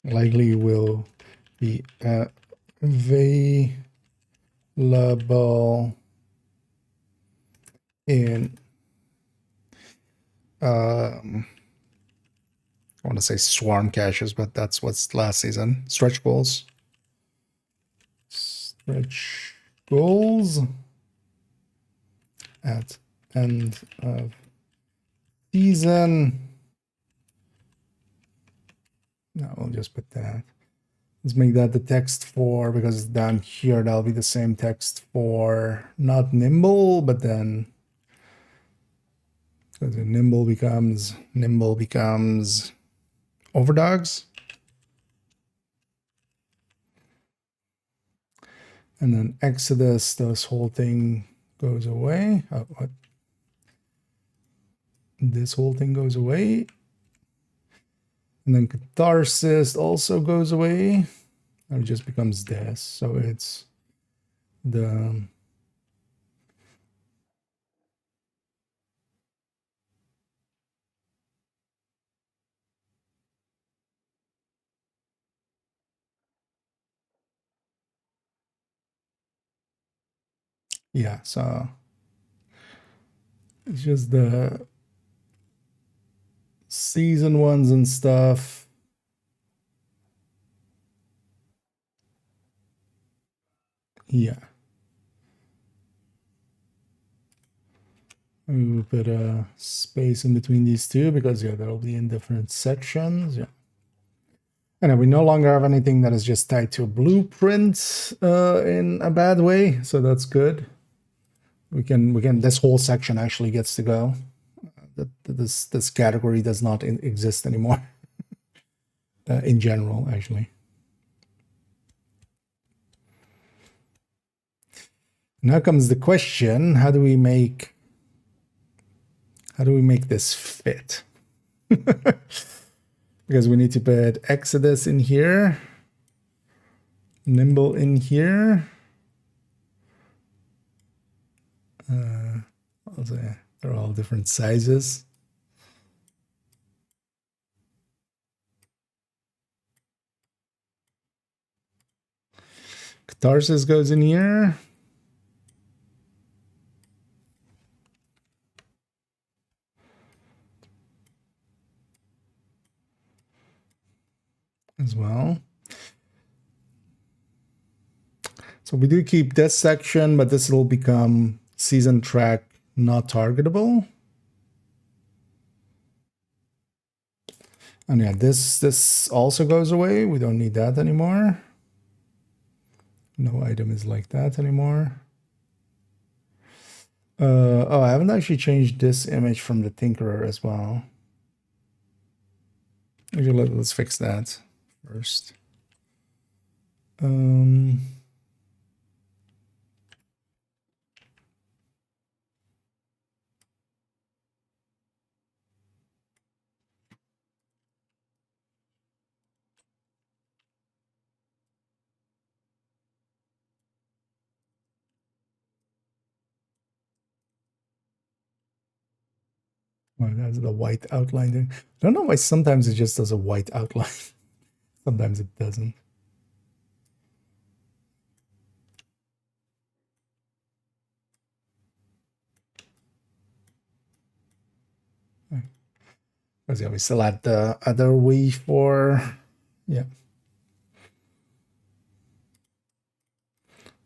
Likely will be available in I want to say swarm caches, but that's what's last season. Stretch goals. Stretch goals at end of season. No, we'll just put that. Let's make that the text for, because down here that'll be the same text for not nimble, but then because nimble becomes overdogs. And then Exodus, this whole thing goes away. Oh, what? This whole thing goes away. And then Catharsis also goes away. And it just becomes this. So it's the yeah, so it's just the season ones and stuff. Yeah. We'll put a space in between these two because yeah, they'll be in different sections. Yeah. And we no longer have anything that is just tied to a blueprint in a bad way, so that's good. We can this whole section actually gets to go. This category does not exist anymore in general, actually. Now comes the question: how do we make this fit? Because we need to put Exodus in here, Nimble in here. Also, they're all different sizes. Catharsis goes in here. As well. So we do keep this section, but this will become season track not targetable. And yeah, this also goes away. We don't need that anymore. No item is like that anymore. Oh, I haven't actually changed this image from the Tinkerer as well. Actually, let's fix that first. Oh, that's the white outline thing. I don't know why sometimes it just does a white outline. Sometimes it doesn't. Because yeah, we still had the other Y4. Yeah.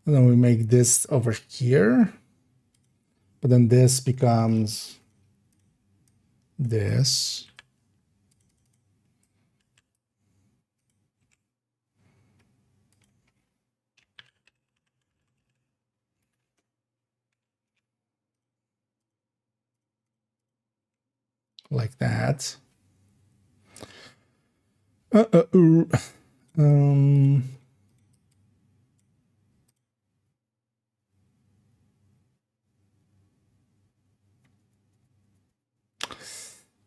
And then we make this over here. But then this becomes this. Like that.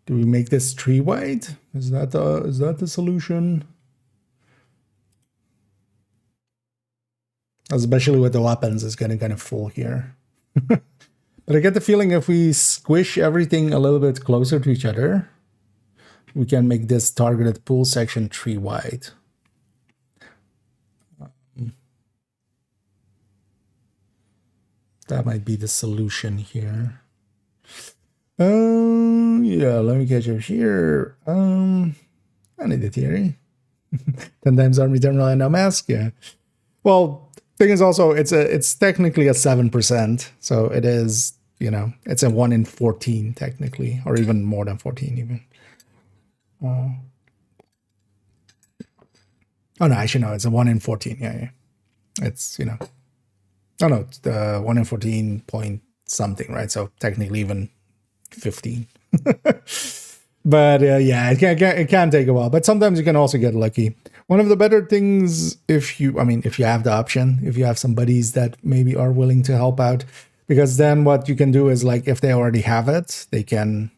Do we make this tree wide? Is that the solution? Especially with the weapons, it's getting kind of full here. But I get the feeling if we squish everything a little bit closer to each other, we can make this targeted pool section tree wide. That might be the solution here. Yeah, let me catch up here. I need a theory. 10 times army terminal and no mask, yeah. Well, thing is also it's technically a 7%, so it is, you know, it's a 1 in 14 technically, or even more than 14 even. Oh no, actually no, it's a 1 in 14. Yeah. It's, you know, oh no, it's the 1 in 14 point something, right? So technically even 15. But yeah, it can take a while. But sometimes you can also get lucky. One of the better things, if you have the option, if you have some buddies that maybe are willing to help out, because then what you can do is, like, if they already have it, they can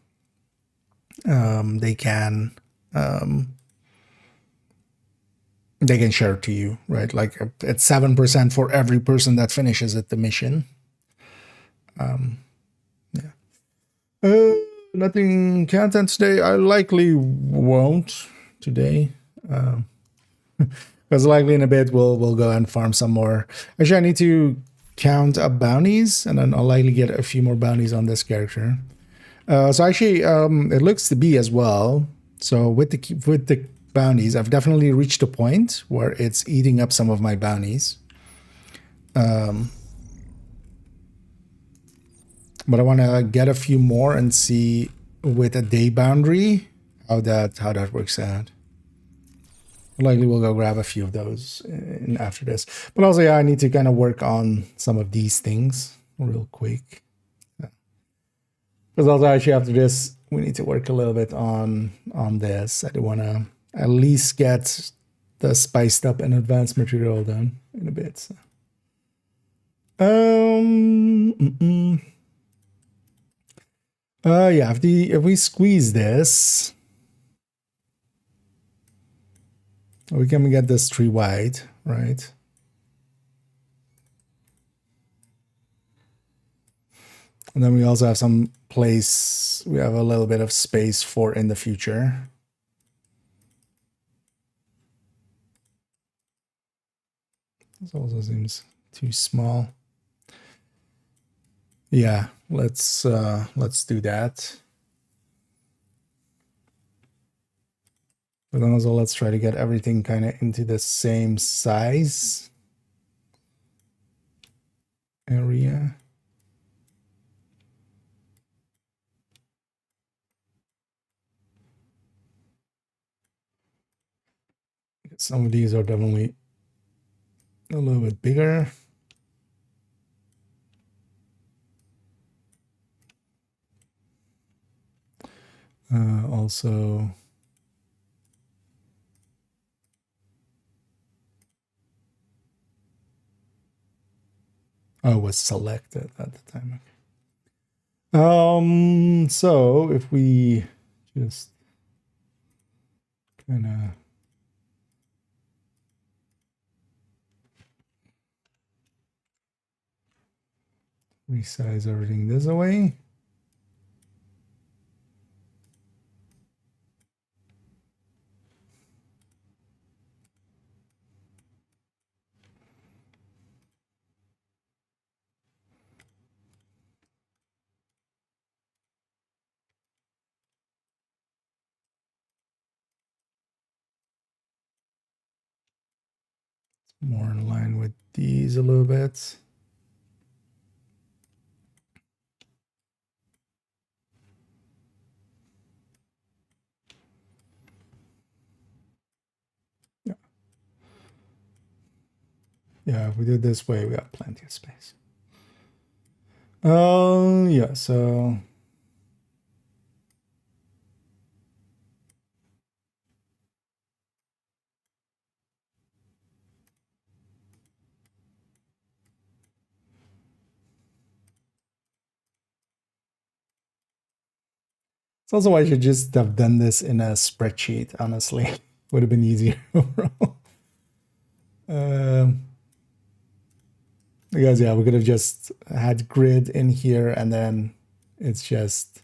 share it to you, right? Like it's 7% for every person that finishes it, the mission. Yeah. Nothing content today. I likely won't today. Because likely in a bit we'll go and farm some more. Actually, I need to count up bounties, and then I'll likely get a few more bounties on this character. So actually, it looks to be as well. So with the bounties, I've definitely reached a point where it's eating up some of my bounties. But I want to get a few more and see with a day boundary how that works out. Likely we'll go grab a few of those in after this. But also, yeah, I need to kind of work on some of these things real quick. Because also actually after this, we need to work a little bit on this. I do want to at least get the spiced up and advanced material done in a bit. So. Yeah, if we squeeze this, we can get this tree wide, right? And then we also have some place, we have a little bit of space for in the future. This also seems too small. Yeah, let's do that. But then also let's try to get everything kind of into the same size area. some of these are definitely a little bit bigger. Also, I was selected at the time. So if we just kind of resize everything this way. More in line with these a little bit. Yeah. Yeah, if we do it this way, we got plenty of space. Yeah, so it's also why I should just have done this in a spreadsheet, honestly. Would have been easier overall. Because yeah, we could have just had grid in here and then it's just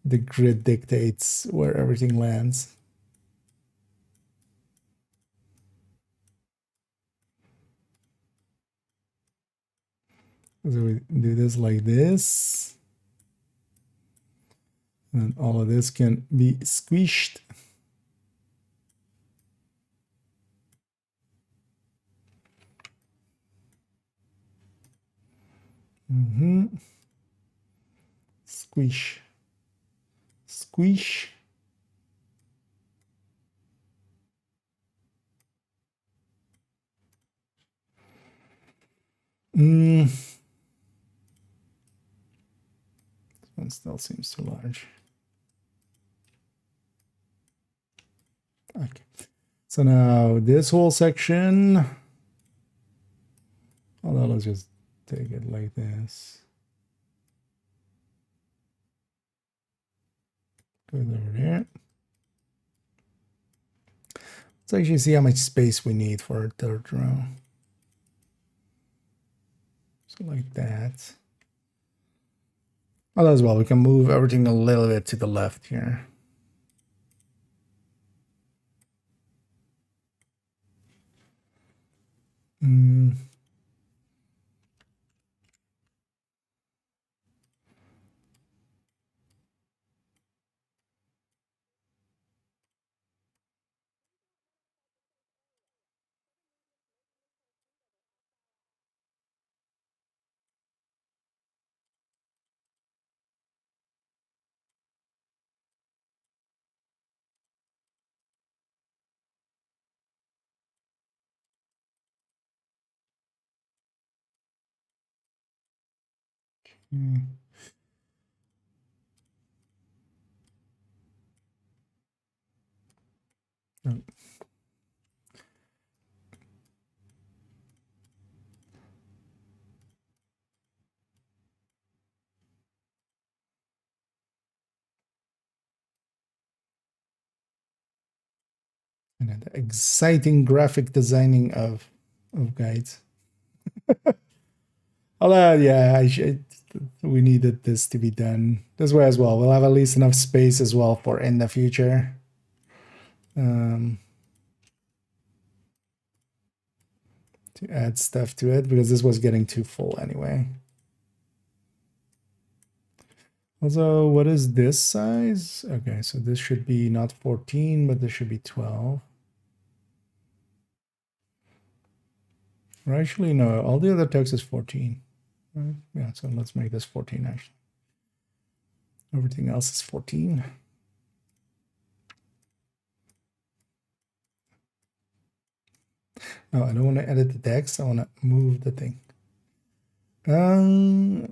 the grid dictates where everything lands. So we do this like this. And all of this can be squished. Squish. Squish. This one still seems too large. Okay. So now this whole section, although let's just take it like this. Goes over there. Let's actually see how much space we need for a third row. So like that. Oh, as well, we can move everything a little bit to the left here. Oh. And then the exciting graphic designing of guides. Although, yeah, we needed this to be done this way as well. We'll have at least enough space as well for in the future. To add stuff to it, because this was getting too full anyway. Also, what is this size? Okay, so this should be not 14, but this should be 12. Or actually, no, all the other text is 14. Right? Yeah, so let's make this 14 actually. Everything else is 14. No, I don't want to edit the text. I want to move the thing. Yeah.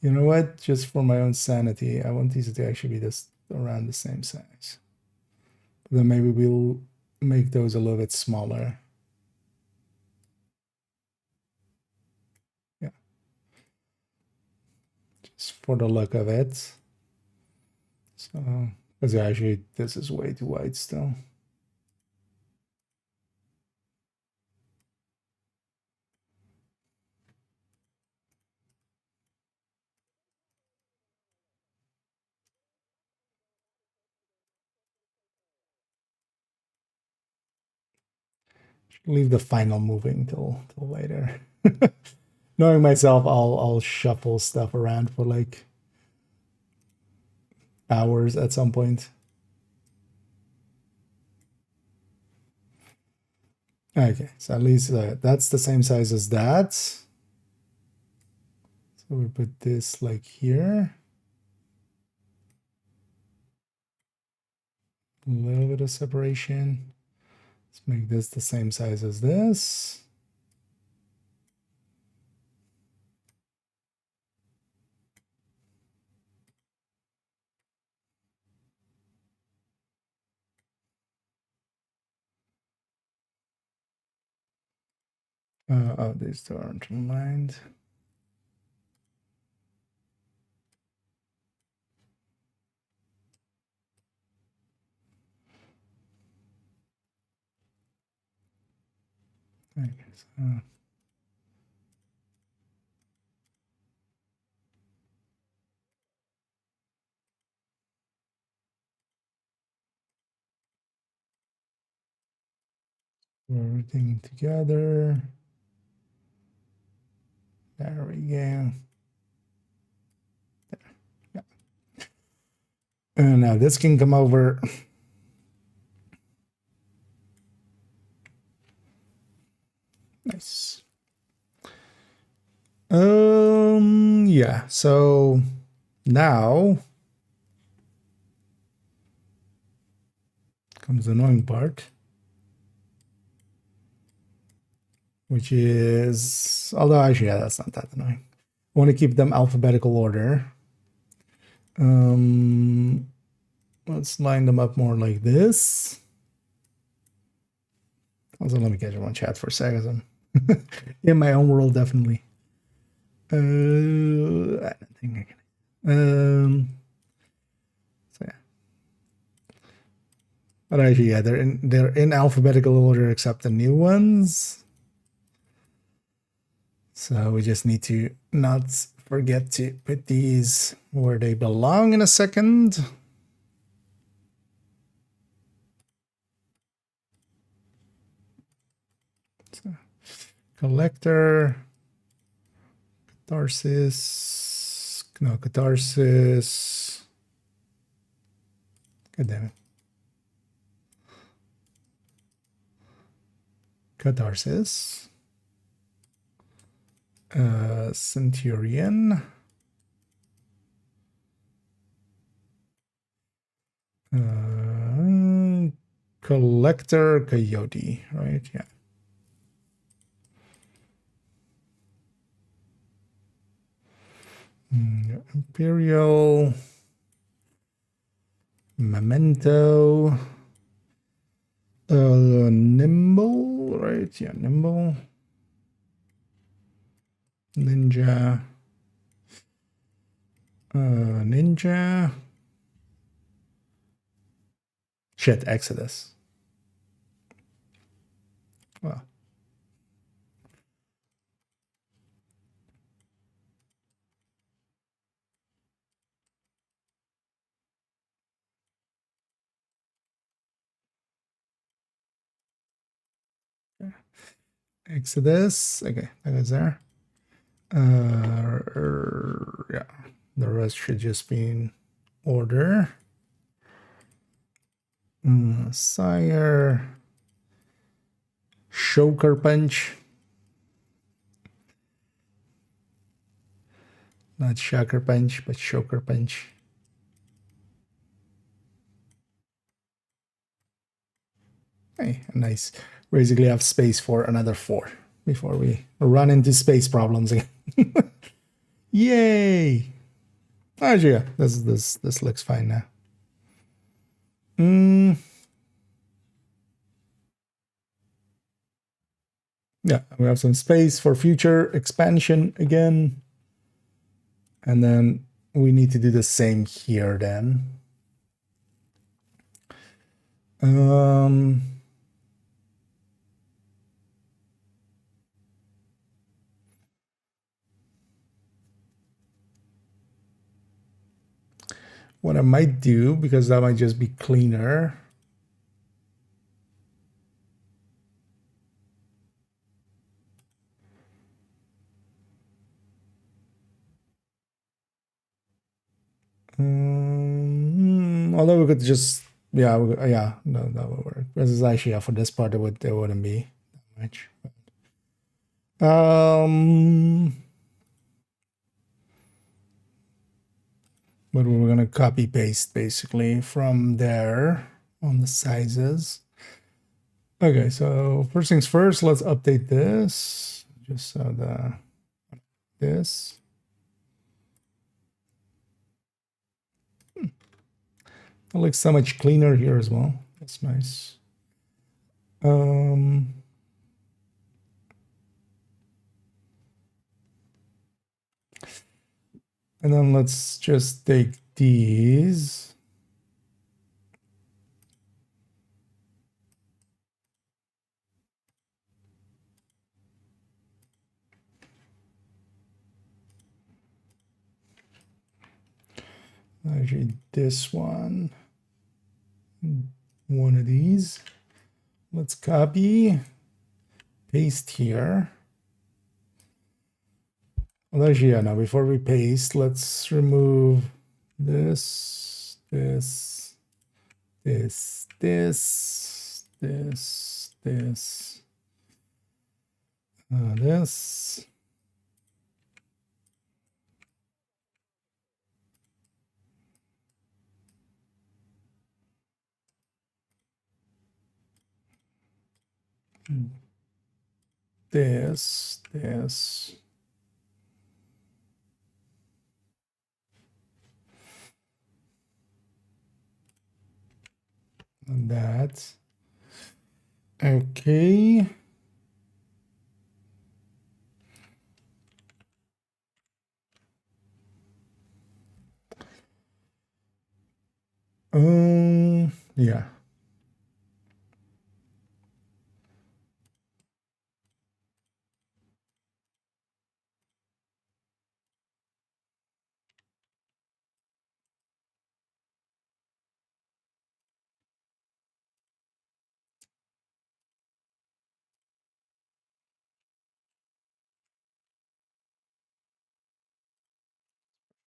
You know what? Just for my own sanity, I want these to actually be just around the same size. Then maybe we'll make those a little bit smaller. Yeah. Just for the look of it. So, because actually this is way too wide still. Leave the final moving till later. Knowing myself, I'll shuffle stuff around for like hours at some point. Okay, so at least that's the same size as that. So we put this like here. A little bit of separation. Let's make this the same size as this. Oh, these two aren't aligned. Okay, so everything together. There we go. There. Yeah. And now this can come over. Nice. Yeah, so now comes the annoying part, which is, although actually, yeah, that's not that annoying. I want to keep them alphabetical order. Let's line them up more like this. Also, let me get you on chat for a second. In my own world, definitely. I don't think I can. So yeah. But actually, yeah, they're in alphabetical order except the new ones. So we just need to not forget to put these where they belong in a second. So, collector, catharsis, no, catharsis. God damn it. Catharsis. Centurion. Collector Coyote, right? Yeah. Imperial. Memento. Nimble, right? Yeah, nimble. Ninja. Ninja. Shit, Exodus. Well. Exodus. Okay, that goes there. Yeah, the rest should just be in order. Sire. Shoker Punch. Not shocker punch, but choker punch. Hey, nice. Basically have space for another 4 before we run into space problems again. Yay! Actually, yeah, this looks fine now. Yeah, we have some space for future expansion again. And then we need to do the same here then. What I might do, because that might just be cleaner. Although we could just, yeah, no, that would work. This is actually, yeah, for this part, there wouldn't be that much. But we're gonna copy paste basically from there on the sizes. Okay, so first things first, let's update this just so this. It looks so much cleaner here as well. That's nice. And then let's just take these. Actually, this one of these. Let's copy, paste here. Well, actually, yeah, now before we paste, let's remove this, this, this, this, this, this, this. This, and that. Okay. Yeah.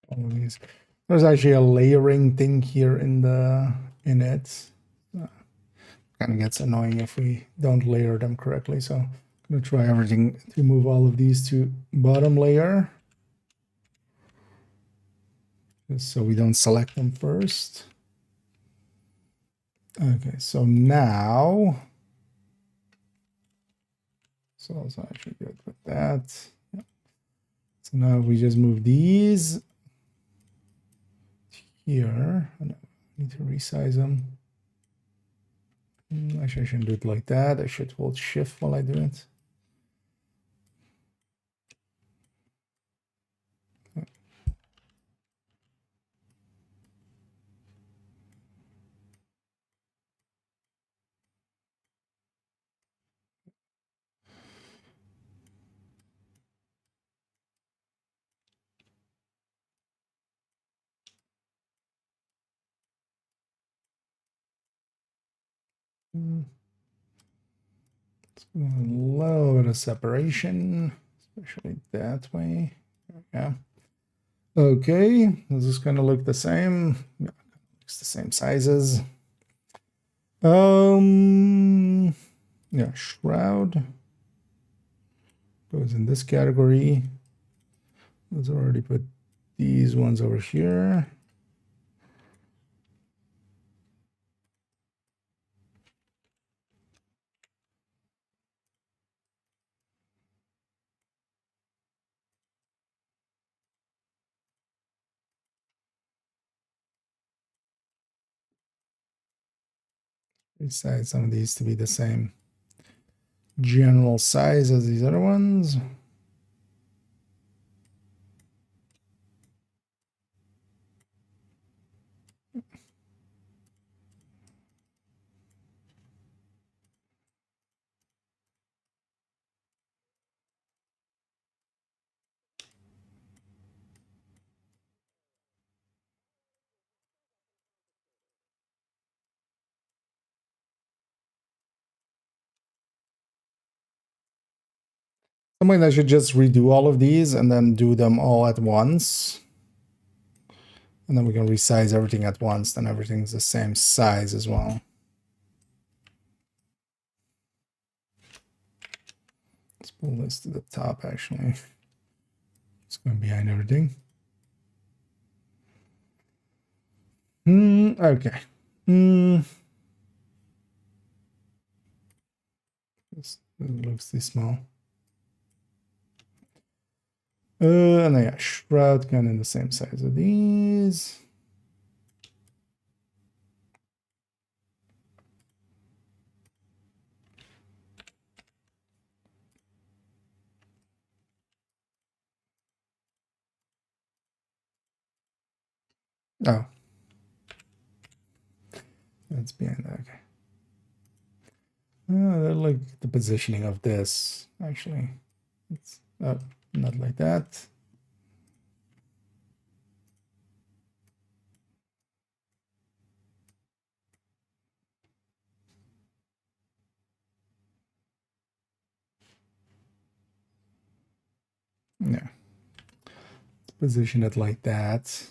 All of these. There's actually a layering thing here in it. Kind of gets annoying if we don't layer them correctly. So I'm gonna try everything to move all of these to bottom layer. Just so we don't select them first. Okay, so now, so it's actually good with that. Yep. So now we just move these here. I need to resize them. Actually, I shouldn't do it like that. I should hold shift while I do it. A little bit of separation, especially that way. Yeah. Okay, this is gonna look the same. Yeah, looks the same sizes. Yeah, shroud goes in this category. Let's already put these ones over here. Resize some of these to be the same general size as these other ones. Something I should just redo all of these and then do them all at once. And then we can resize everything at once, then everything's the same size as well. Let's pull this to the top actually. It's going behind everything. Okay. This looks too small. And then yeah, shroud kind of the same size of these. Oh. That's behind that, okay. I like the positioning of this, actually. It's not like that. Yeah. Position it like that.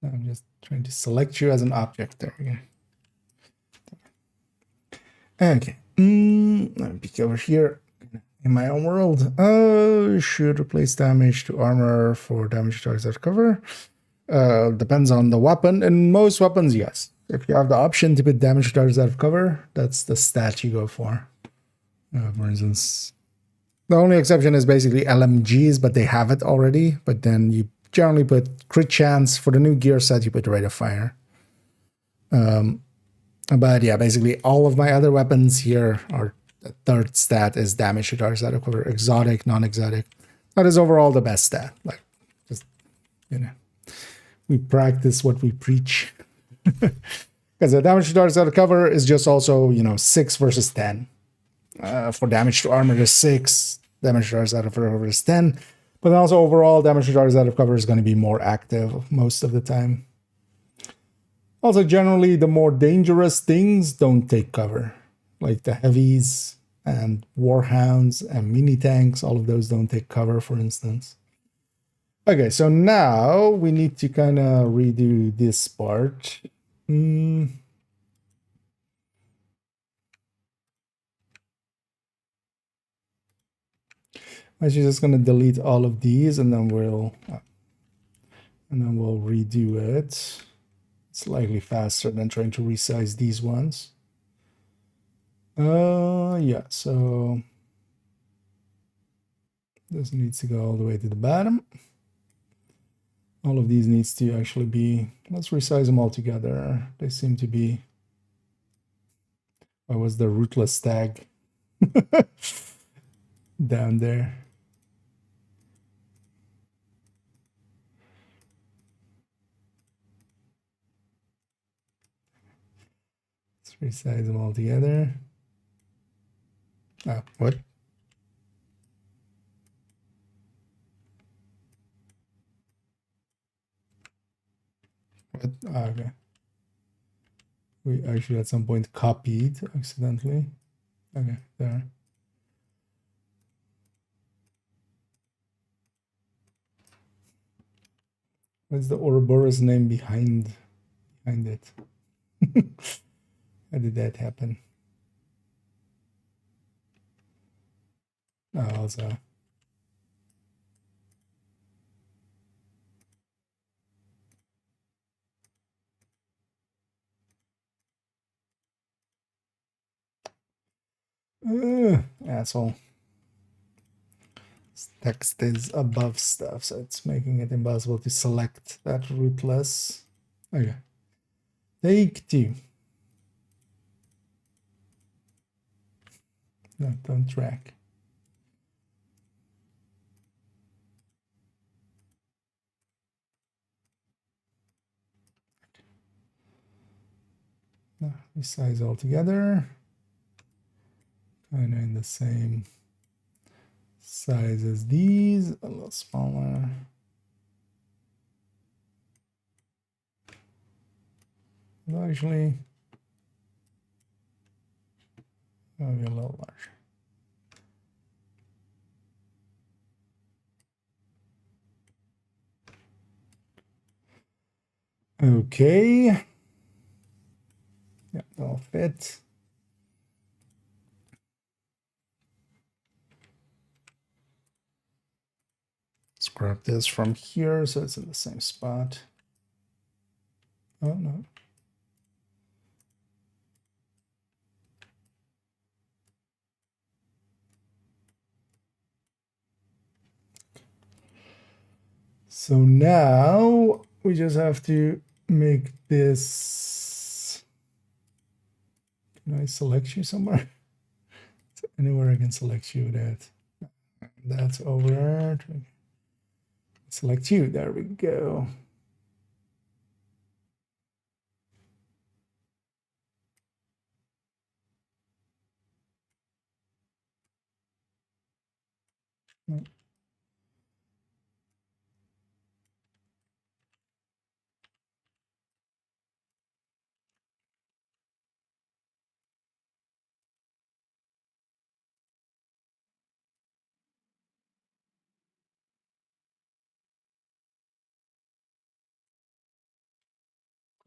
I'm just trying to select you as an object. There we go. Okay. Let me peek over here in my own world. Should replace damage to armor for damage targets that cover. Depends on the weapon. In most weapons, yes. If you have the option to put damage targets out of cover, that's the stat you go for. For instance, the only exception is basically LMGs, but they have it already. But then you generally put crit chance. For the new gear set, you put rate of fire. But yeah, basically all of my other weapons here are the third stat is damage to targets out of cover. Exotic, non-exotic. That is overall the best stat. Like, just, you know, we practice what we preach. Because the damage to targets out of cover is just also, 6 versus 10. For damage to armor is 6. Damage to targets out of cover is 10. But also overall, damage to targets out of cover is going to be more active most of the time. Also, generally, the more dangerous things don't take cover. Like the heavies and warhounds and mini tanks, all of those don't take cover, for instance. Okay, so now we need to kind of redo this part. I'm just going to delete all of these and then we'll redo it. Slightly faster than trying to resize these ones. Yeah, so this needs to go all the way to the bottom. All of these needs to actually be, let's resize them all together. They seem to be, what was the rootless tag down there? Let's resize them all together. Ah, what? What? Ah, okay. We actually at some point copied accidentally. Okay, there. What's the Ouroboros name behind it? How did that happen? Also. Asshole. This text is above stuff, so it's making it impossible to select that rootless. Okay. Take 2. No, don't track. No, resize all together. Kind of in the same size as these, a little smaller. No, actually, maybe a little larger. Okay. Yeah, that'll fit. Let's grab this from here so it's in the same spot. Oh, no. So now we just have to make this. Can I select you somewhere? Anywhere I can select you that. That's over. Select you. There we go.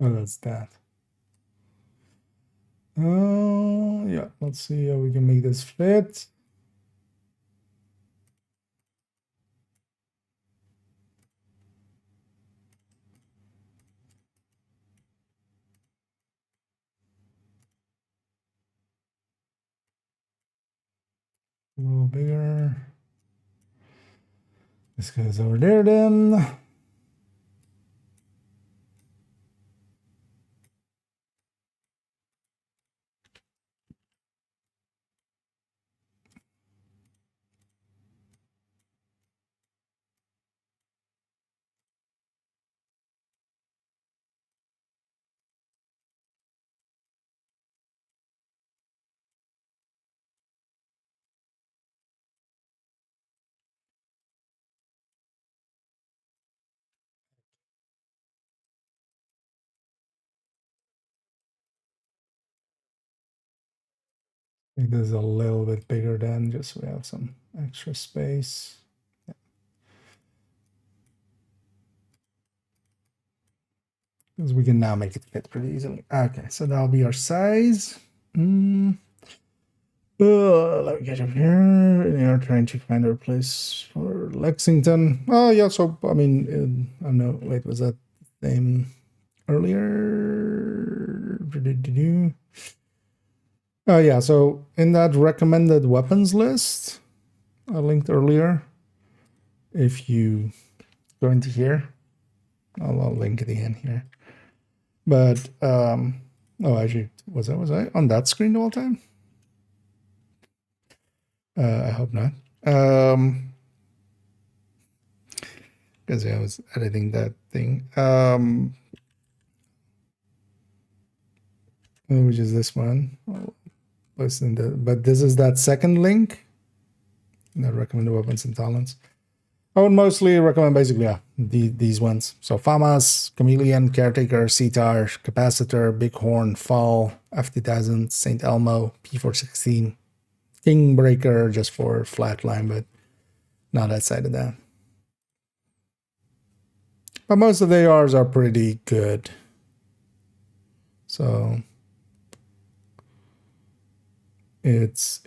Oh, that's that. Oh, yeah. Let's see how we can make this fit. A little bigger. This goes over there then. Make this a little bit bigger then, just so we have some extra space. Because we can now make it fit pretty easily. Okay, so that'll be our size. Let me get up here. They are trying to find a place for Lexington. Oh, yeah, so, I mean, I don't know. Wait, was that the same earlier? Oh, yeah, so in that recommended weapons list I linked earlier, if you go into here, I'll link it again here. But, oh, actually, was I on that screen the whole time? I hope not. Because I was editing that thing. Which is this one. But this is that second link. That recommended weapons and talents. I would mostly recommend basically these ones. So FAMAS, Chameleon, Caretaker, Sitar, Capacitor, Bighorn, Fall, F2000, St. Elmo, P416, Kingbreaker just for flatline, but not outside of that. But most of the ARs are pretty good. So it's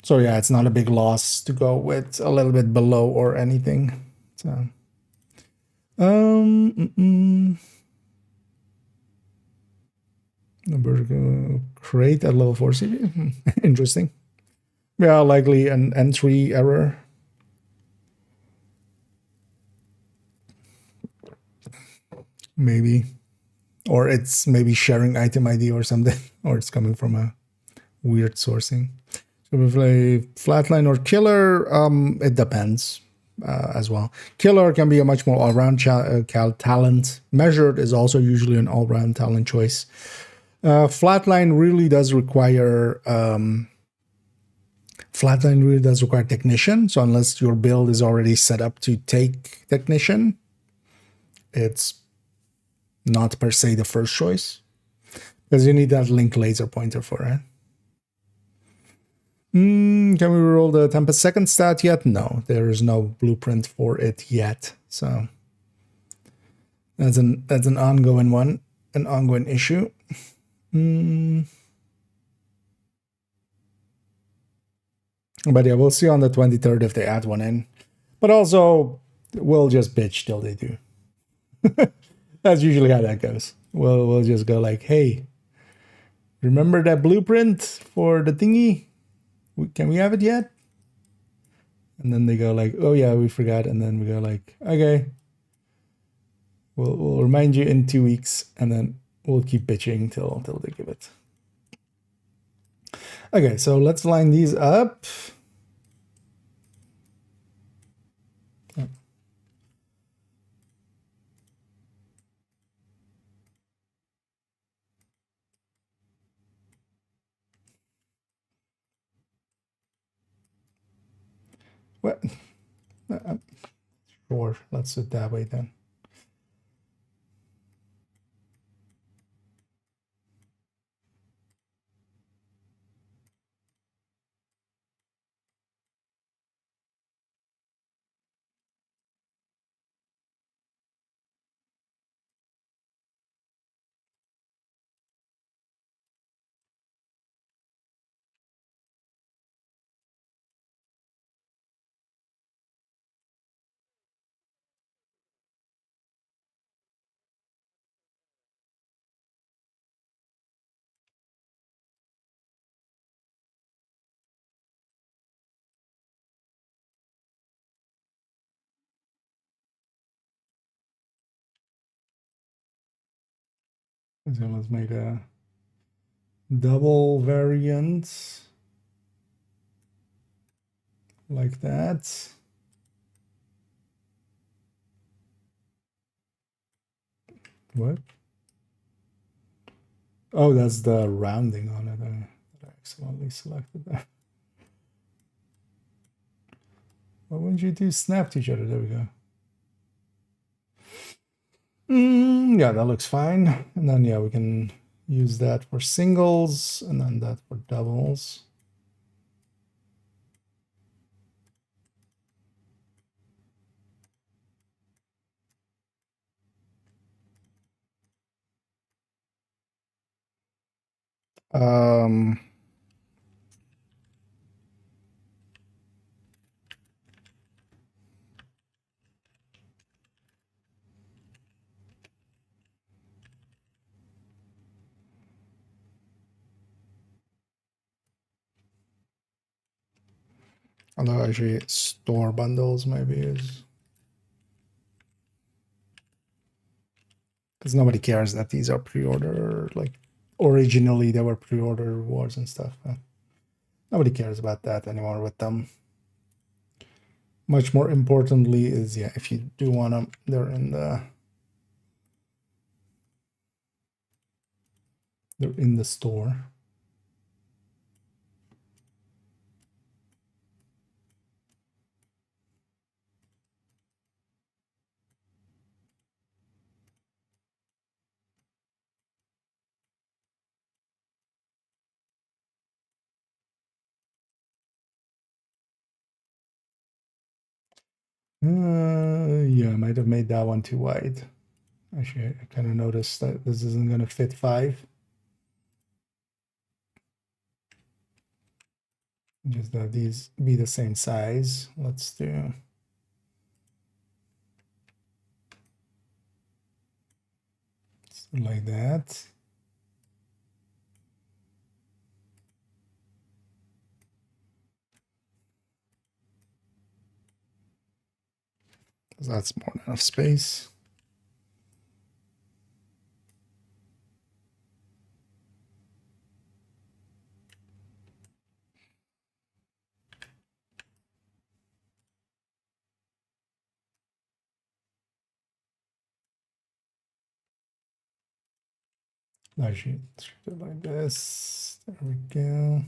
So yeah, it's not a big loss to go with a little bit below or anything. So create at level 4 CPU. Interesting. Yeah, likely an entry error. Maybe. Or it's maybe sharing item ID or something. Or it's coming from a weird sourcing. So we play flatline or killer. It depends as well. Killer can be a much more all-round talent. Measured is also usually an all-round talent choice. Flatline really does require technician. So unless your build is already set up to take technician, it's not per se the first choice, because you need that link laser pointer for it. Can we roll the Tempest second stat yet? No, there is no blueprint for it yet. So that's an ongoing one, an ongoing issue. But yeah, we'll see on the 23rd if they add one in. But also, we'll just bitch till they do. That's usually how that goes. We'll just go like, hey, remember that blueprint for the thingy? Can we have it yet? And then they go like, oh yeah, we forgot. And then we go like, okay, we'll remind you in 2 weeks, and then we'll keep bitching till they give it. Okay, so let's line these up. What? Sure, let's do it that way then. So let's make a double variant like that. What? Oh, that's the rounding on it. I accidentally selected that. Why wouldn't you do snap to each other? There we go. Yeah, that looks fine. And then, yeah, we can use that for singles and then that for doubles. Although actually store bundles maybe is, because nobody cares that these are pre-order. Like originally they were pre-order rewards and stuff. Nobody cares about that anymore with them. Much more importantly is, yeah, if you do want them, they're in the store. Yeah, I might have made that one too wide. Actually, I kind of noticed that this isn't going to fit 5. Just have these be the same size. Let's do like that. That's more than enough space. I should do it like this. There we go.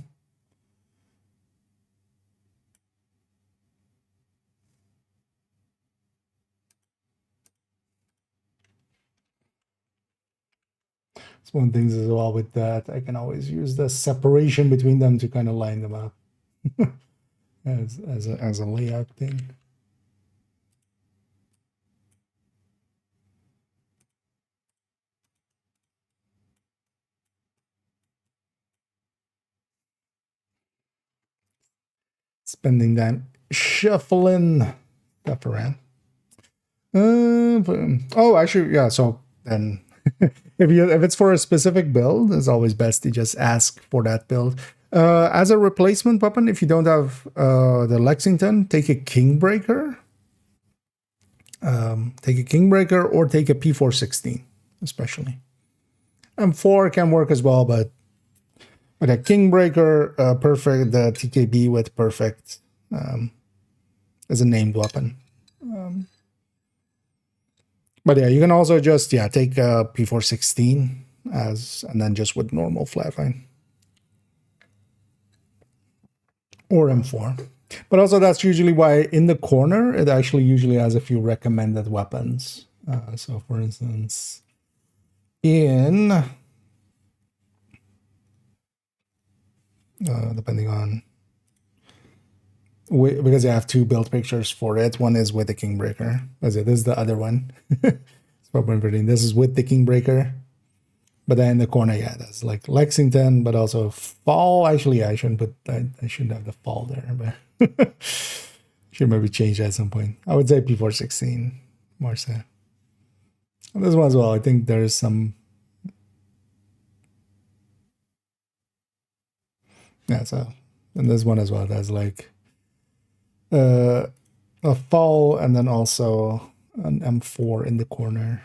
It's one of the things as well with that. I can always use the separation between them to kind of line them up as a layout thing. Spending time shuffling stuff around. Oh, actually, yeah. So then, if it's for a specific build, it's always best to just ask for that build. As a replacement weapon, if you don't have the Lexington, take a Kingbreaker. Take a Kingbreaker or take a P416, especially. M4 can work as well, but a Kingbreaker, perfect. The TKB with perfect as a named weapon. But yeah, you can also just take a P416 and then just with normal flatline or M4. But also that's usually why in the corner it actually usually has a few recommended weapons. So for instance, in depending on because I have two build pictures for it. One is with the Kingbreaker. This is the other one. This is with the Kingbreaker. But then in the corner, that's like Lexington, but also fall. Actually, I shouldn't put I shouldn't have the fall there, but should maybe change that at some point. I would say P416 more so. And this one as well. I think there's some. Yeah, so and this one as well. There's like a fall and then also an M4 in the corner.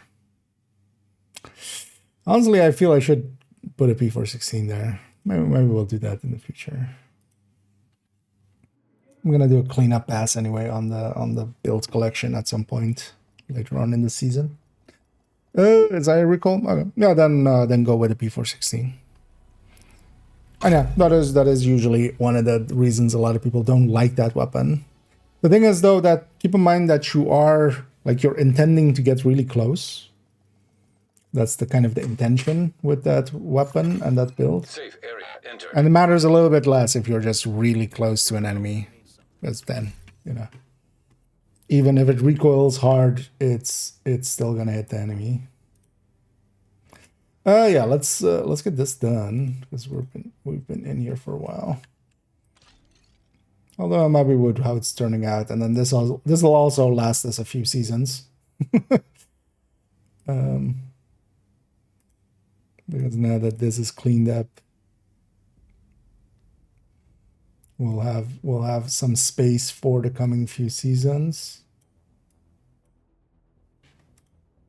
Honestly, I feel I should put a P416 there. Maybe we'll do that in the future. I'm gonna do a cleanup pass anyway on the build collection at some point later on in the season. As I recall, okay. Yeah, then go with a P416. And yeah, that is usually one of the reasons a lot of people don't like that weapon. The thing is though that keep in mind that you're intending to get really close. That's the kind of the intention with that weapon and that build. Safe area entered. And it matters a little bit less if you're just really close to an enemy. Because then, even if it recoils hard, it's still gonna hit the enemy. Yeah, let's get this done because we've been in here for a while. Although I'm happy with how it's turning out, and then this will also last us a few seasons. Because now that this is cleaned up, we'll have some space for the coming few seasons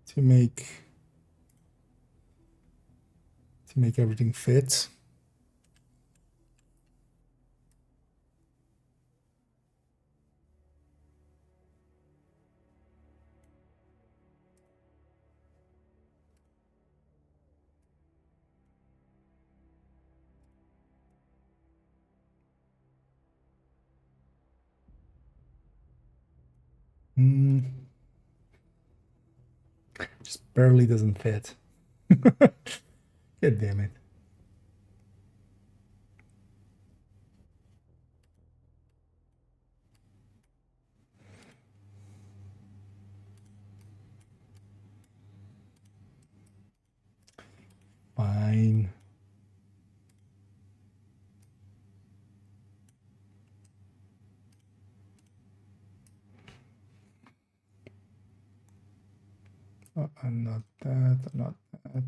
to make everything fit. Just barely doesn't fit. God damn it. Fine. Not that, not that.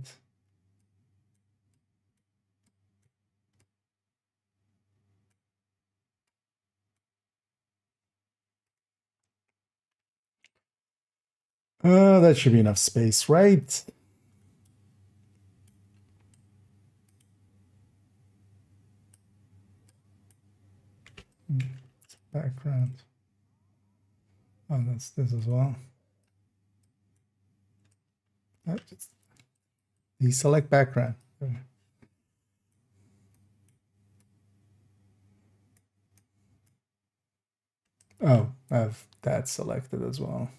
That should be enough space, right? Background. Oh, that's this as well. Deselect background. Oh, I have that selected as well.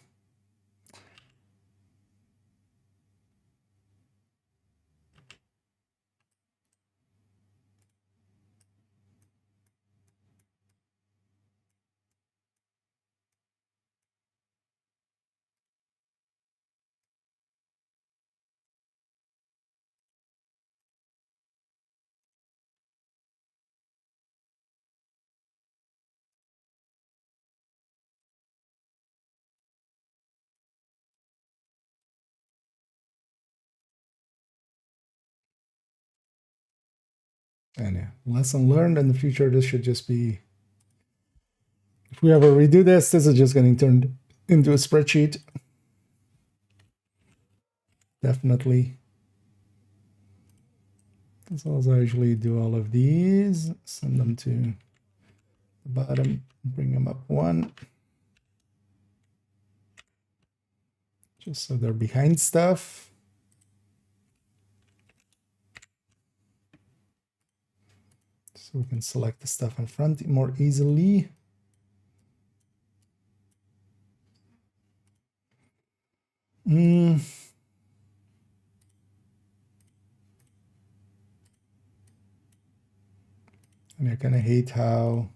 And yeah, lesson learned in the future, this should just be, if we ever redo this is just getting turned into a spreadsheet. Definitely. As well as I usually do all of these, send them to the bottom, bring them up one. Just so they're behind stuff. So we can select the stuff in front more easily. And I kind of hate how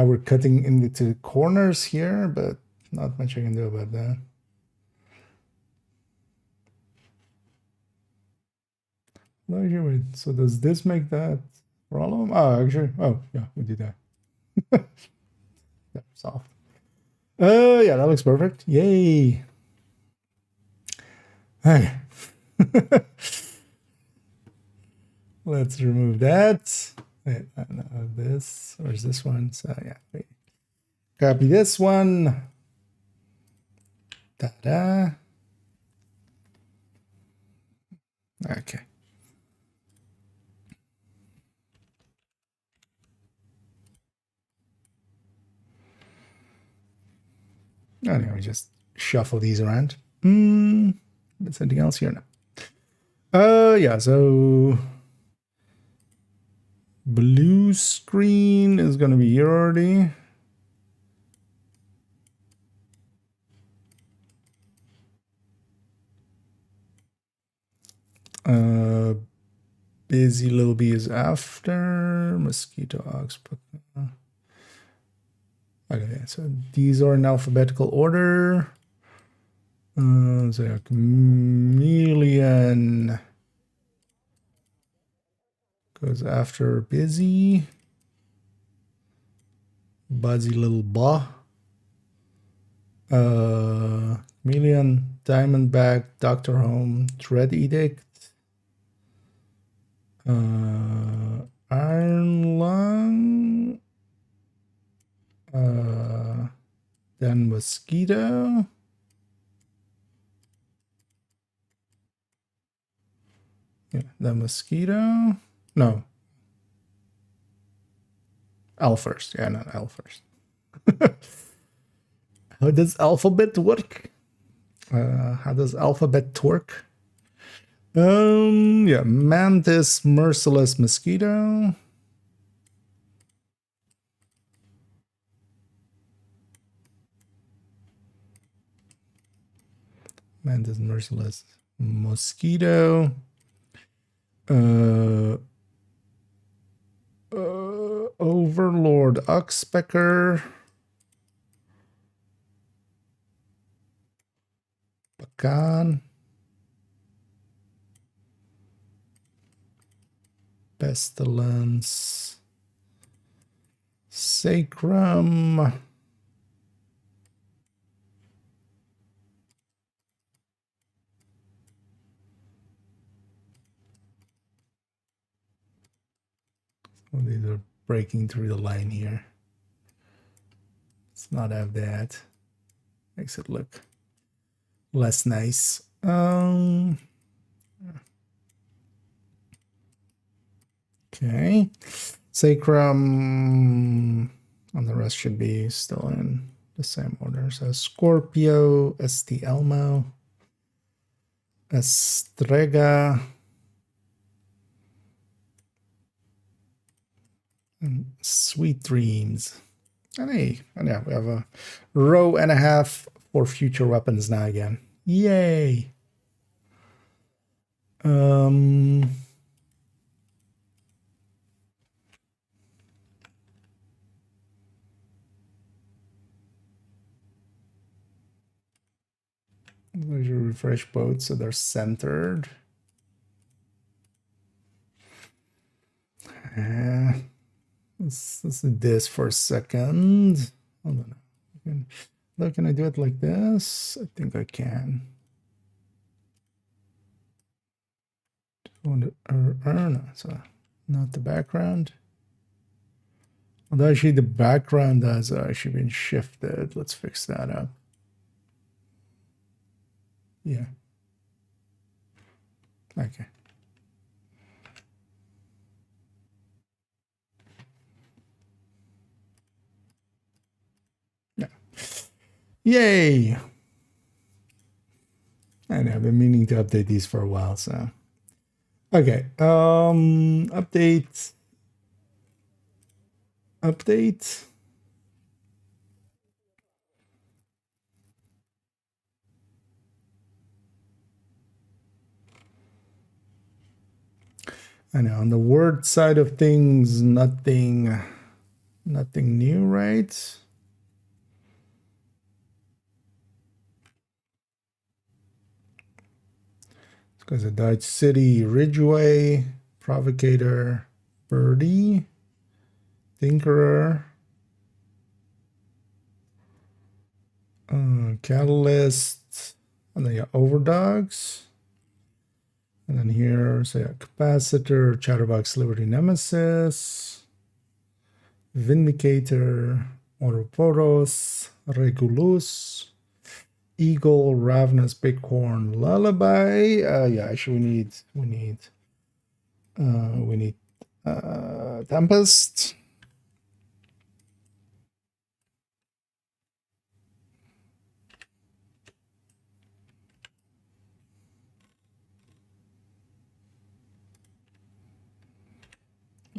we're cutting into corners here, but not much I can do about that. No, wait. So does this make that for all of them? Oh, actually, oh yeah, we did that. Yeah, soft. Yeah, that looks perfect. Yay. Hey. Let's remove that. Wait, this. Where's this one? So yeah, wait. Copy this one. Ta-da. Okay. Anyway, just shuffle these around. There's anything else here now? Yeah, so blue screen is gonna be here already. Busy little bee is after mosquito ox. Okay, so these are in alphabetical order. So yeah, chameleon goes after busy. Buzzy little ba. Chameleon, diamondback, Dr. Home, Thread Edict. Iron Lung. Then mosquito. Yeah, the mosquito. No. L first. Yeah, not L first. How does alphabet work? How does alphabet work? Yeah, mantis, merciless mosquito. Mantis, merciless mosquito. Overlord Oxpecker. Pecan. pestilence, sacrum. Oh, these are breaking through the line here. Let's not have that. Makes it look less nice. Okay. Sacrum, and the rest should be still in the same order. So Scorpio, St. Elmo, Estrega, and Sweet Dreams. And hey, and yeah, we have a row and a half for future weapons now again. Yay! There's your refresh boats, so they're centered. Let's do this for a second. Hold on. Can I do it like this? I think I can. No, so not the background. Although actually the background has actually been shifted. Let's fix that up. Yeah. Okay. Yeah. Yay! And I've been meaning to update these for a while, so. Okay. Update. I know on the word side of things, nothing new, right? Because of Dodge City, Ridgeway, Provocator, Birdie, Tinkerer, Catalyst, and then you got Overdogs. And then here, so yeah, Capacitor, Chatterbox, Liberty, Nemesis, Vindicator, Ouroboros, Regulus, Eagle, Ravenous, Bighorn, Lullaby. Yeah, actually we need Tempest.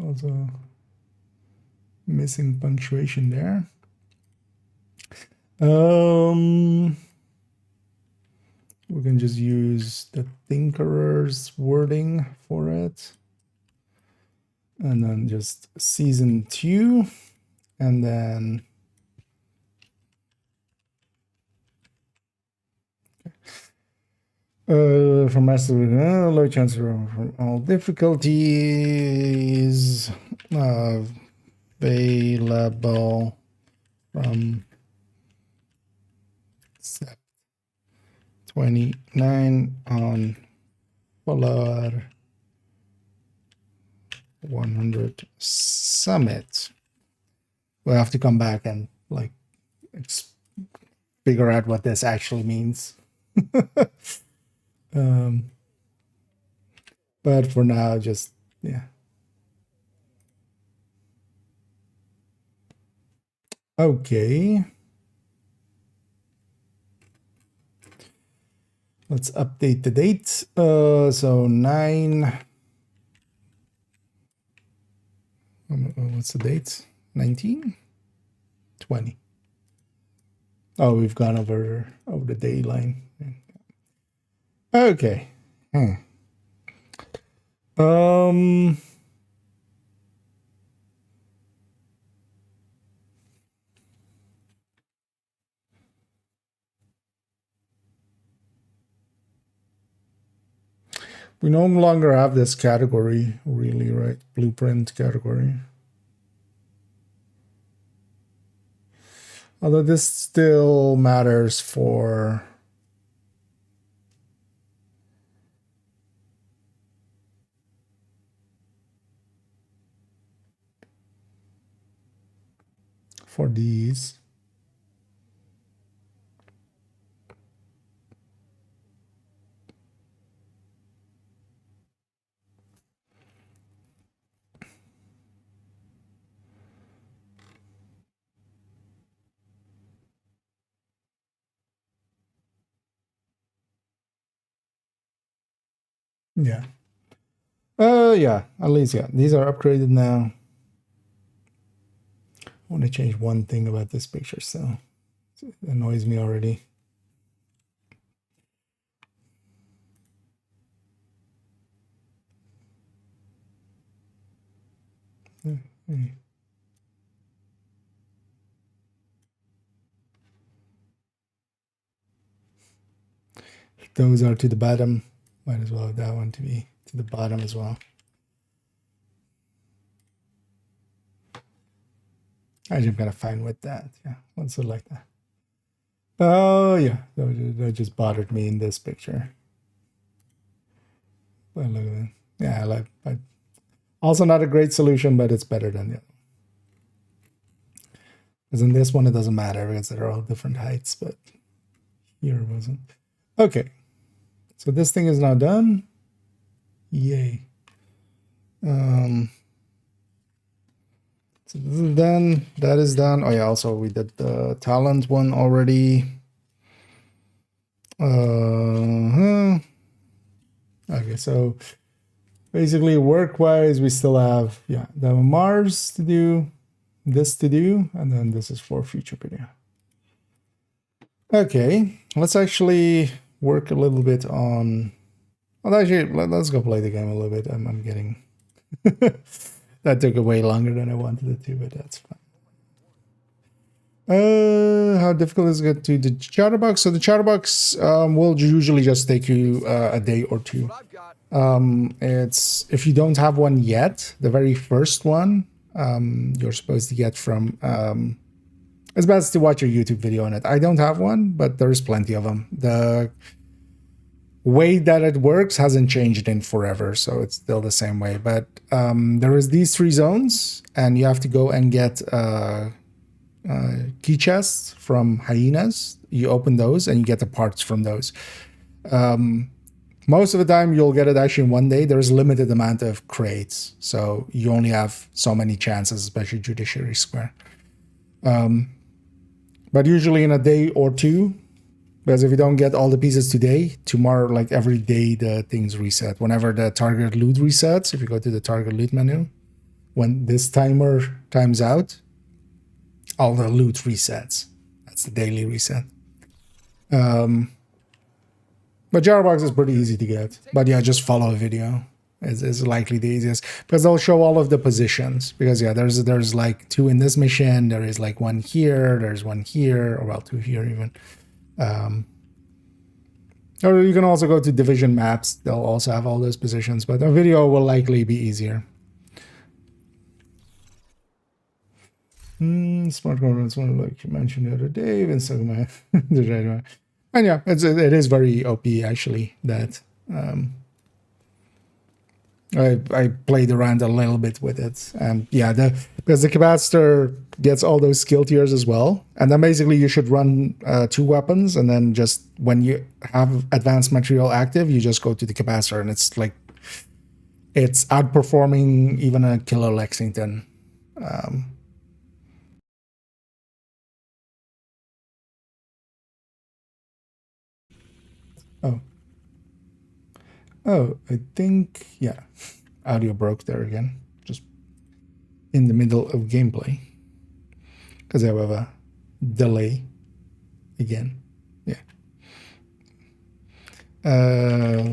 Also missing punctuation there. We can just use the Tinkerer's wording for it. And then just season 2. And then for master low chance from all difficulties available from 29 on Polar 100 Summit. We'll have to come back and like figure out what this actually means. But for now, just yeah. Okay. Let's update the date. So 9. What's the date? 19? 20. Oh, we've gone over the day line. Okay. We no longer have this category, really, right? Blueprint category. Although this still matters for these. Yeah. Yeah, at least, yeah. These are upgraded now. I want to change one thing about this picture, so it annoys me already. Those are to the bottom. Might as well have that one to be to the bottom as well. I'm kind of fine with that. Yeah, let's select that. Oh, yeah, that just bothered me in this picture. But look at that. Yeah, I like. Also not a great solution, but it's better than the other. Because in this one, it doesn't matter because they're all different heights, but here it wasn't. Okay, so this thing is now done. Yay. So this is done. That is done. Oh yeah, also we did the talent one already. Okay, so basically work-wise, we still have, yeah, the Mars to do, this to do, and then this is for future video. Okay, let's actually work a little bit on, well, actually, let's go play the game a little bit. I'm getting, that took way longer than I wanted it to, but that's fine. How difficult is it to the chatterbox? So the chatterbox will usually just take you a day or two. It's, if you don't have one yet, the very first one you're supposed to get from, it's best to watch a YouTube video on it. I don't have one, but there's plenty of them. The way that it works hasn't changed in forever, so it's still the same way. But there is these 3 zones, and you have to go and get key chests from hyenas. You open those and you get the parts from those. Most of the time you'll get it actually in one day. There's a limited amount of crates, so you only have so many chances, especially Judiciary Square. But usually in a day or two, because if you don't get all the pieces today, tomorrow, like every day, the things reset. Whenever the target loot resets, if you go to the target loot menu, when this timer times out, all the loot resets. That's the daily reset. But Jarbox is pretty easy to get. But yeah, just follow a video is likely the easiest, because they'll show all of the positions. Because yeah, there's like 2 in this mission. There is like 1 here. There's 1 here, or well, 2 here even. Or you can also go to division maps. They'll also have all those positions. But a video will likely be easier. Smart contracts, one like you mentioned the other day, and so and yeah, it is very OP actually. That I played around a little bit with it, and yeah, because the capacitor gets all those skill tiers as well, and then basically you should run 2 weapons, and then just when you have advanced material active, you just go to the capacitor, and it's like it's outperforming even a Killer Lexington. Oh, I think, yeah, audio broke there again, just in the middle of gameplay, because I have a delay again. Yeah.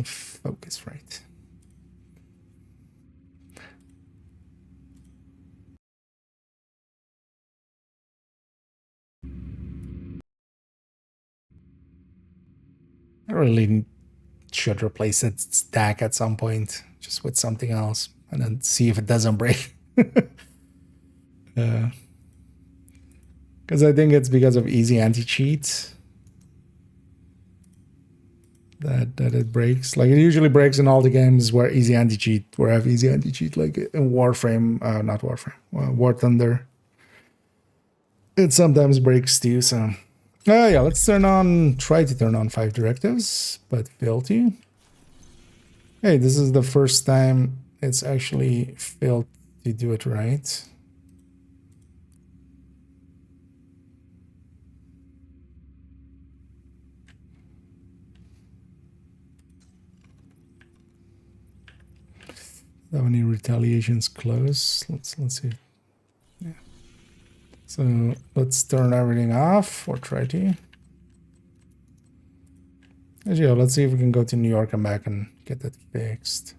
Focus right. I really should replace its stack at some point, just with something else, and then see if it doesn't break. Because I think it's because of easy anti-cheat that it breaks. Like, it usually breaks in all the games where easy anti-cheat, where I have easy anti-cheat, like in Warframe, not Warframe, War Thunder. It sometimes breaks too, so... yeah, let's try to turn on 5 directives, but fail to. Hey, this is the first time it's actually failed to do it right. How many retaliations close? Let's see. Yeah. So let's turn everything off, or try to. Actually, yeah, let's see if we can go to New York and back and get that fixed.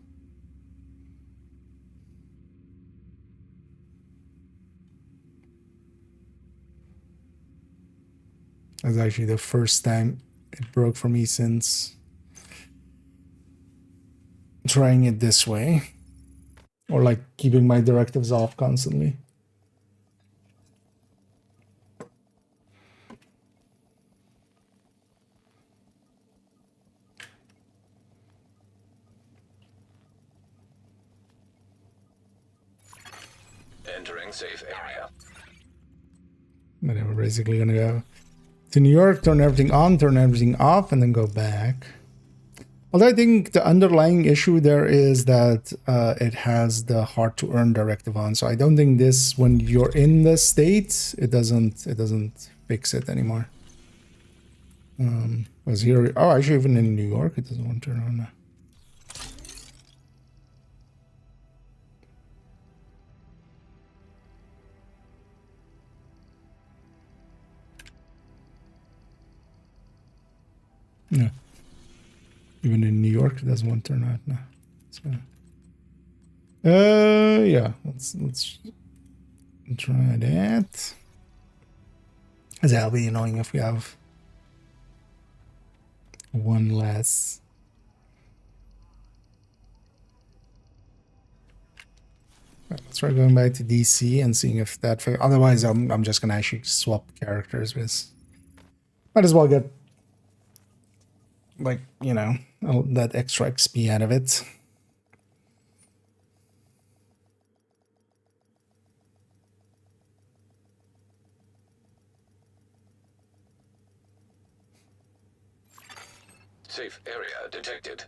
That's actually the first time it broke for me since trying it this way. Or like keeping my directives off constantly. Entering safe area. But then we're basically gonna go to New York, turn everything on, turn everything off, and then go back. Although I think the underlying issue there is that it has the hard to earn directive on. So I don't think this, when you're in the state, it doesn't fix it anymore. Was here? Oh, actually, even in New York, it doesn't want to turn on now. No. Even in New York, it doesn't want to turn on now. So, yeah, let's try that. As that'll be annoying if we have one less. Right, let's try going back to DC and seeing if that. Otherwise, I'm just gonna actually swap characters with. Might as well get, like, you know, that extra XP out of it. Safe area detected.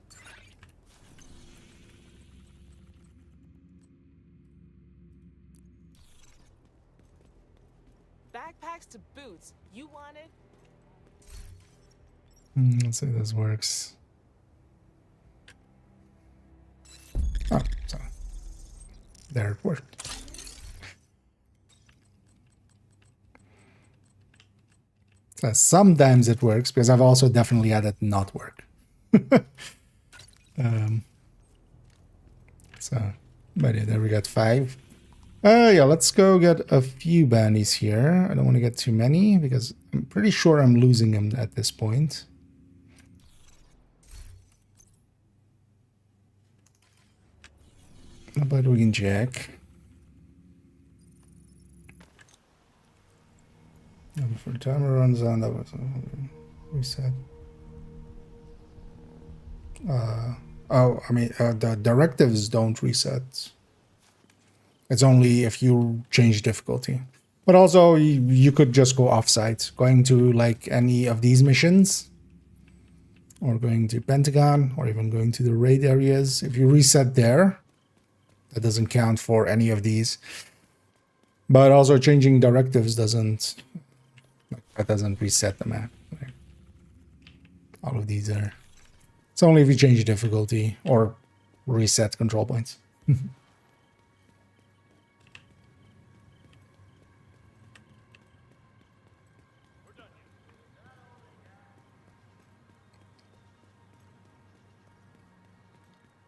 Backpacks to boots. You wanted? Let's see if this works. Oh, so there it worked. So sometimes it works, because I've also definitely had it not work. So, but yeah, there we got 5. Yeah, let's go get a few bandies here. I don't want to get too many, because I'm pretty sure I'm losing them at this point. How about we can check? Before the timer runs on, that was reset. Oh, I mean, the directives don't reset. It's only if you change difficulty. But also, you could just go off-site, going to like any of these missions, or going to Pentagon, or even going to the raid areas. If you reset there, that doesn't count for any of these. But also changing directives doesn't, like, that doesn't reset the map. Like, all of these are. It's only if you change difficulty or reset control points.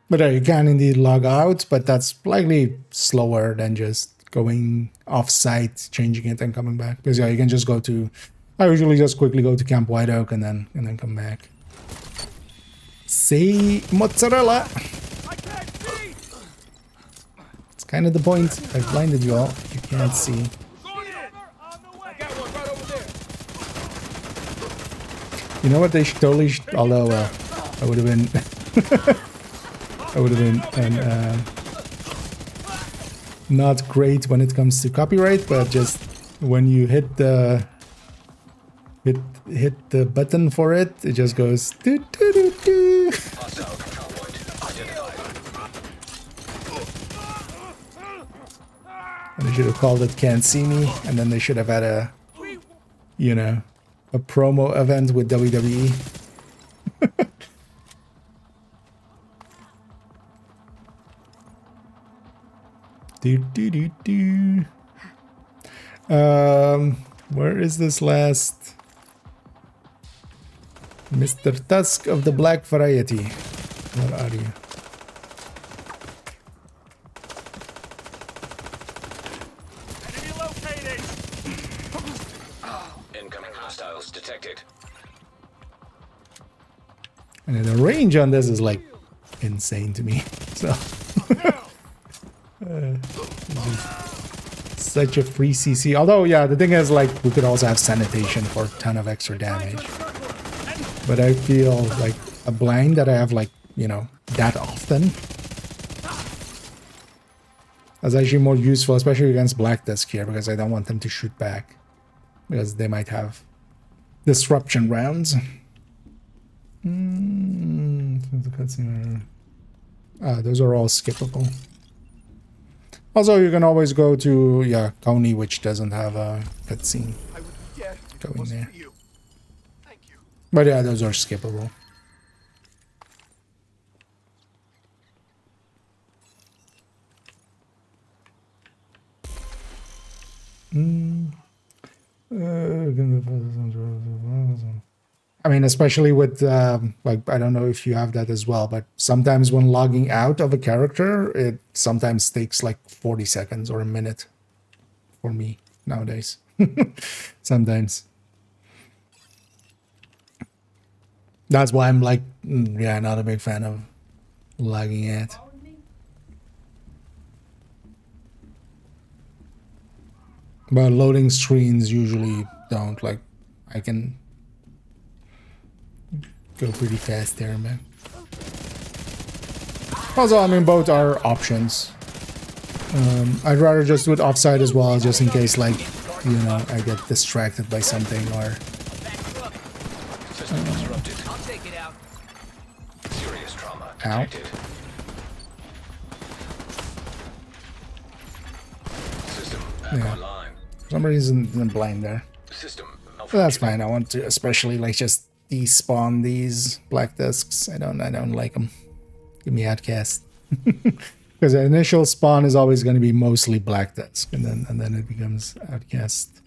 But you can indeed log out, but that's slightly slower than just going off-site, changing it, and coming back. Because yeah, you can just go to. I usually just quickly go to Camp White Oak and then come back. Say mozzarella. I can't see! It's kind of the point. I blinded you all. You can't see. Going in! On the way! I got one right over there! You know what? They should totally. Although I would have been. I would have been not great when it comes to copyright, but just when you hit the hit the button for it, it just goes doo, doo, doo, doo. Hostile control point identified. And they should have called it "Can't See Me," and then they should have had a, you know, a promo event with WWE. Do do do do. Where is this last Mr. Tusk of the Black Variety? Where are you? Enemy located! Incoming hostiles detected. And the range on this is like insane to me. So such a free CC. Although, yeah, the thing is, like, we could also have sanitation for a ton of extra damage. But I feel like a blind that I have, like, you know, that often is actually more useful, especially against Black Disc here, because I don't want them to shoot back, because they might have disruption rounds. Those are all skippable. Also, you can always go to, yeah, Coney, which doesn't have a cutscene going there. But yeah, those are skippable. I mean, especially with, like, I don't know if you have that as well, but sometimes when logging out of a character, it sometimes takes like 40 seconds or a minute for me nowadays. Sometimes. That's why I'm like, yeah, not a big fan of logging out. But loading screens usually don't, like, I can go pretty fast there, man. Also, I mean, both are options. I'd rather just do it offside as well, just in case, like, you know, I get distracted by something or... System disrupted. I'll take it out. Serious trauma detected. System back online. For some reason, I'm blind there. System But that's fine. I want to especially, like, just despawn these black discs. I don't like them. Give me outcast. Because the initial spawn is always going to be mostly black disc, and then it becomes outcast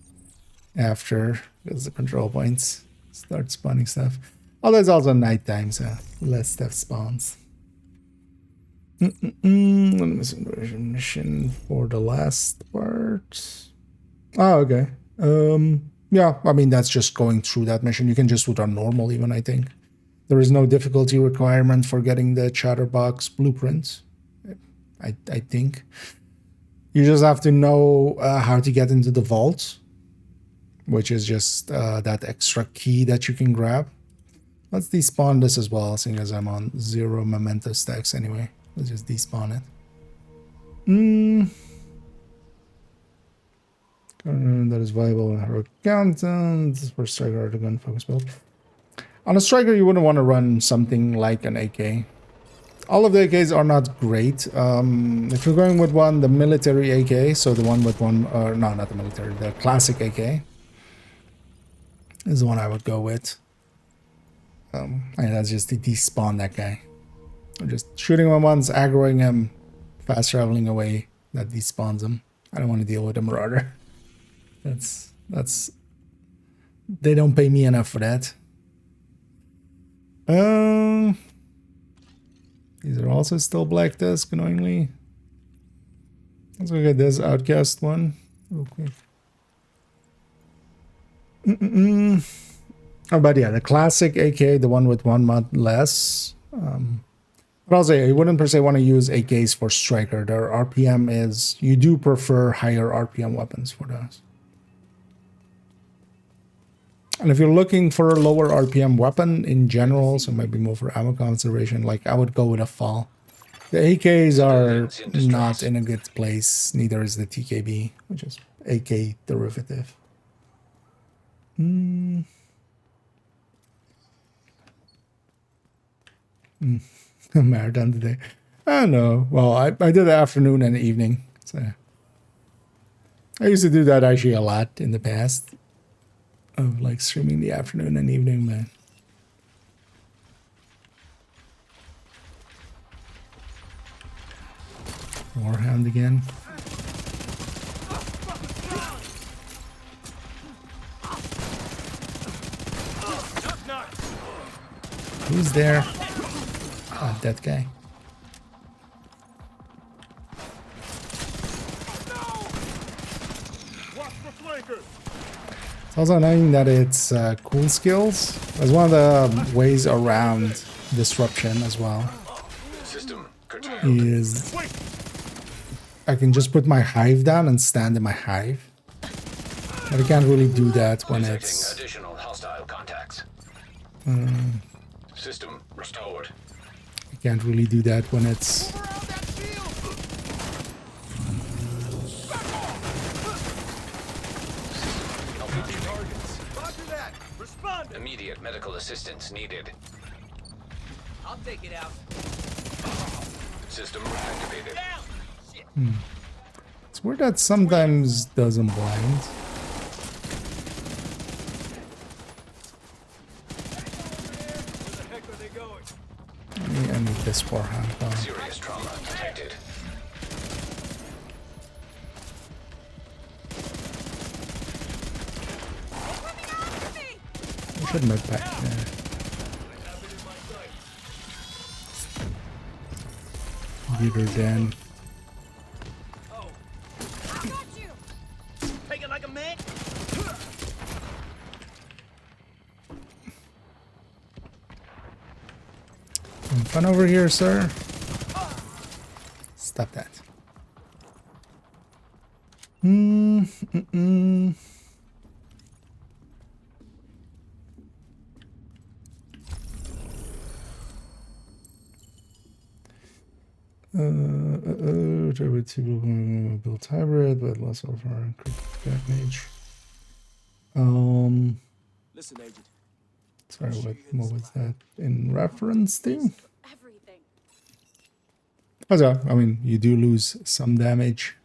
after, because the control points start spawning stuff. Although it's also nighttime, so less stuff spawns. Mission for the last part. Oh, okay. Yeah, I mean, that's just going through that mission. You can just do it on normal even, I think. There is no difficulty requirement for getting the Chatterbox blueprint, I think. You just have to know how to get into the vault, which is just that extra key that you can grab. Let's despawn this as well, seeing as I'm on 0 memento stacks anyway. Let's just despawn it. That is viable in her accountant. For striker, the gun focus build. On a striker, you wouldn't want to run something like an AK. All of the AKs are not great. If you're going with one, the military AK, so the one with one, no, not the military, the classic AK is the one I would go with. And that's just to despawn that guy. I'm just shooting him once, aggroing him, fast traveling away. That despawns him. I don't want to deal with a marauder. That's they don't pay me enough for that. These are also still black disc, annoyingly. Let's look at this outcast one real quick. Oh, but yeah, the classic AK, the one with 1 mod less, But I'll say I wouldn't per se want to use AKs for striker. Their RPM is, you do prefer higher RPM weapons for those. And if you're looking for a lower RPM weapon in general, so maybe more for ammo consideration, like I would go with a fall. The AKs are not in a good place, neither is the TKB, which is AK derivative. Marathon today. I don't know. Well, I did the afternoon and the evening. So I used to do that actually a lot in the past. Of like streaming the afternoon and evening, man. Warhound again. Who's there? Ah, that guy. It's also annoying that it's cool skills. That's one of the ways around disruption as well. Is I can just put my hive down and stand in my hive. But I can't really do that when it's additional hostile contacts. System restored. I can't really do that when it's Immediate medical assistance needed. I'll take it out. System reactivated. It's weird that sometimes doesn't blind. I need this for hand. Serious trauma detected. I should move back there. Get her down. Take it like a man. Some fun over here, sir. Stop that. Built hybrid, but less of our damage. Listen, Agent. Sorry, what was that in reference to? Everything. Also, I mean, you do lose some damage.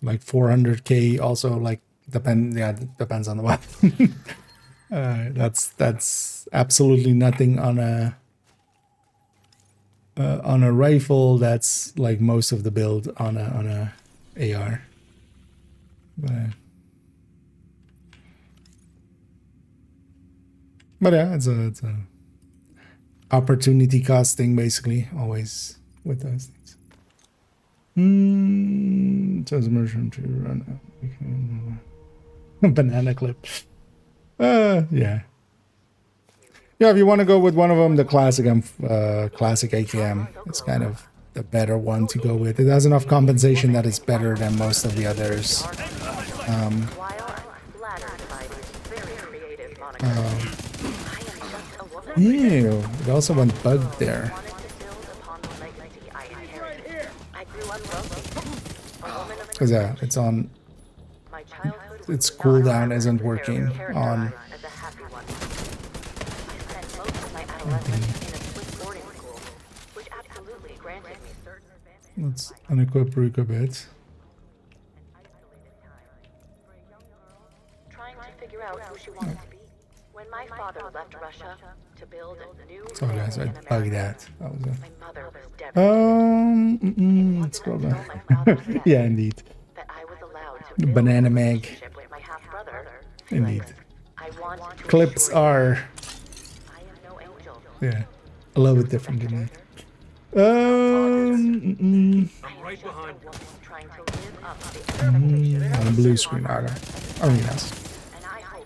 Like 400k also, like, depends on the weapon. That's absolutely nothing on a rifle. That's like most of the build on a AR. But yeah, it's a opportunity costing basically, always with those things. Says immersion to run banana clip. Yeah. Yeah, if you want to go with one of them, the classic classic AKM, it's kind of the better one to go with. It has enough compensation that it's better than most of the others. Ew, it also went bugged there. Because yeah, it's on. Its cooldown isn't working on. Let's unequip, re-equip it. Trying to figure out who she wanted to be. When my father left Russia to build a new Sorry guys, I bugged that. That was it. my mother was devastated. Let's go back. Yeah, indeed. That I was allowed to The build banana a mag. relationship with my half-brother. Indeed. I want to Clips assure you, are, I am no angel. yeah, a little bit different than that. I'm right behind you. Trying to live up to the expectations. On a blue screen, okay. Oh yes,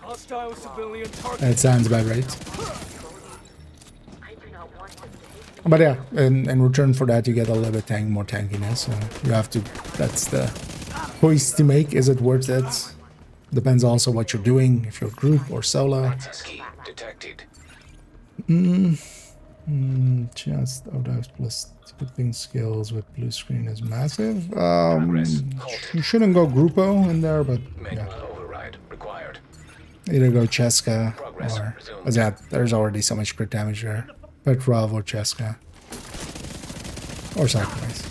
Hostile civilian target. that sounds about right. I But yeah, in return for that, you get a little bit more tankiness. So you have to. That's the choice to make. Is it worth it? Depends also what you're doing. If you're group or solo. Access key detected. Just outdoors plus tipping skills with blue screen is massive. You shouldn't go Grupo in there, but Manual yeah. override required. Either go Cheska or... But yeah, there's already so much crit damage there. Petrov or Cheska. Or Sacrifice.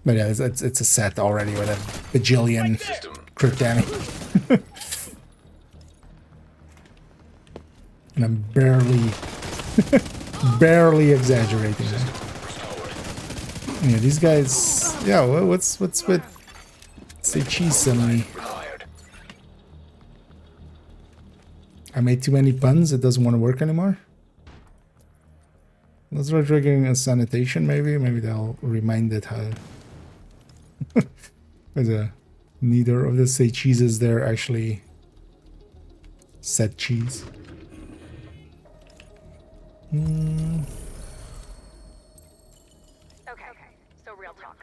But yeah, it's a set already with a bajillion crit damage. And I'm barely exaggerating that. Yeah, these guys... Yeah, what's with... Say cheese suddenly. I made too many puns, it doesn't want to work anymore. Let's try triggering a sanitation, maybe. Maybe they'll remind it how... Neither of the say cheeses there actually said cheese. Okay, so real talk.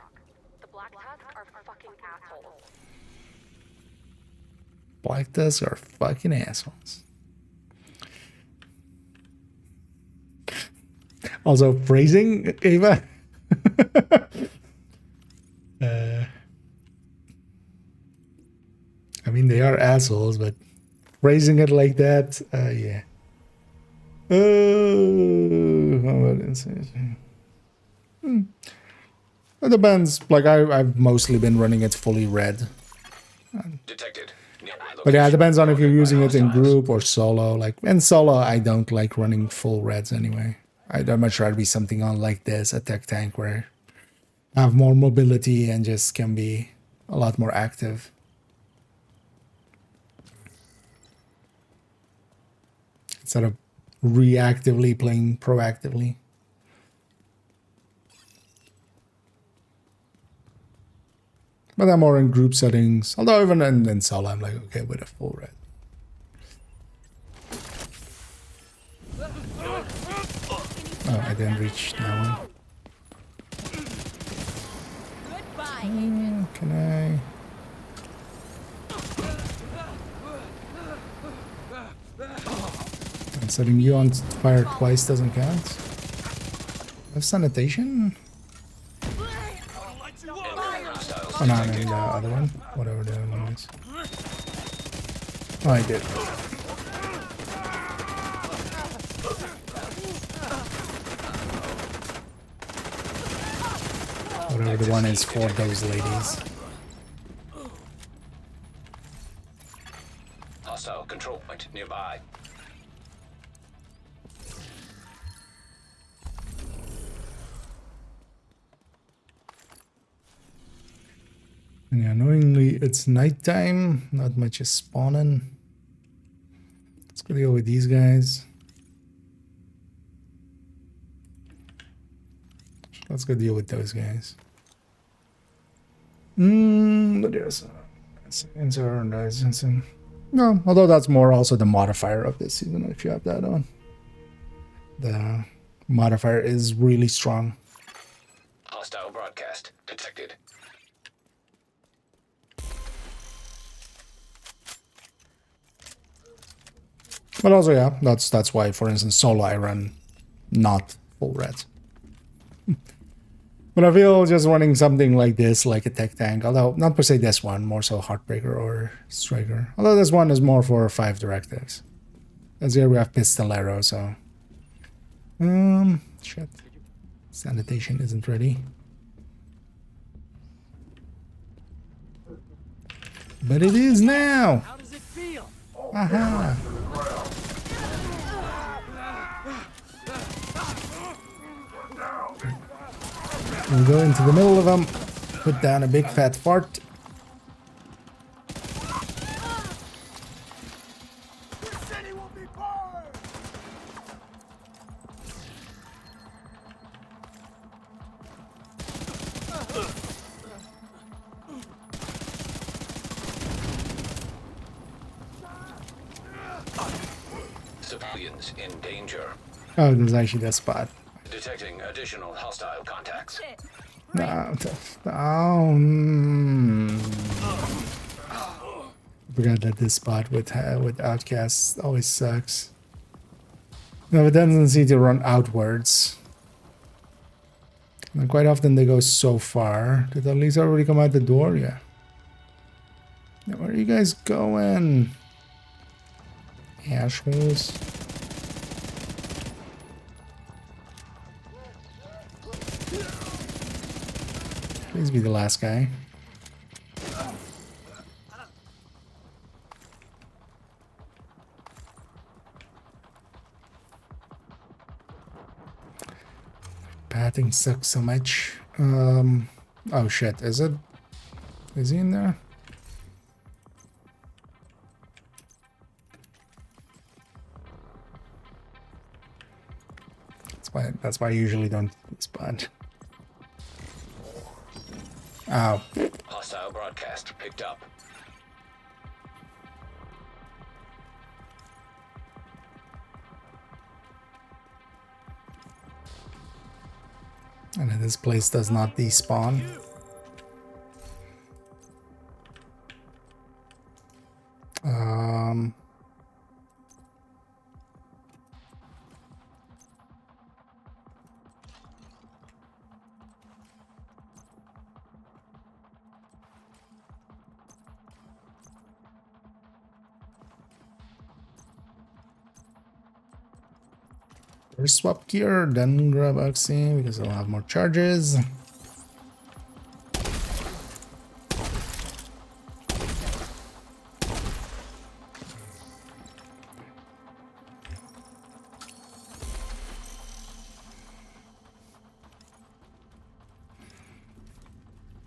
The Black Tusk are fucking assholes. Black Tusk are fucking assholes. Also, phrasing, Ava. I mean, they are assholes, but phrasing it like that, yeah. It depends. Like I've mostly been running it fully red. Detected. But yeah, it depends on if you're using it in group or solo. Like in solo, I don't like running full reds anyway. I'd much rather be something on like this, a tech tank, where I have more mobility and just can be a lot more active. Instead of reactively playing proactively. But I'm more in group settings. Although even in solo, I'm like, okay, with a full red. Oh, I didn't reach that one. Can I? And setting you on fire twice doesn't count. Have sanitation? Oh no, I mean the other one. Whatever the other one is. Oh, I did. Whatever the one is for those ladies. Hostile control point nearby. And yeah, annoyingly, it's nighttime. Not much is spawning. Let's go deal with these guys. Let's go deal with those guys. But there's no, although that's more also the modifier of this season if you have that on. The modifier is really strong. Hostile broadcast detected. But also, yeah, that's why, for instance, solo I run not full red. But I feel just running something like this, like a tech tank, although not per se this one, more so Heartbreaker or Striker. Although this one is more for 5 directives. As here we have Pistolero, so... shit. Sanitation isn't ready. But it is now! How does it feel? Aha! We'll go into the middle of them, put down a big fat fart. Civilians in danger. Oh, there's actually that spot. Detecting additional hostile contacts. No, forgot that this spot with outcasts always sucks. No, it doesn't seem to run outwards. And quite often they go so far. Did at least already come out the door? Yeah. Now, where are you guys going? Assholes. Please be the last guy. Padding sucks so much. Oh shit, is it? Is he in there? That's why I usually don't respond. Ow. Hostile broadcast picked up. And this place does not despawn. First swap gear, then grab Oxy because I'll have more charges.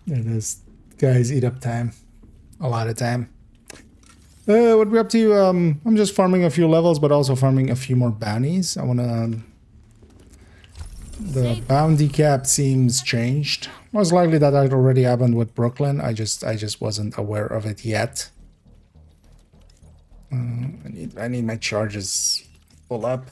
Yeah, those guys eat up time. A lot of time. What we're up to, I'm just farming a few levels, but also farming a few more bounties. I wanna... The bounty cap seems changed. Most likely that had already happened with Brooklyn. I just wasn't aware of it yet. I need my charges full up.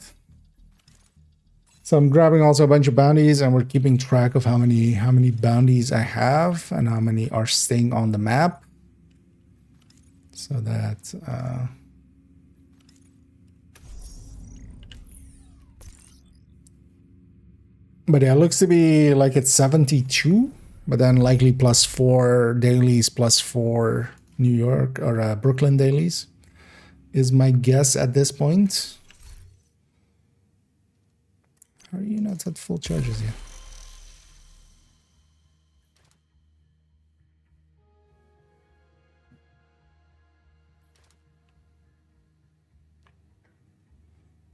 So I'm grabbing also a bunch of bounties, and we're keeping track of how many bounties I have and how many are staying on the map. So that but yeah, it looks to be like it's 72, but then likely +4 dailies, +4 New York or Brooklyn dailies is my guess at this point. How are you not at full charges yet?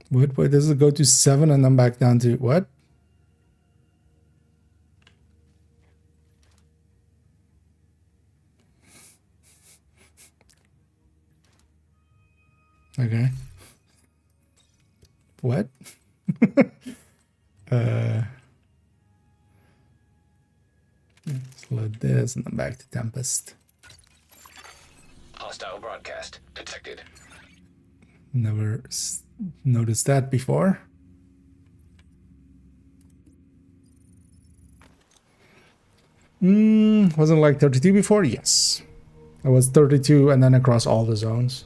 Wait, does it go to 7 and then back down to what? Okay. What? Let's load this and then back to Tempest. Hostile broadcast detected. Never noticed that before. Wasn't like 32 before? Yes. I was 32 and then across all the zones.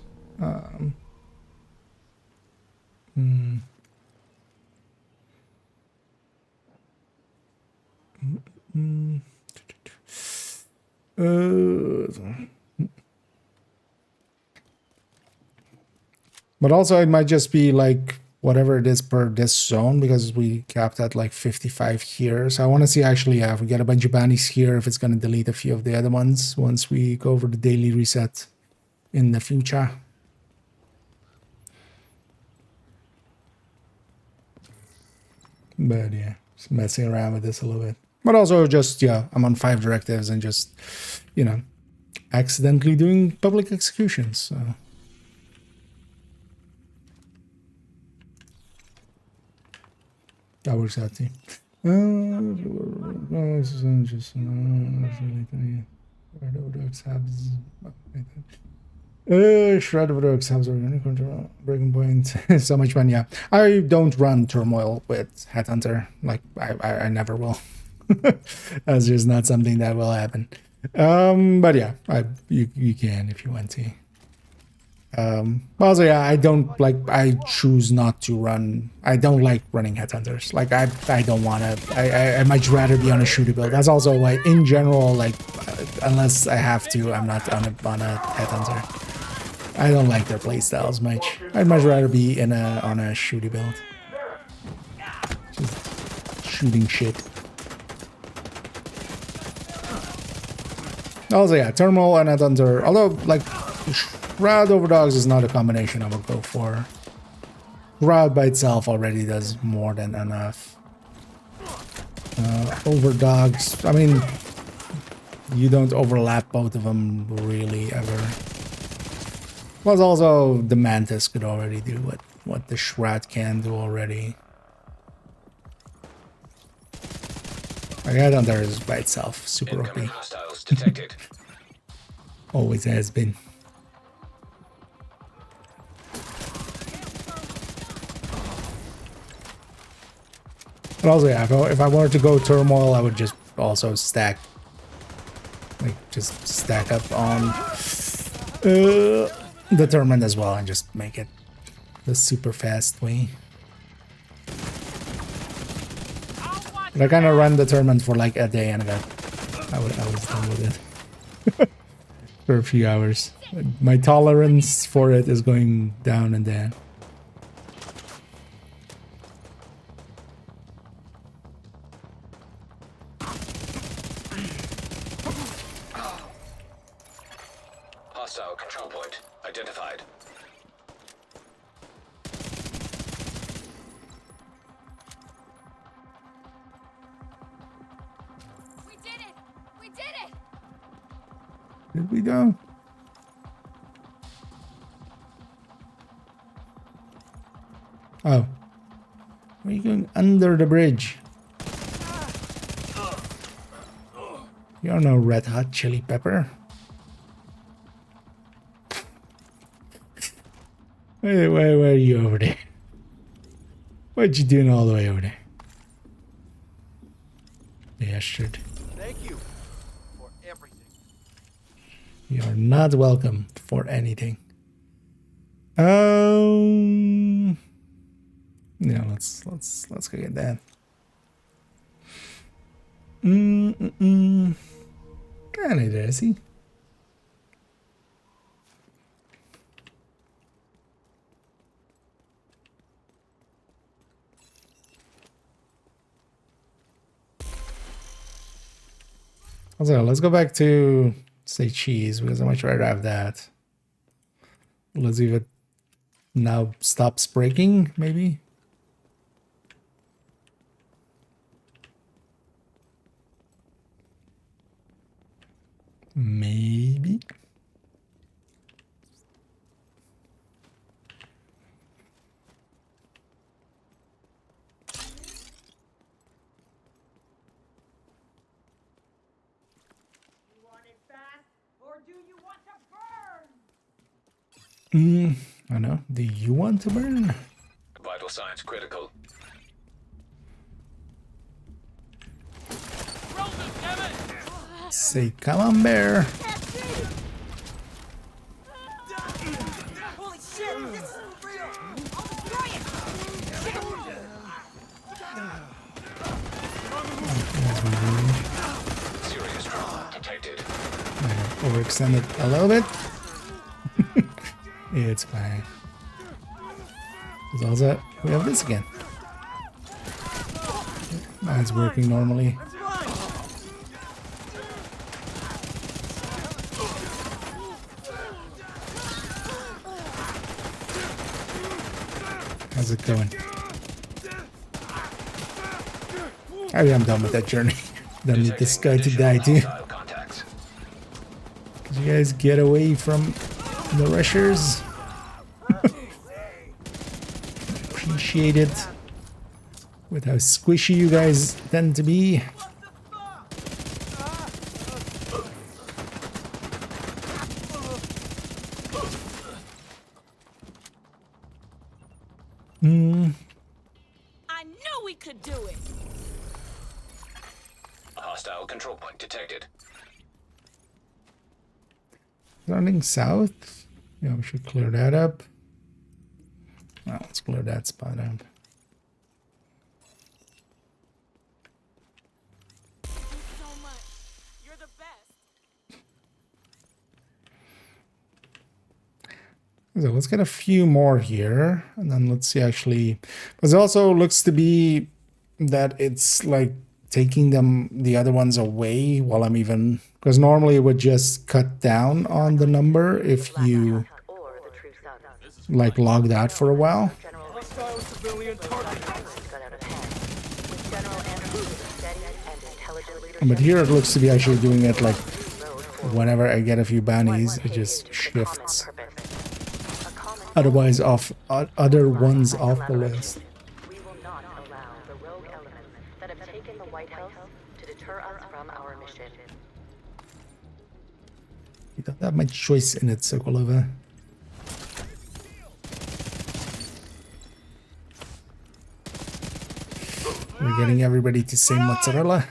But also it might just be like whatever it is per this zone, because we capped at like 55 here. So I want to see actually if we get a bunch of bounties here, if it's going to delete a few of the other ones once we go over the daily reset in the future. But yeah, just messing around with this a little bit. But also just, yeah, I'm on 5 directives and just, you know, accidentally doing public executions. So. That works out too. Shred of Dogs has a control breaking point. So much fun, yeah. I don't run Turmoil with Headhunter. Like I never will. That's just not something that will happen. But yeah, you can if you want to. Also, yeah, I don't like. I choose not to run. I don't like running Headhunters. Like I don't want to. I much rather be on a shooter build. That's also why, in general, like unless I have to, I'm not on a Headhunter. I don't like their playstyles much. I'd much rather be in on a shooty build. Just shooting shit. Also, yeah, Thermal and Headhunter. Although, like, Shroud over Dogs is not a combination I would go for. Shroud by itself already does more than enough. Over Dogs, I mean, you don't overlap both of them really ever. Plus also, the Mantis could already do what the Shroud can do already. Like, Headhunter is by itself super OP. Hostiles detected. Always has been. But also, yeah, if I wanted to go Turmoil, I would just also stack. Like, just stack up on Determined as well and just make it the super fast way. But I kind of ran Determined for like a day and I was done with it. For a few hours. My tolerance for it is going down and down. Hostile control point identified. We did it! We did it! Did we go? Oh. Where are you going under the bridge? You're no Red Hot Chili Pepper. Where are you over there? What you doing all the way over there? Bastard. Thank you for everything. You're not welcome for anything. Yeah, let's go get that. Kinda dirty. Also, let's go back to say cheese because I much rather have that. Let's see if it now stops breaking, maybe. Maybe. I know. Do you want to burn? Vital signs critical. Say, come on, bear. Holy shit! This is real! I'll destroy it! Serious trauma detected. Overextended a little bit. It's fine. There's also, we have this again. That's working normally. How's it going? I am done with that journey. Don't need this guy to die too. Could you guys get away from the rushers? Appreciate it. With how squishy you guys tend to be. I knew we could do it. A hostile control point detected. Running south. Yeah, we should clear that up. Well, let's clear that spot up. So much. You're the best. So let's get a few more here, and then let's see actually. Because it also looks to be that it's like taking the other ones away while I'm even, because normally it would just cut down on the number if you like logged out for a while. Hostile civilian target. But here it looks to be actually doing it like whenever I get a few bounties, it just shifts otherwise off other ones off the list. We will not allow the rogue elements that have taken the White House to deter us from our mission. You don't have much choice in it, Sokolova. We're getting everybody to say mozzarella.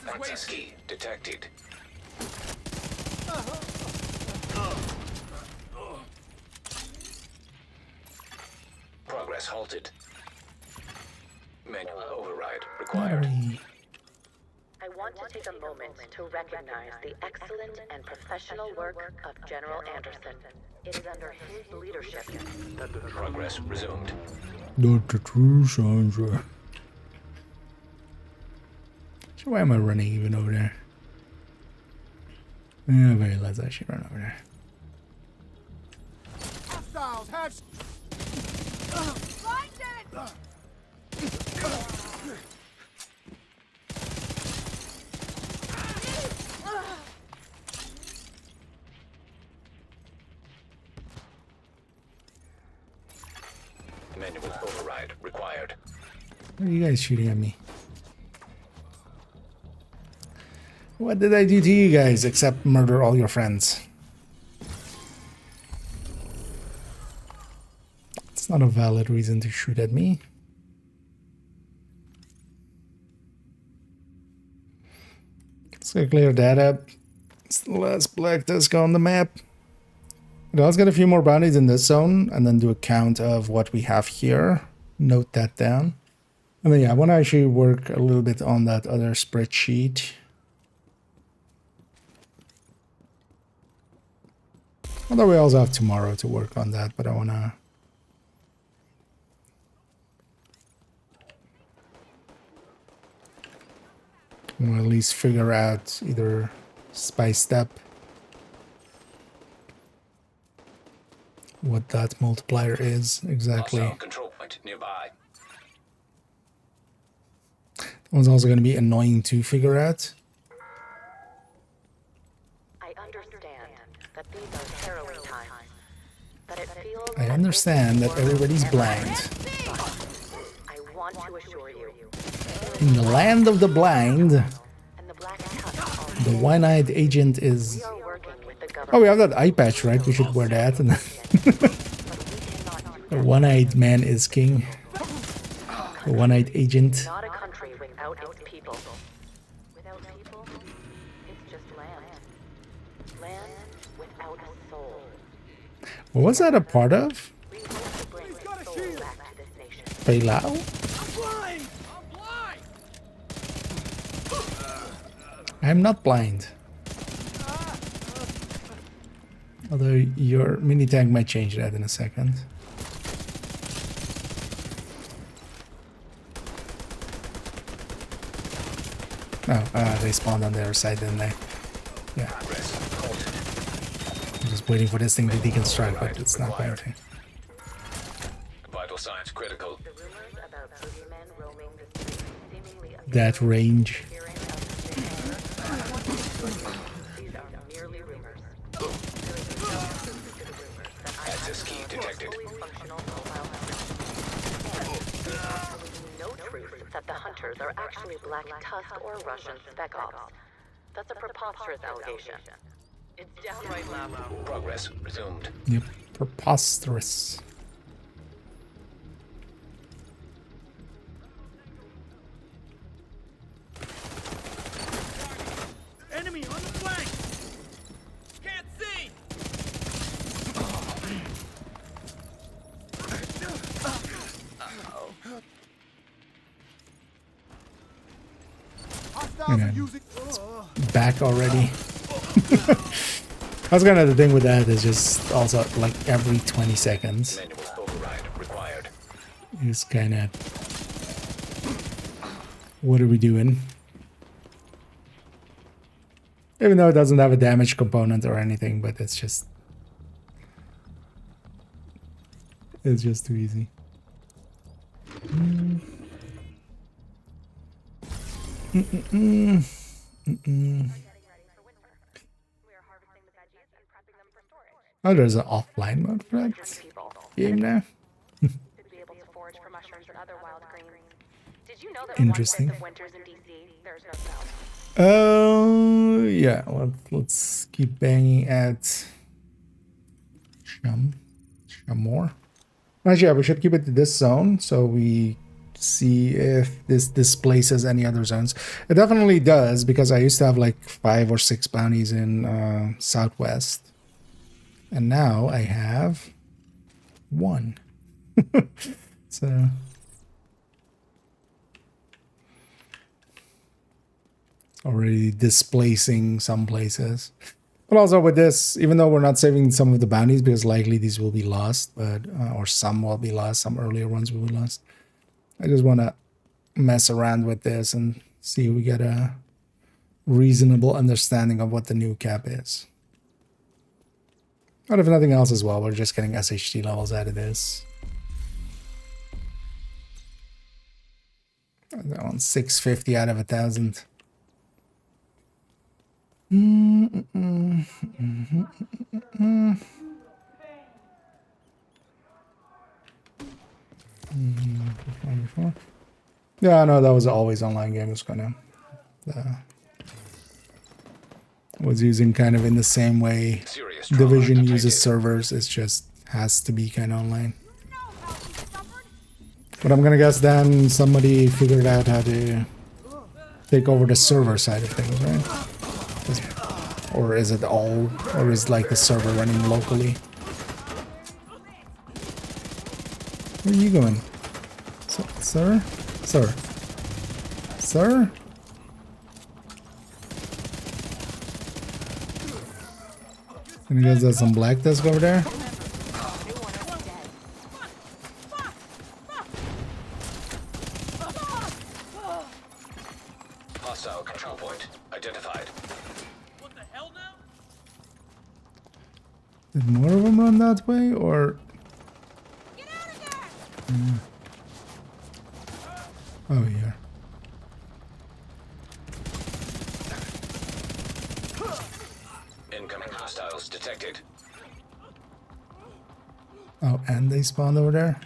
Access key detected. Progress halted. Manual override required. I want to take a moment to recognize the excellent and professional work of General Anderson. It is under his leadership that the Progress resumed. Dr. True Sandra. So why am I running even over there? Yeah, very let's actually run over there. Hostiles have. Find it! Manual override required. What are you guys shooting at me? What did I do to you guys except murder all your friends? It's not a valid reason to shoot at me. Let's go clear that up. It's the last black disc on the map. Let's get a few more bounties in this zone and then do a count of what we have here. Note that down. And then yeah, I want to actually work a little bit on that other spreadsheet. Although we also have tomorrow to work on that, but I want to... at least figure out either spy step what that multiplier is exactly. Hostile control point nearby. That one's also going to be annoying to figure out. I understand that these are harrowing times. That it feels I understand that everybody's blind. I want to assure you. In the land of the blind, And the black cat the one-eyed agent is... we are working with the government. Oh, we have that eye patch, right? We should wear that. And the one-eyed man is king. The one-eyed agent. Not a country without its people. Without people, it's just land. Land without a soul. What was that a part of? We want to bring the soul back to this nation. Peilao? I'm blind. I'm not blind. Although your mini tank might change that in a second. Oh, they spawned on the other side, didn't they? Yeah. I'm just waiting for this thing to deconstruct, but it's not going to. Vital signs critical. The rumors about boogeymen roaming the streets seemingly That range. these are merely rumors. There is no truth to the rumors that I Access key detected. fully functional mobile network. And there is absolutely no truth that the hunters are actually Black Tusk or Russian spec ops. That's a preposterous allegation. It's downright loud. Progress resumed. Yep. Preposterous. Enemy on the flank! Can't see! You know, it's back already. That's kind of the thing with that, is just also like every 20 seconds. Manual override required. It's kind of, what are we doing? Even though it doesn't have a damage component or anything, but it's just too easy. Oh, there's an offline mode for that game now. Interesting. Oh, yeah. Let's keep banging at more. Actually, yeah, we should keep it to this zone so we see if this displaces any other zones. It definitely does, because I used to have like 5 or 6 bounties in Southwest. And now I have 1. So it's already displacing some places. But also with this, even though we're not saving some of the bounties, because likely these will be lost, but or some will be lost, some earlier ones will be lost. I just want to mess around with this and see if we get a reasonable understanding of what the new cap is. But if nothing else as well, we're just getting SHT levels out of this. That one's 650 out of 1,000. Yeah, I know that was an always online game. It's kind of was using kind of in the same way Division uses servers. It just has to be kind of online. But I'm gonna guess then somebody figured out how to take over the server side of things, right? Or is it all, or is like the server running locally? Where are you going? Sir? Sir? Sir? And you guys have some black desk over there? Hostile control point identified. What the hell now? Did more of them run that way, or? Get out of there! Oh, yeah. Incoming hostiles detected. Oh, and they spawned over there?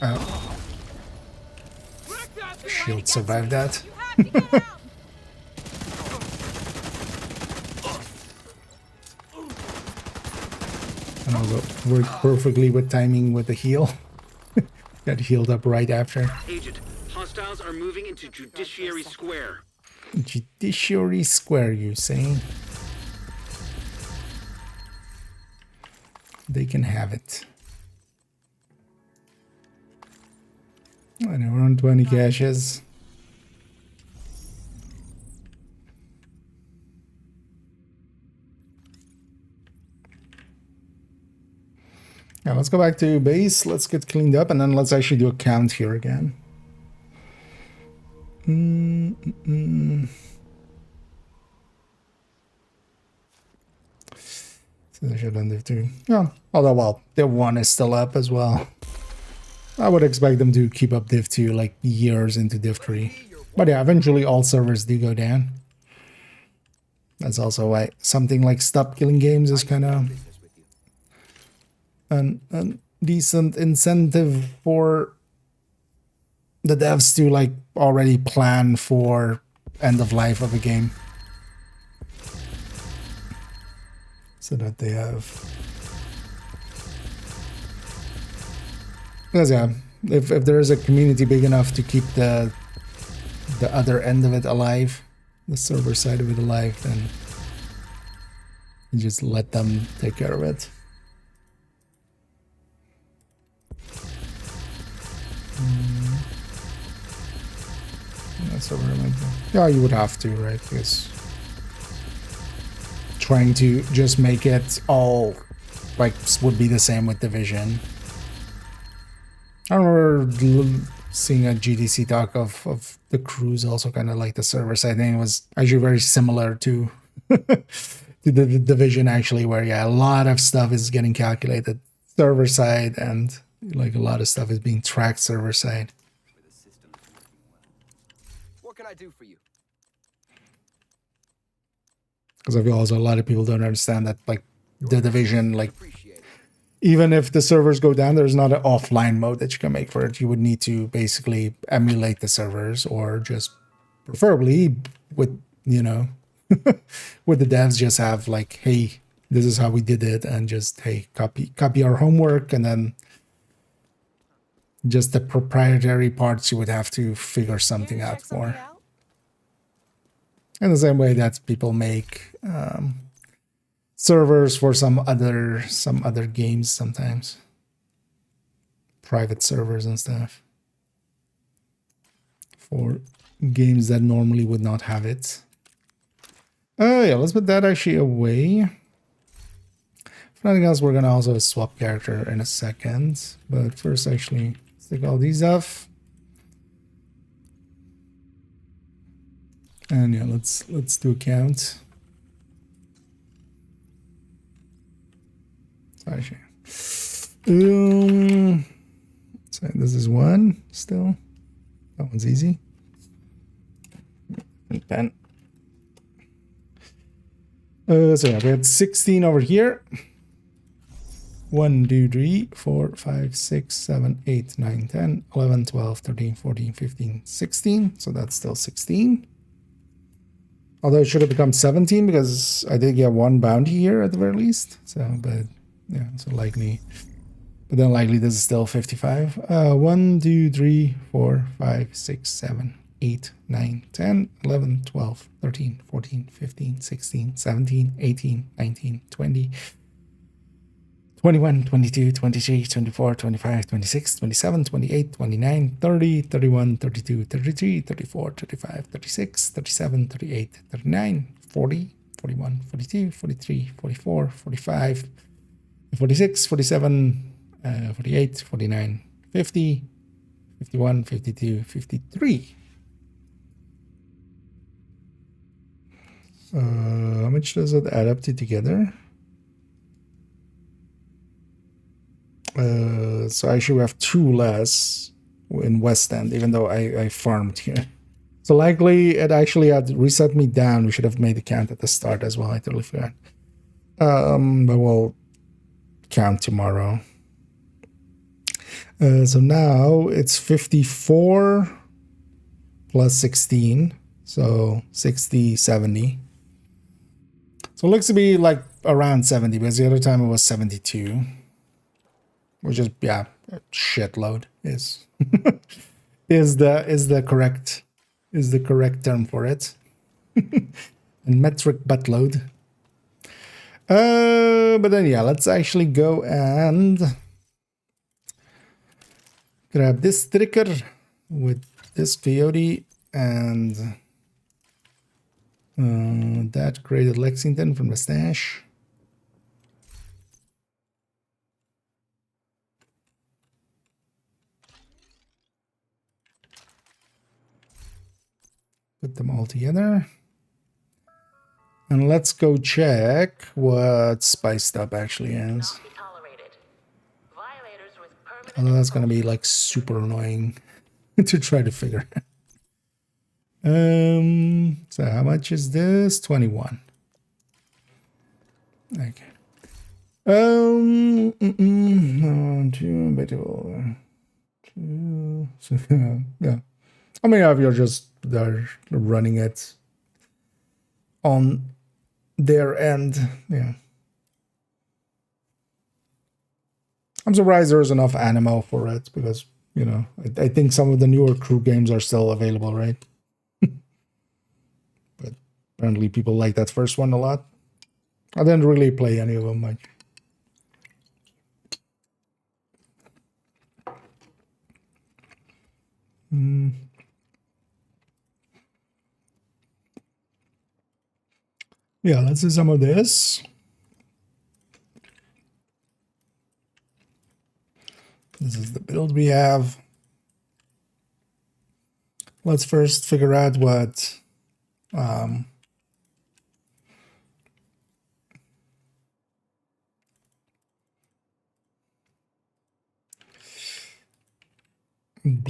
Oh. Shield survived that. And also worked perfectly with timing with the heal. Got healed up right after. Agent, hostiles are moving into Judiciary Square. Judiciary Square, you saying? They can have it. I know we're on 20 caches. Now let's go back to base. Let's get cleaned up, and then let's actually do a count here again. So they should end Div 2. Yeah, although, well, Div 1 is still up as well. I would expect them to keep up Div 2 like years into Div 3. But yeah, eventually all servers do go down. That's also why something like Stop Killing Games is kind of decent incentive for the devs to like already plan for end of life of a game, so that they have, because yeah, if there is a community big enough to keep the other end of it alive, the server side of it alive, then you just let them take care of it. That's what I yeah, you would have to, right? Because trying to just make it all like would be the same with Division. I remember seeing a GDC talk of the crews also kind of like the server side thing. It was actually very similar to to the Division, actually, where yeah, a lot of stuff is getting calculated server side, and like a lot of stuff is being tracked server side. What can I do for you? Because I feel also a lot of people don't understand that like the Division, like even if the servers go down, there's not an offline mode that you can make for it. You would need to basically emulate the servers, or just preferably with, you know, with the devs just have like, hey, this is how we did it, and just, hey, copy our homework, and then just the proprietary parts you would have to figure something out for. In the same way that people make servers for some other games sometimes, private servers and stuff for games that normally would not have it. Oh yeah, let's put that actually away. If nothing else, we're gonna also swap character in a second, but first actually let's take all these off. And yeah, let's do a count. Actually, so this is one still. That one's easy. And pen. So yeah, we had 16 over here. 1, 2, 3, 4, 5, 6, 7, 8, 9, 10, 11, 12, 13, 14, 15, 16. So that's still 16. Although it should have become 17 because I did get one bounty here at the very least. So, but yeah, so likely. But then likely this is still 55. 1, 2, 3, 4, 5, 6, 7, 8, 9, 10, 11, 12, 13, 14, 15, 16, 17, 18, 19, 20, 21, 22, 23, 24, 25, 26, 27, 28, 29, 30, 31, 32, 33, 34, 35, 36, 37, 38, 39, 40, 41, 42, 43, 44, 45, 46, 47, 48, 49, 50, 51, 52, 53. How much does it add up to together? So actually we have 2 less in West End, even though I farmed here. So likely it actually had reset me down. We should have made the count at the start as well. I totally forgot. But we'll count tomorrow. So now it's 54 plus 16. So 60, 70. So it looks to be like around 70 because the other time it was 72. Which is, yeah, a shitload is is the correct term for it. And metric buttload. But then yeah, let's actually go and grab this trigger with this peyote and that created Lexington from the stash. Put them all together. And let's go check what Spiced Up actually is. Although that's going to be like super annoying to try to figure out. So how much is this? 21. Okay. 1, 2, Individual. So, yeah. I mean, if you're just they're running it on their end, yeah. I'm surprised there's enough ammo for it because, you know, I think some of the newer crew games are still available, right? But apparently people like that first one a lot. I didn't really play any of them much. Yeah, let's do some of this. This is the build we have. Let's first figure out what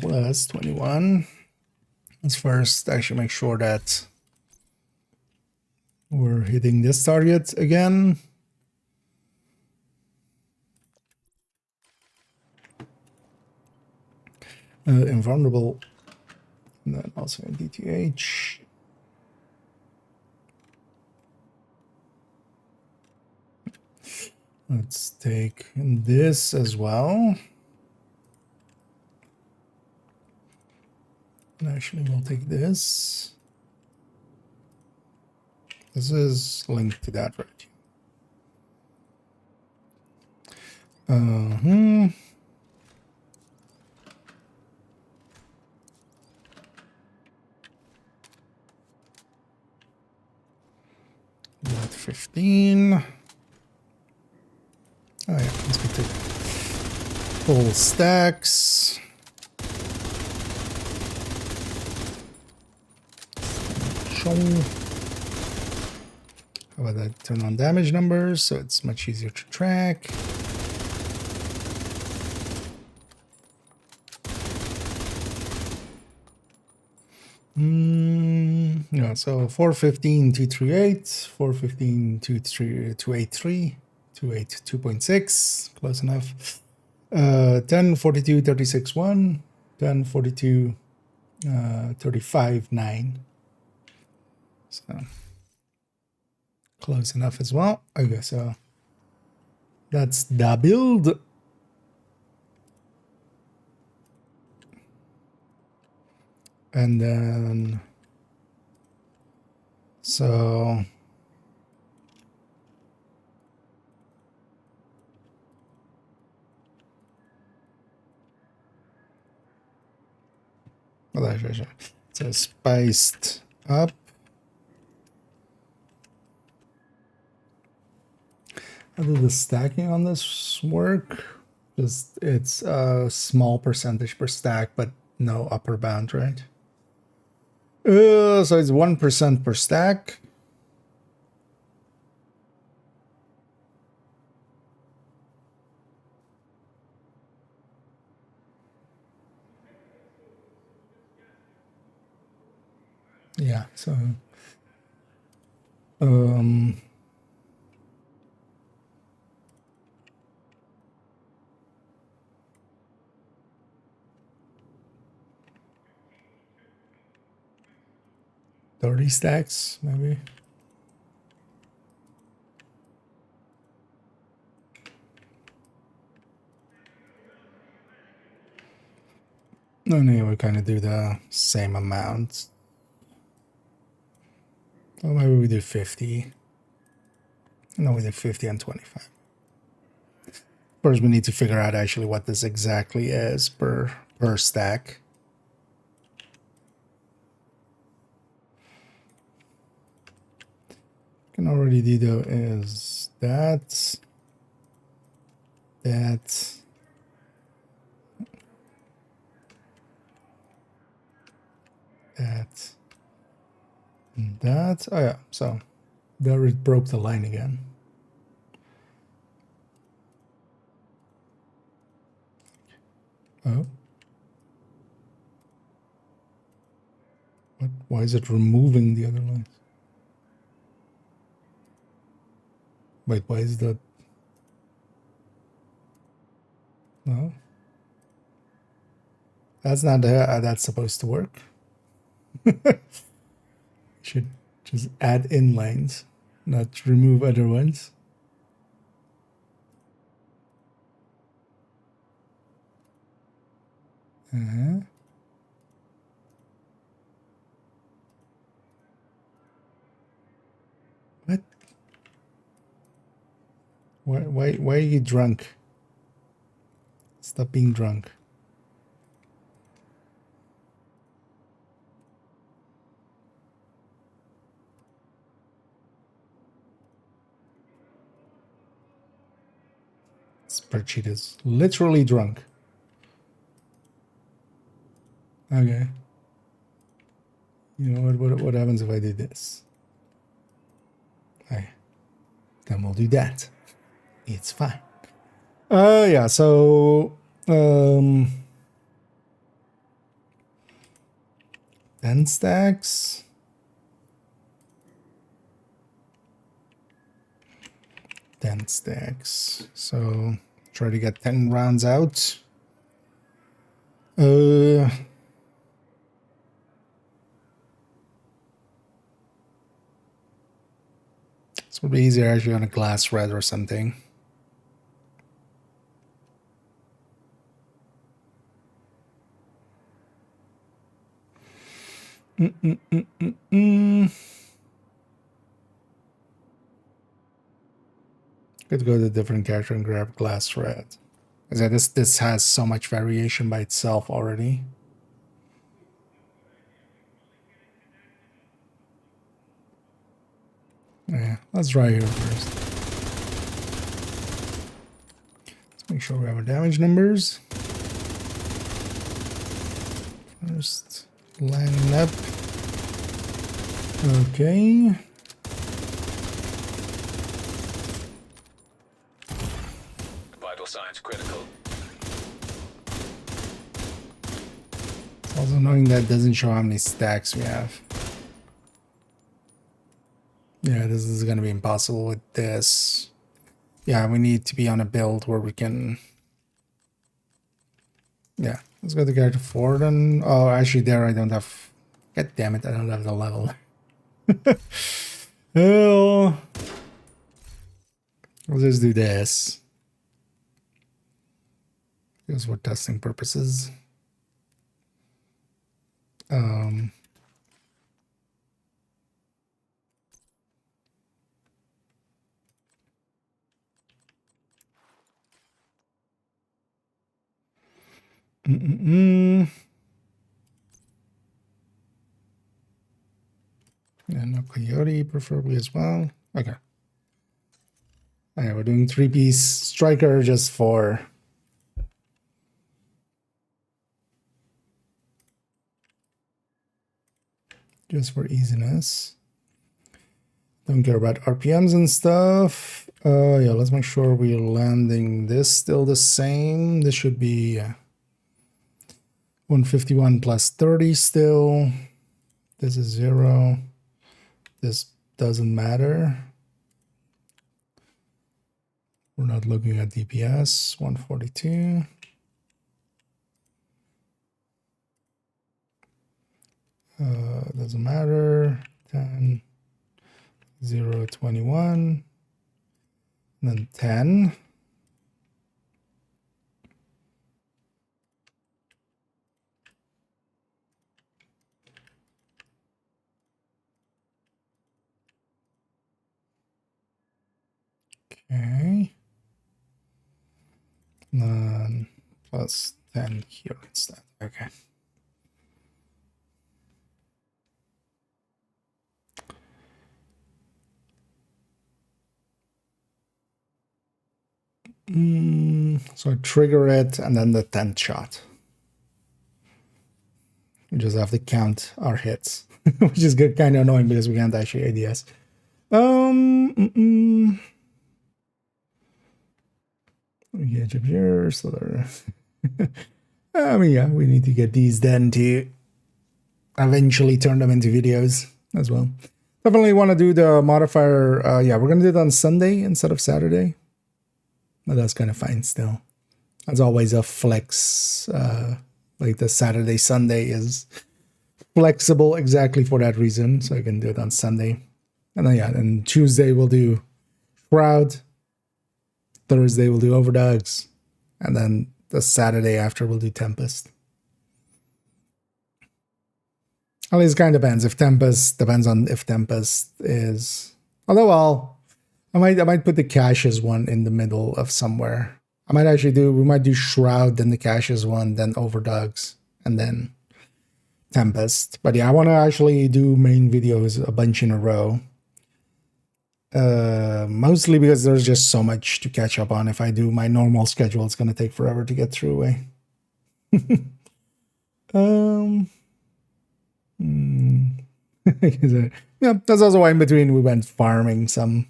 plus 21. Let's first actually make sure that we're hitting this target again. Invulnerable. And then also DTH. Let's take this as well. And actually, we'll take this. This is linked to that right here. 15. Oh yeah, let's go take full stacks. Show. How about that? Turn on damage numbers so it's much easier to track. Yeah, so 415 238, 415 283, 282.6, close enough. 1042 36 1, 1042 35 9. So close enough as well. Okay, so that's the build. And then so so spiced up. How does the stacking on this work? Just it's a small percentage per stack, but no upper bound, right? So it's 1% per stack. Yeah, so 30 stacks, maybe. No, we kind of do the same amount. Or maybe we do 50. No, we do 50 and 25. First, we need to figure out actually what this exactly is per stack. Can already do though is that, and that. Oh yeah, so there it broke the line again. Oh. What? Why is it removing the other lines? Wait, why is that? No. That's not how that's supposed to work. Should just add in lanes, not remove other ones. What? Why are you drunk? Stop being drunk. Spreadsheet is literally drunk. Okay. You know what happens if I do this? Okay. Then we'll do that. It's fine. Yeah, so 10 stacks. 10 stacks. So try to get 10 rounds out. This would be easier actually on a glass red or something. Could go to a different character and grab glass red. Because this has so much variation by itself already. Yeah, let's try here first. Let's make sure we have our damage numbers. First, lining up. Okay. Vital signs critical. It's also annoying that doesn't show how many stacks we have. Yeah, this is going to be impossible with this. Yeah, we need to be on a build where we can... Yeah, let's go to character 4 then. Oh, actually there I don't have... God damn it, I don't have the level. Oh, let's just do this. Just for testing purposes. And a coyote preferably as well. Okay. Alright, we're doing 3-piece striker just for easiness. Don't care about RPMs and stuff. Yeah, let's make sure we're landing this still the same. This should be 151 plus 30 still. This is 0. This doesn't matter. We're not looking at DPS. 142. Doesn't matter. 10. 0, 21. And then 10. Okay. And then plus 10 here instead. Okay. So I trigger it and then the 10th shot. We just have to count our hits, which is good, kind of annoying because we can't actually ADS. We get up here, so there. I mean, yeah, we need to get these then to eventually turn them into videos as well. Definitely want to do the modifier. Yeah, we're gonna do it on Sunday instead of Saturday. But that's kind of fine still. That's always a flex Like the Saturday, Sunday is flexible exactly for that reason. So I can do it on Sunday. And then, yeah, and Tuesday we'll do Shroud. Thursday we'll do Overdogs. And then the Saturday after we'll do Tempest. Well, it kind of depends. If Tempest depends on if Tempest is. Although I might put the Caches one in the middle of somewhere. We might do Shroud, then the Caches one, then Overdogs, and then Tempest. But yeah, I want to actually do main videos a bunch in a row. Mostly because there's just so much to catch up on. If I do my normal schedule, it's gonna take forever to get through. Yeah, that's also why in between we went farming some.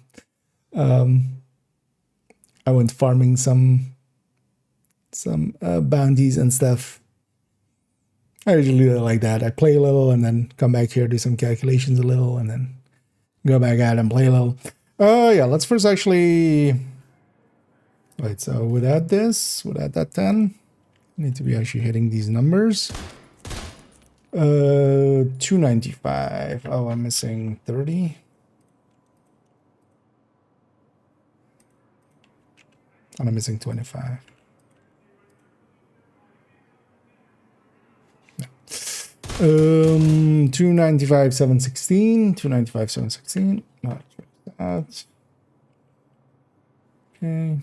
I went farming some bounties and stuff. I usually do it like that. I play a little and then come back here, do some calculations a little, and then go back out and play a little. Oh yeah, let's first actually. Wait, so without that 10, I need to be actually hitting these numbers. 295. Oh, I'm missing 30. And I'm missing 25. No. 295, 716. 295, 716. Not that. Okay.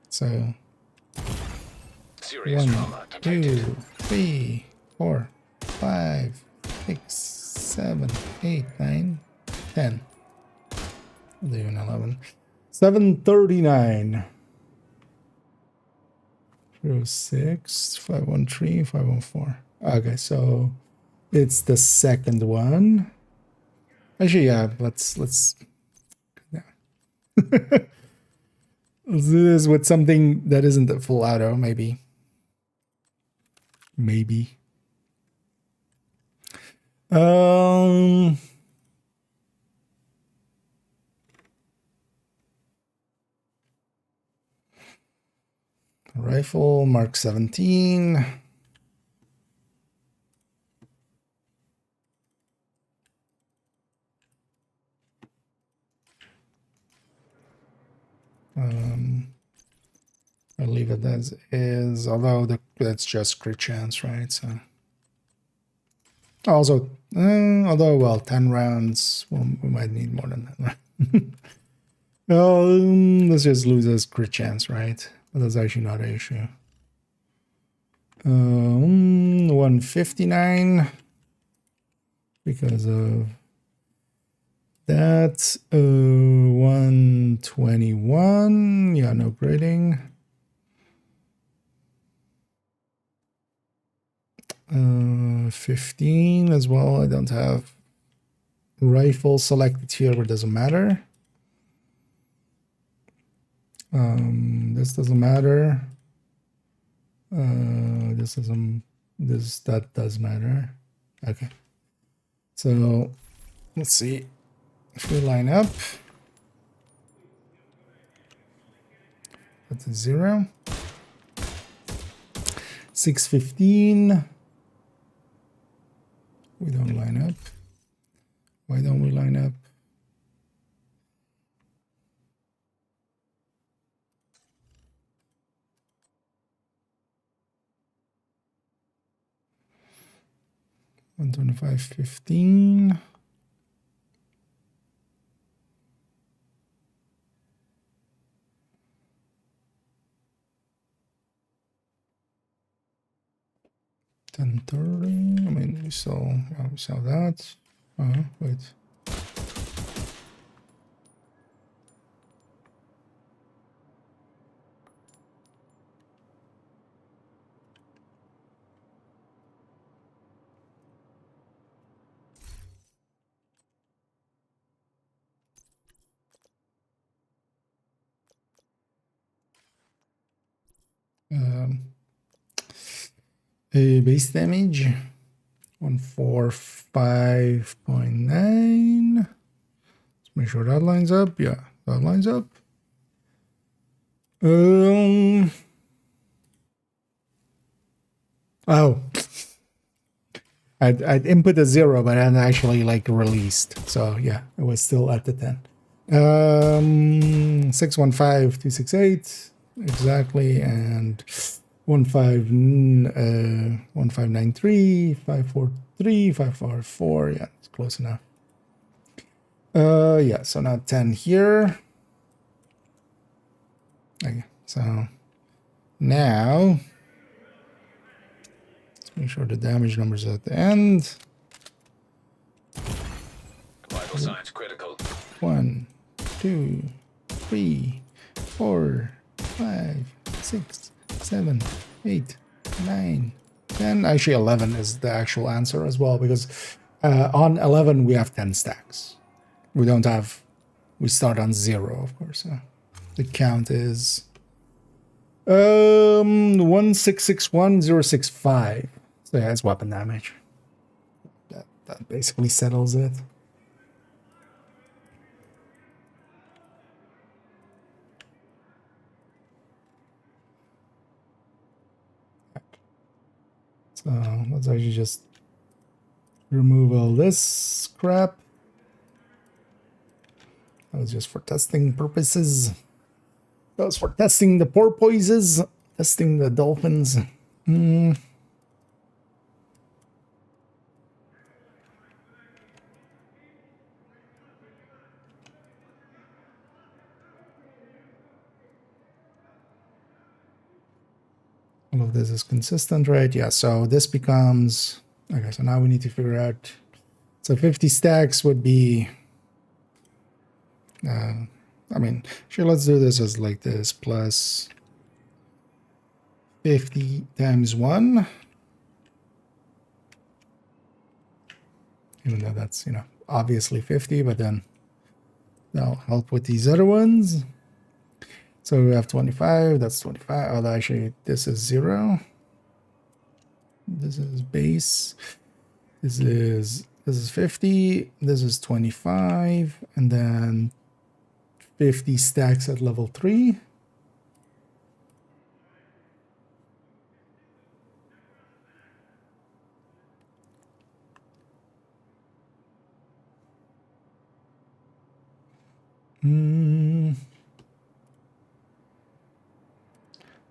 So. Serious 1, trauma detected. 2, 3, 4, 5, 6, 7, 8, 9, 10. 11, 11. 739. 06, 513, 514. Okay, so it's the second one. Actually, yeah, let's yeah. Let's do this with something that isn't a full auto, maybe. Maybe. Rifle, Mark 17. I'll leave it as is, although that's just crit chance, right? So also, although, well, 10 rounds, well, we might need more than that, right? Let's just lose as crit chance, right? But that's actually not an issue. 159 because of that. 121. Yeah, no grading. 15 as well. I don't have rifle selected here, but it doesn't matter. This doesn't matter. That does matter. Okay. So let's see if we line up. That's a 0. 615. We don't line up. Why don't we line up? $125.15. $10.30. I mean, we sell that. Wait. A base damage 145.9. Let's make sure that lines up. Yeah, that lines up. Oh. I'd input a 0, but then actually like released. So yeah, it was still at the 10. 615268 exactly, and 1593 543 544. Yeah, it's close enough. Yeah, so now 10 here. Okay, so now let's make sure the damage numbers at the end. Vital signs critical. 1, 2, 3, 4, 5, 6, 7, 8, 9, 10. Actually, 11 is the actual answer as well, because on 11 we have 10 stacks. We don't have, we start on 0, of course. The count is 1661065. So yeah, it's weapon damage. That basically settles it. So let's actually just remove all this crap. That was just for testing purposes. That was for testing the porpoises, testing the dolphins. All of this is consistent, right? Yeah, so this becomes... Okay, so now we need to figure out... So 50 stacks would be... I mean, sure, let's do this as like this, plus 50 times 1. Even though that's, you know, obviously 50, but then that'll help with these other ones. So we have 25, that's 25. Oh, actually, this is 0. This is base. This is 50. This is 25. And then 50 stacks at level 3.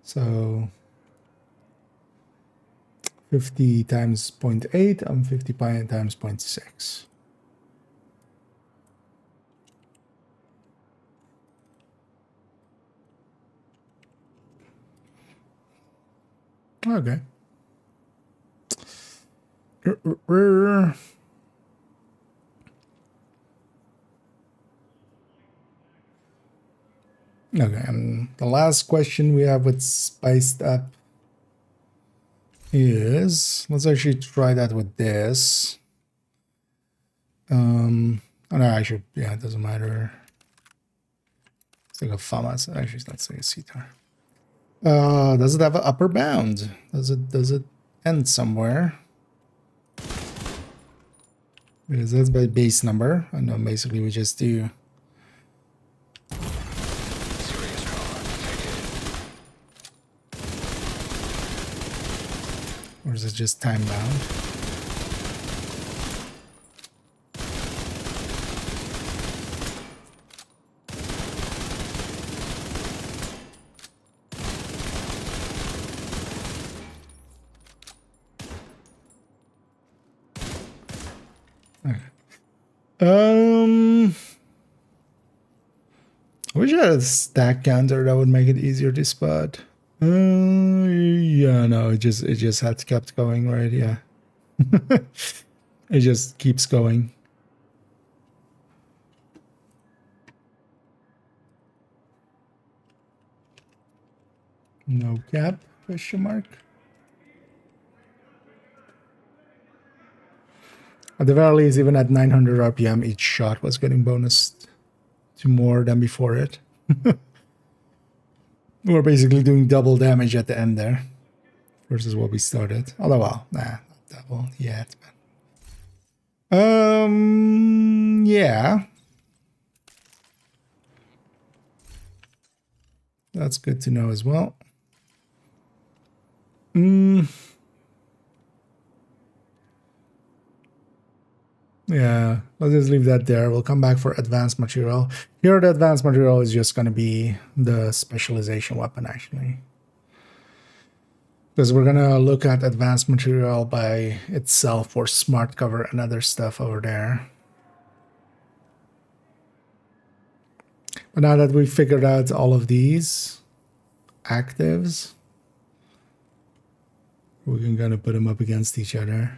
So 50 times 0.8 and 50 pi times 0.6. Okay. Okay, and the last question we have with spiced up is, let's actually try that with this. Oh no, actually, yeah, it doesn't matter. It's like a FAMAS. Actually, let's say a CTAR. Does it have an upper bound? Does it end somewhere? Because that's by base number. And then basically we just do... Or is it just time bound? I wish I had a stack counter that would make it easier to spot. Yeah, no, it just had kept going, right? Yeah. It just keeps going. No cap, question mark. At the very least, even at 900 RPM, each shot was getting bonused to more than before it. We're basically doing double damage at the end there versus what we started. Although, well, nah, not double yet. Yeah. That's good to know as well. Yeah, let's just leave that there. We'll come back for advanced material. Here, the advanced material is just going to be the specialization weapon, actually. Because we're going to look at advanced material by itself for smart cover and other stuff over there. But now that we've figured out all of these actives, we're going to put them up against each other.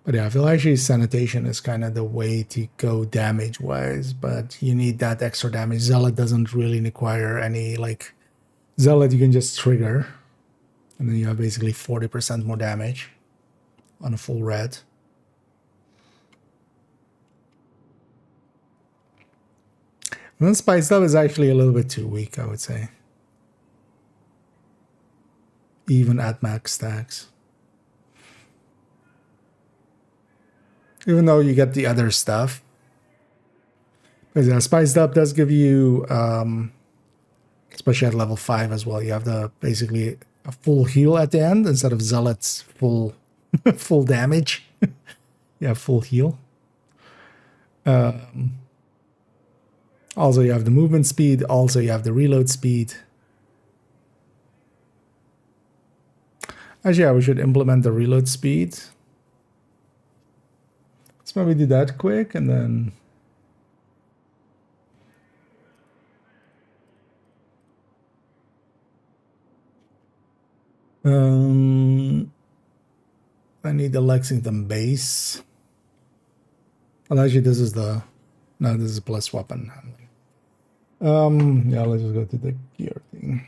But yeah, I feel actually sanitation is kind of the way to go damage-wise, but you need that extra damage. Zealot doesn't really require any, like... Zealot you can just trigger, and then you have basically 40% more damage on a full red. And then Spiced Up is actually a little bit too weak, I would say. Even at max stacks. Even though you get the other stuff. Because yeah, Spiced Up does give you, especially at level 5 as well, you have the basically a full heal at the end instead of Zealot's full full damage. You have full heal. Also, you have the movement speed. Also, you have the reload speed. Actually, yeah, we should implement the reload speed. Let's probably do that quick and then... I need the Lexington base. Well, actually, this is the... No, this is plus weapon handling. Yeah, let's just go to the gear thing.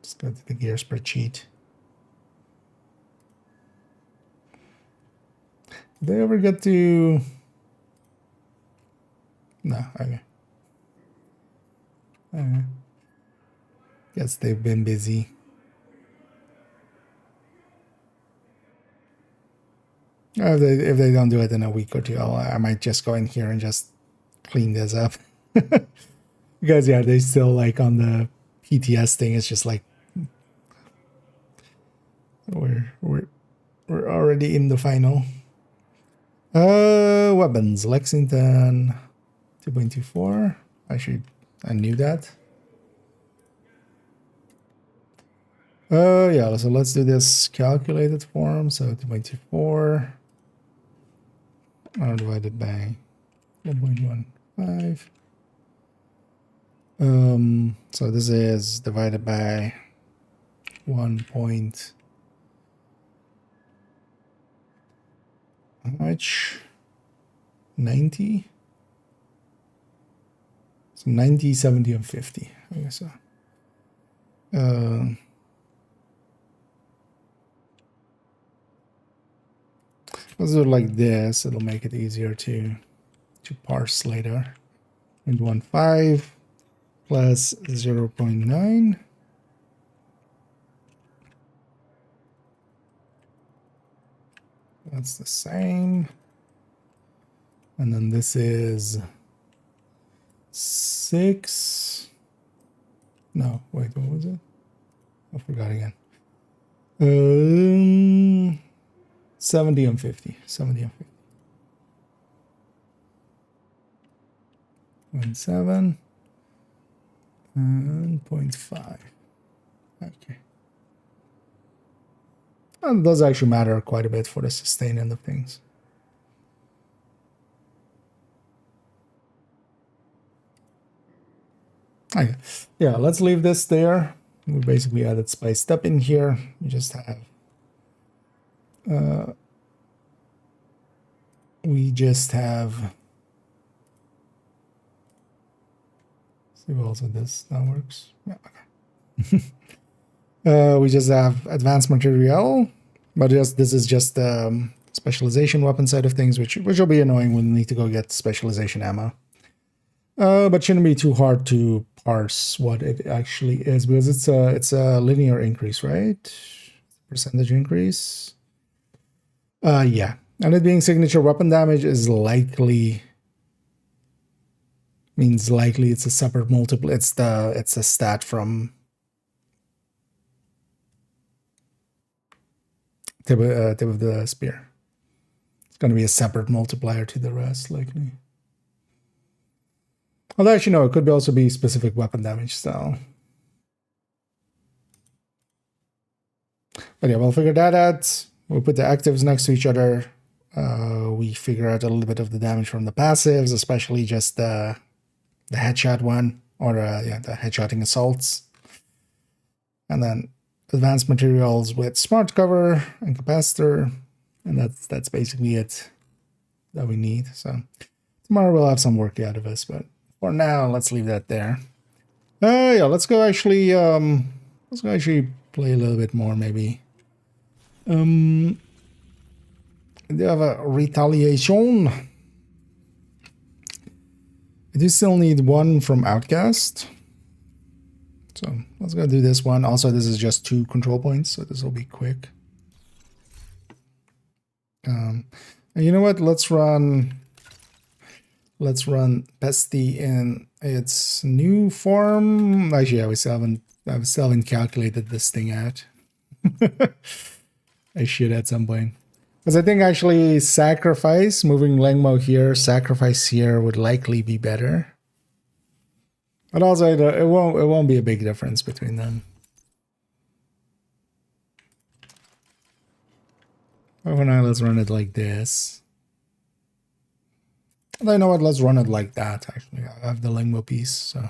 Just go to the gear spreadsheet. Did they ever get to... No, okay. Guess they've been busy. If they don't do it in a week or two, I might just go in here and just clean this up. Because yeah, they still like on the PTS thing. It's just like we're already in the final. Weapons Lexington 2.24. Actually, I knew that. Yeah, so let's do this calculated form. So 2.24 divided by 1.15. So this is divided by 1. How much? 90? So 90, 70, and 50. I guess so. Let's do it like this. It'll make it easier to parse later. 0.15 plus 0.9. That's the same. And then this is 6. No, wait, what was it? I forgot again. 70 and 50. 70 and 50. 0.7 and 0.5. Okay. And those actually matter quite a bit for the sustain end of things. Okay. Yeah, let's leave this there. We basically added Spiced Up in here. We just have see if also this that works. Yeah, okay. We just have advanced material, but this is just the specialization weapon side of things, which will be annoying when we need to go get specialization ammo. But shouldn't be too hard to parse what it actually is, because it's a linear increase, right? Percentage increase. Yeah, and it being signature weapon damage is likely it's a separate multiple. It's a stat from tip of the spear. It's going to be a separate multiplier to the rest, likely. Although, actually, no, it could also be specific weapon damage style. But yeah, we'll figure that out. We'll put the actives next to each other. We figure out a little bit of the damage from the passives, especially just the headshot one, or the headshotting assaults. And then advanced materials with smart cover and capacitor. And that's basically it that we need. So tomorrow we'll have some work out of us, but for now, let's leave that there. Yeah, let's go actually play a little bit more, maybe. Do you have a retaliation? I do still need one from Outcast. So let's go do this one. Also, this is just 2 control points, so this will be quick. And you know what? Let's run Pesty in its new form. Actually, I still haven't calculated this thing out. I should at some point. Because I think actually sacrifice, moving Lengmo here, sacrifice here would likely be better. But also it won't be a big difference between them. But for now, let's run it like this. And you know what? Let's run it like that, actually. I have the Lengmo piece, so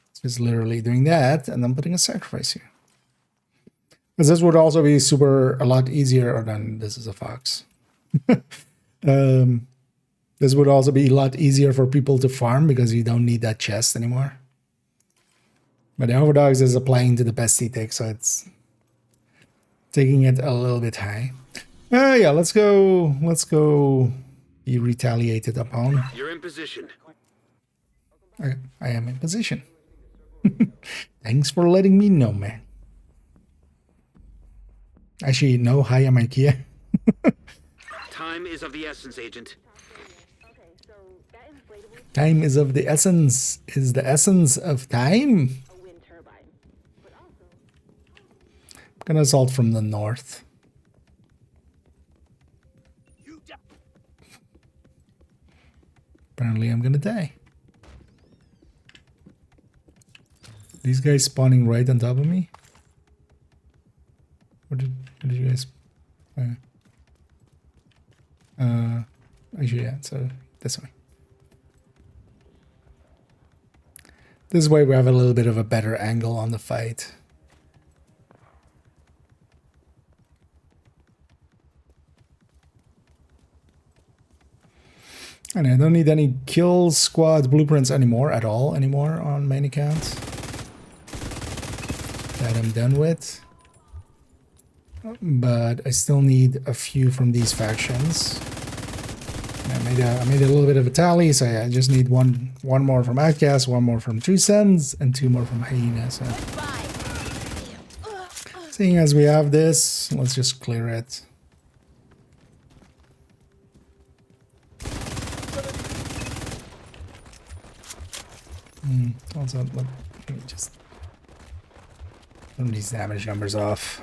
it's just literally doing that, and then putting a sacrifice here. Because this would also be a lot easier than this is a fox. This would also be a lot easier for people to farm because you don't need that chest anymore. But the Overdogs is applying to the Pesty tick, so it's taking it a little bit high. Yeah, let's go be retaliated upon. You're in position. I am in position. Thanks for letting me know, man. Actually, no, hi, I'm IKEA. Time is of the essence, Agent. Time is of the essence. Is the essence of time? I'm gonna assault from the north. Apparently, I'm gonna die. These guys spawning right on top of me? What did you guys... actually, yeah, so this way. This way we have a little bit of a better angle on the fight. And I don't need any kill squad blueprints anymore on main account. That I'm done with. But I still need a few from these factions. I made a little bit of a tally, so yeah, I just need one more from Outcast, one more from True Sons, and 2 more from Hyena. So seeing as we have this, let's just clear it. Also, let me just turn these damage numbers off.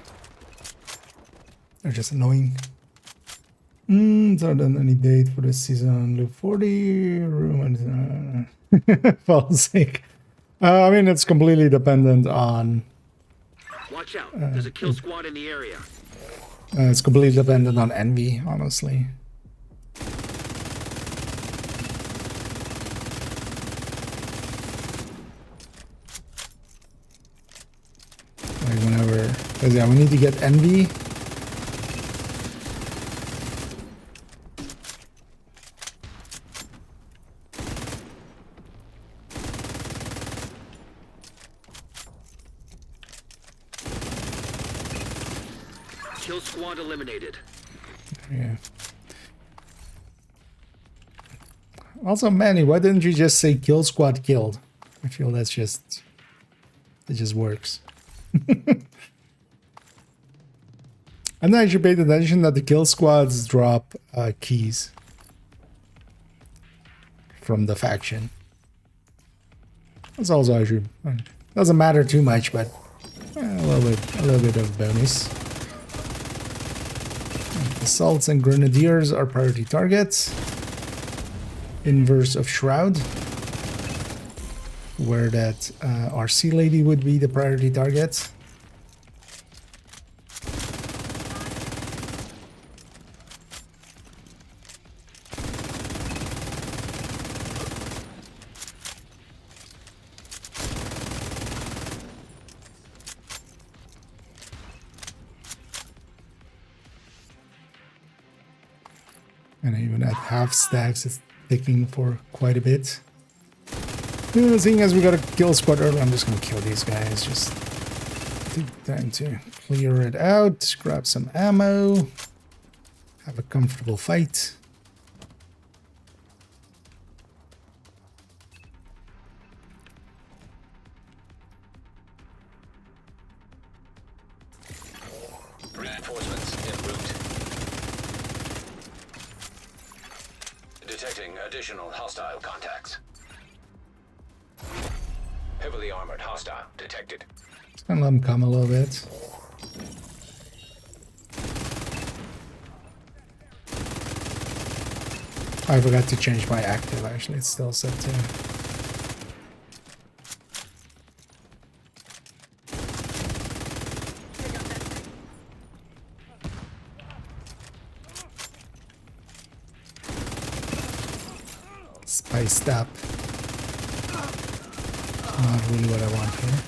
They're just annoying. So done any date for this season? Loop 40 room and fall sick. I mean, it's completely dependent on. Watch out! There's a kill squad in the area. It's completely dependent on envy, honestly. Like whenever, because yeah, we need to get envy. Kill squad eliminated. Yeah. Also, Manny, why didn't you just say kill squad killed? I feel that's just... it just works. I'm not actually paid attention that the kill squads drop keys from the faction. That's also actually doesn't matter too much, but a little bit of bonus. Assaults and grenadiers are priority targets. Inverse of Shroud, where that RC lady would be the priority target. And even at half stacks, it's ticking for quite a bit. Seeing as we got a kill squad early, I'm just gonna kill these guys. Just take time to clear it out, grab some ammo, have a comfortable fight. Reinforcements en route. Detecting additional hostile contacts. Heavily armored hostile detected. Just gonna let them come a little bit. I forgot to change my active, actually. It's still set to... spiced up. Not really what I want here.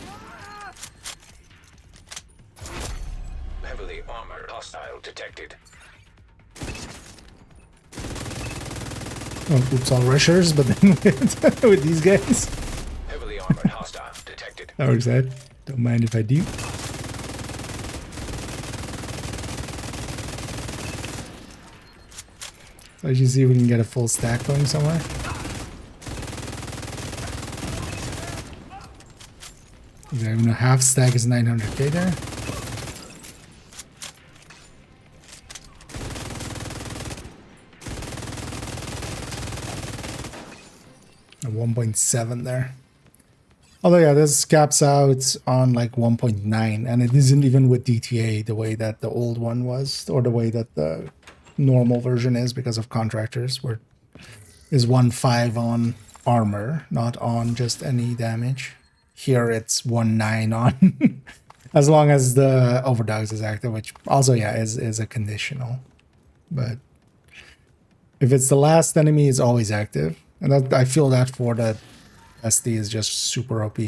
Heavily armored hostile detected. Oh, oops, all rushers, but then with these guys. Heavily armored hostile detected. That works out. Don't mind if I do. So let's just see if we can get a full stack going somewhere. Even a half stack is 900k there. A 1.7 there. Although yeah, this caps out on like 1.9, and it isn't even with DTA the way that the old one was, or the way that the normal version is because of contractors, where is 1.5 on armor, not on just any damage. Here it's 1.9 on as long as the overdogs is active, which also yeah is a conditional. But if it's the last enemy, it's always active, and that, I feel that for the SD is just super OP.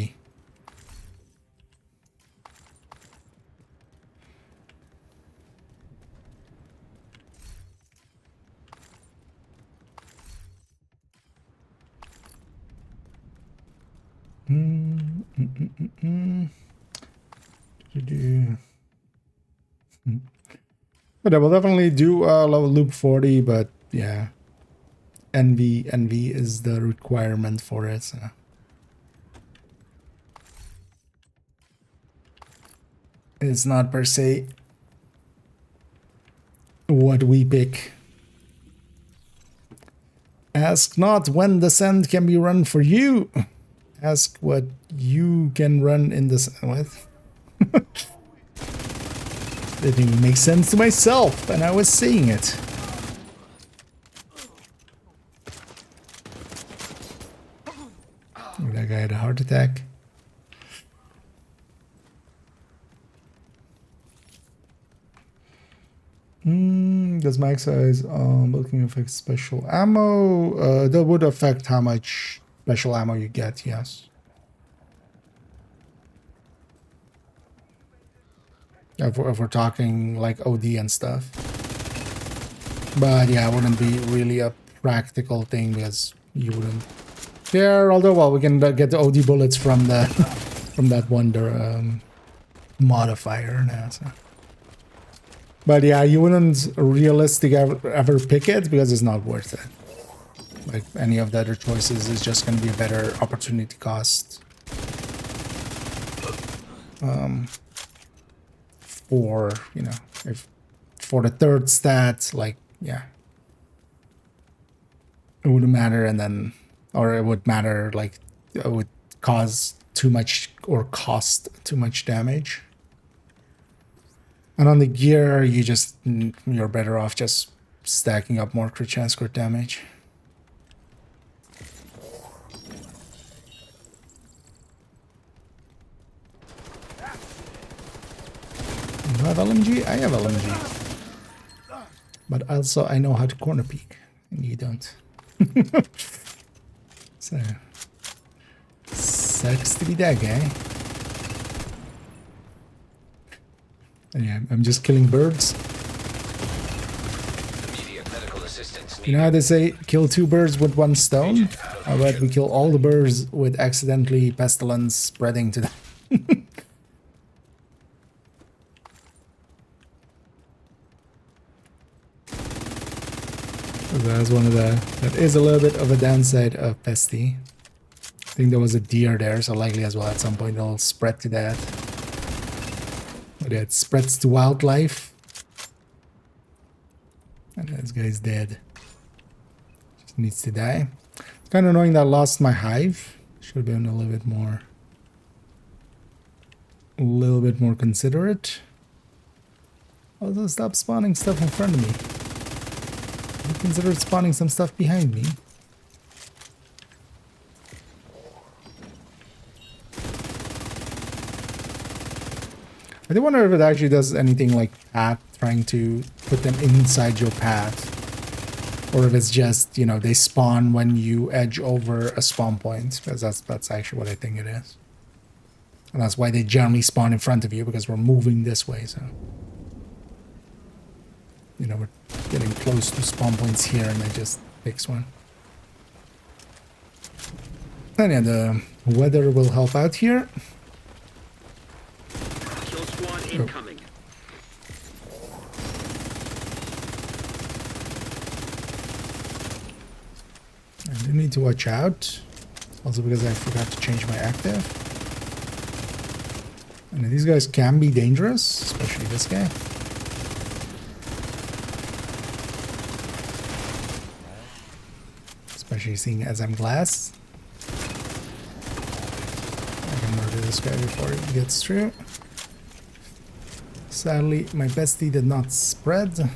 But I will definitely do level loop 40, but yeah, envy is the requirement for it. So. It's not per se what we pick. Ask not when the sand can be run for you. Ask what you can run in the sand. What? It didn't make sense to myself, and I was saying it. That guy had a heart attack. Does max size bulking affect special ammo? That would affect how much special ammo you get, yes. If we're talking like OD and stuff. But yeah, it wouldn't be really a practical thing because you wouldn't care. Although, well, we can get the OD bullets from the from that wonder modifier now. So. But yeah, you wouldn't realistically ever pick it because it's not worth it. Like any of the other choices is just going to be a better opportunity cost. For, you know, if for the third stat, like, yeah, it wouldn't matter, and then, or it would matter, like, it would cause too much or cost too much damage. And on the gear, you're better off just stacking up more crit chance, crit damage. You have LMG? I have LMG. But also I know how to corner peek, and you don't. So, sucks to be that guy. And yeah, I'm just killing birds. Immediate medical assistance You know how they say, kill 2 birds with 1 stone? How about we kill all the birds with accidentally pestilence spreading to them? That's one of that is a little bit of a downside of Pesty. I think there was a deer there, so likely as well at some point it'll spread to that. But yeah, it spreads to wildlife. And this guy's dead. Just needs to die. Kind of annoying that I lost my hive. Should have been a little bit more considerate. Also, stop spawning stuff in front of me. I considered spawning some stuff behind me. I do wonder if it actually does anything like path, trying to put them inside your path. Or if it's just, you know, they spawn when you edge over a spawn point. Because that's actually what I think it is. And that's why they generally spawn in front of you, because we're moving this way, so... You know, we're getting close to spawn points here, and it just picks one. And yeah, the weather will help out here. Kill squad incoming. I do need to watch out. Also because I forgot to change my active. And these guys can be dangerous, especially this guy. Especially seeing as I'm glass. I can murder this guy before he gets through. Sadly, my bestie did not spread.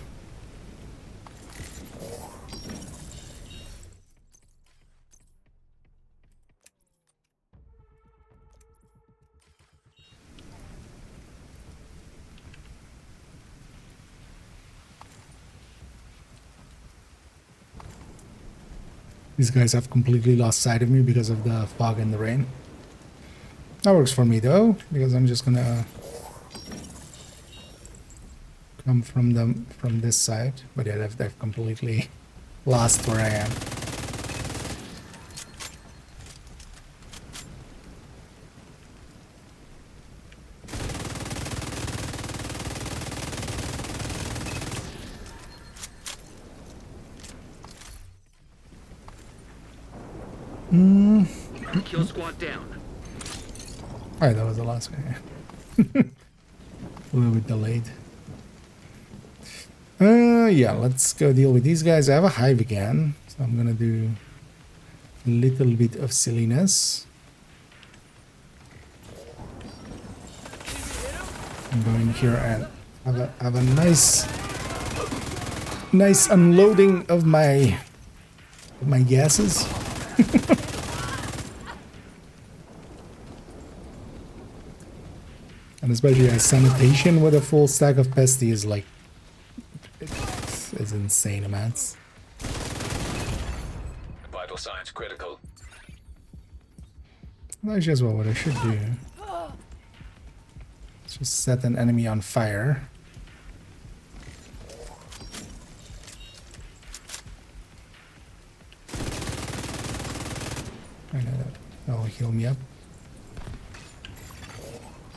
These guys have completely lost sight of me because of the fog and the rain. That works for me though, because I'm just gonna come from them from this side. But yeah, they've completely lost where I am. Kill squad down. Alright, that was the last guy. A little bit delayed. Yeah, let's go deal with these guys. I have a hive again, so I'm gonna do a little bit of silliness. I'm going here and have a nice unloading of my gases. And especially as sanitation with a full stack of pesty is like, it's insane amounts. Vital signs critical. That's just what I should do. Let's just set an enemy on fire. I know that'll heal me up.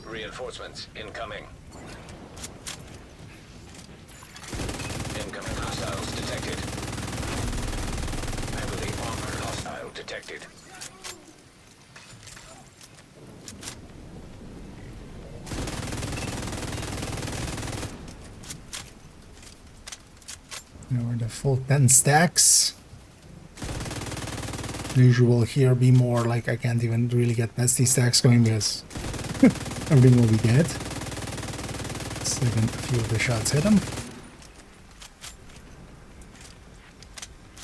Reinforcements incoming. Incoming hostiles detected. Heavily detected. Now we're the full 10 stacks. Usual here be more like I can't even really get nasty stacks going because everything will be dead. Let's see if a few of the shots hit him.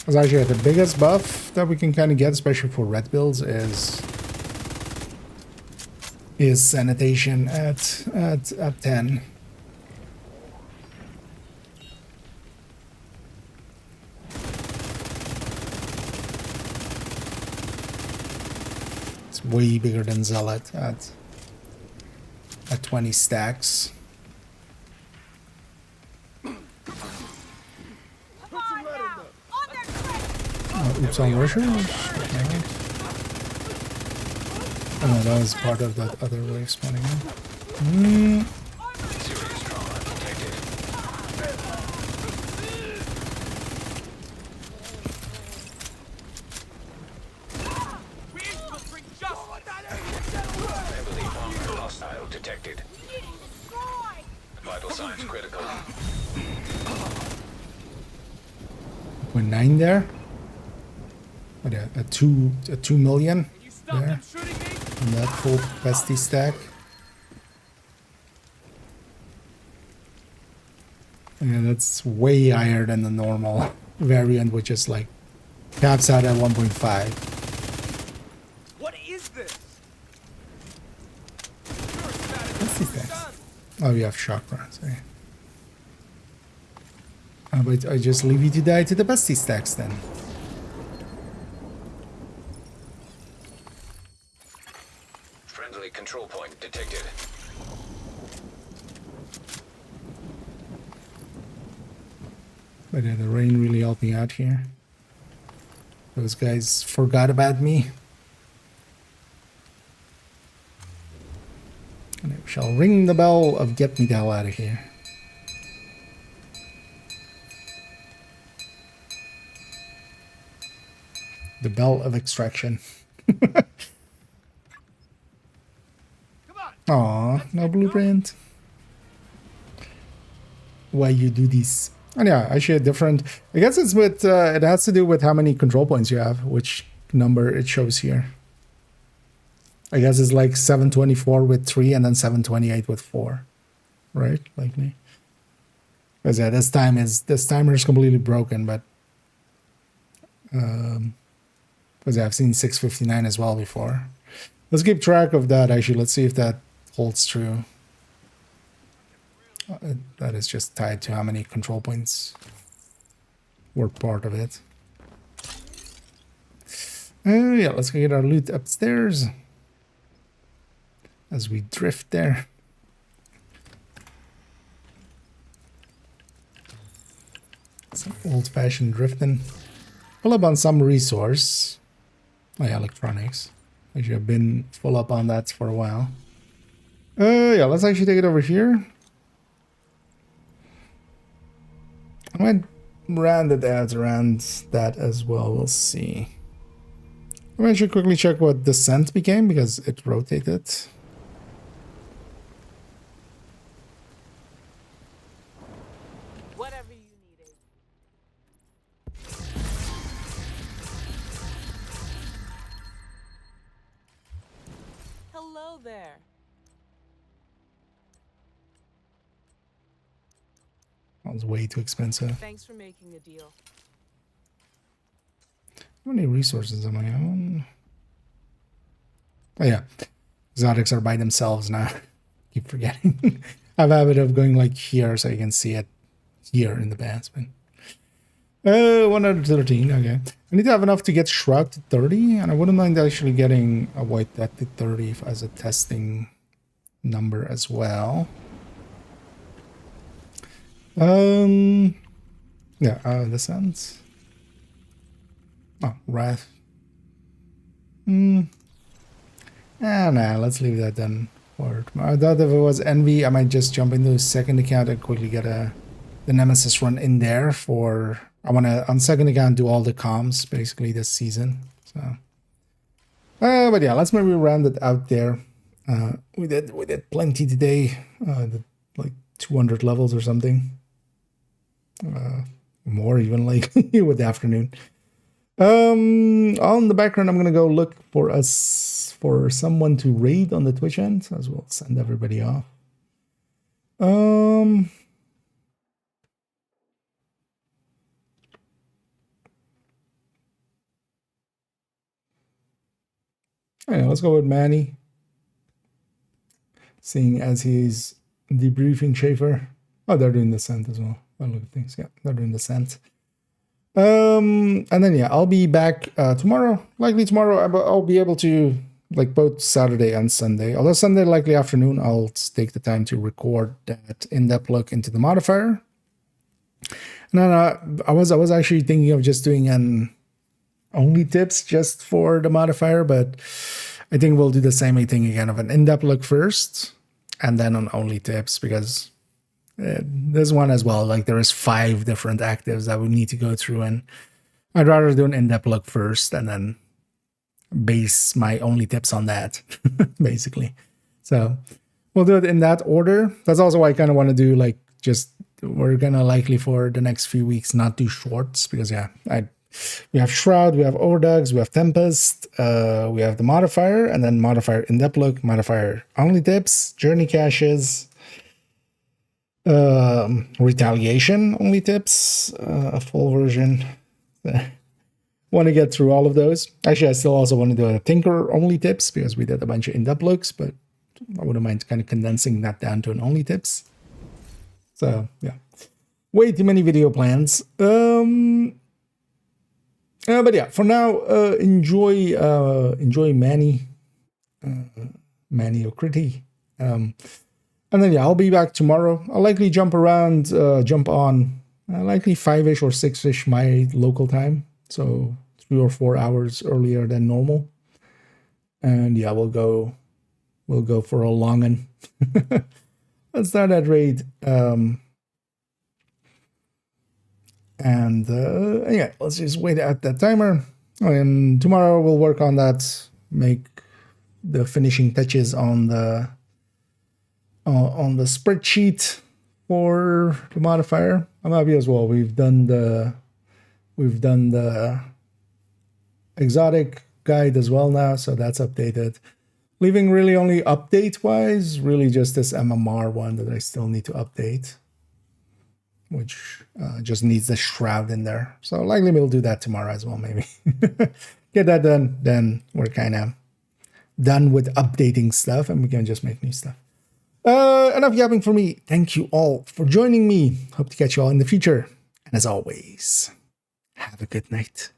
Because actually the biggest buff that we can kind of get, especially for red builds, is sanitation at 10. It's way bigger than Zealot at 20 stacks. Oops, on Russia? Oh, that was part of that other wave spawning in. Serious trauma detected. Heavily armored hostile detected. Vital signs critical. 0.9 there. What a 2 million there. And that full pesty stack. Yeah, that's way higher than the normal variant, which is like caps out at 1.5. What is this? Pesty stacks. Oh, you have shock rounds. Okay. But I just leave you to die to the pesty stacks then. Friendly control point detected. But yeah, the rain really helped me out here. Those guys forgot about me. And I shall ring the bell of get me the hell out of here. The bell of extraction. Aw, no blueprint. Why you do this? And yeah, actually a different. I guess it's with. It has to do with how many control points you have, which number it shows here. I guess it's like 724 with 3 and then 728 with 4, right? Like me. Because yeah, this timer is completely broken, but because I've seen 659 as well before. Let's keep track of that. Actually, let's see if that holds true. That is just tied to how many control points were part of it. Yeah, let's go get our loot upstairs as we drift there. Some old-fashioned drifting. Pull up on some resource. Oh yeah, electronics. Actually, I've been full up on that for a while. Yeah, let's actually take it over here. I might round it out around that as well. We'll see. I'm going to quickly check what descent became because it rotated. Whatever you needed. Hello there. That was way too expensive. Thanks for making a deal. How many resources am I on? Oh yeah, exotics are by themselves now. Keep forgetting. I have a habit of going like here so you can see it here in the basement. 113, okay. I need to have enough to get Shrug to 30, and I wouldn't mind actually getting a White Death to 30 as a testing number as well. Yeah, this ends. Oh, Wrath. Nah, let's leave that then. I thought if it was Envy, I might just jump into a second account and quickly get the Nemesis run in there for... I want to, on second account, do all the comms, basically, this season. So, But yeah, let's maybe round it out there. We did plenty today. Like 200 levels or something. More even, like with the afternoon. On the background, I'm gonna go look for someone to raid on the Twitch end, as we'll send everybody off. Yeah, let's go with Manny. Seeing as he's debriefing Schaefer. Oh, they're doing the scent as well. Oh, look at things. Yeah, they're doing the scent. And then yeah, I'll be back tomorrow. Likely tomorrow, I'll be able to, like, both Saturday and Sunday. Although Sunday, likely afternoon, I'll take the time to record that in-depth look into the modifier. And then I was actually thinking of just doing an only tips just for the modifier, but I think we'll do the same thing again of an in-depth look first, and then on only tips, because there's one as well. Like, there is 5 different actives that we need to go through, and I'd rather do an in-depth look first and then base my only tips on that, basically. So we'll do it in that order. That's also why I kind of want to do, like, just, we're gonna likely for the next few weeks not do shorts, because yeah, we have Shroud, we have Overdogs, we have Tempest, we have the modifier, and then modifier in-depth look, modifier only tips, journey caches, retaliation only tips, a full version. Want to get through all of those. Actually, I still also want to do a Tinker only tips, because we did a bunch of in-depth looks, but I wouldn't mind kind of condensing that down to an only tips. So yeah, way too many video plans. But yeah, for now, enjoy Manny, Manny Okriti. And then yeah, I'll be back tomorrow. I'll likely jump on likely 5-ish or 6-ish my local time, so 3 or 4 hours earlier than normal. And yeah, we'll go for a long one. Let's start that raid. And yeah, let's just wait at that timer. And tomorrow we'll work on that, make the finishing touches on the spreadsheet for the modifier. I'm happy as well. We've done the exotic guide as well now, so that's updated. Leaving really only update-wise, really just this MMR one that I still need to update, which just needs the shroud in there. So likely we'll do that tomorrow as well, maybe. Get that done, then we're kind of done with updating stuff, and we can just make new stuff. Enough yapping for me. Thank you all for joining me. Hope to catch you all in the future. And as always, have a good night.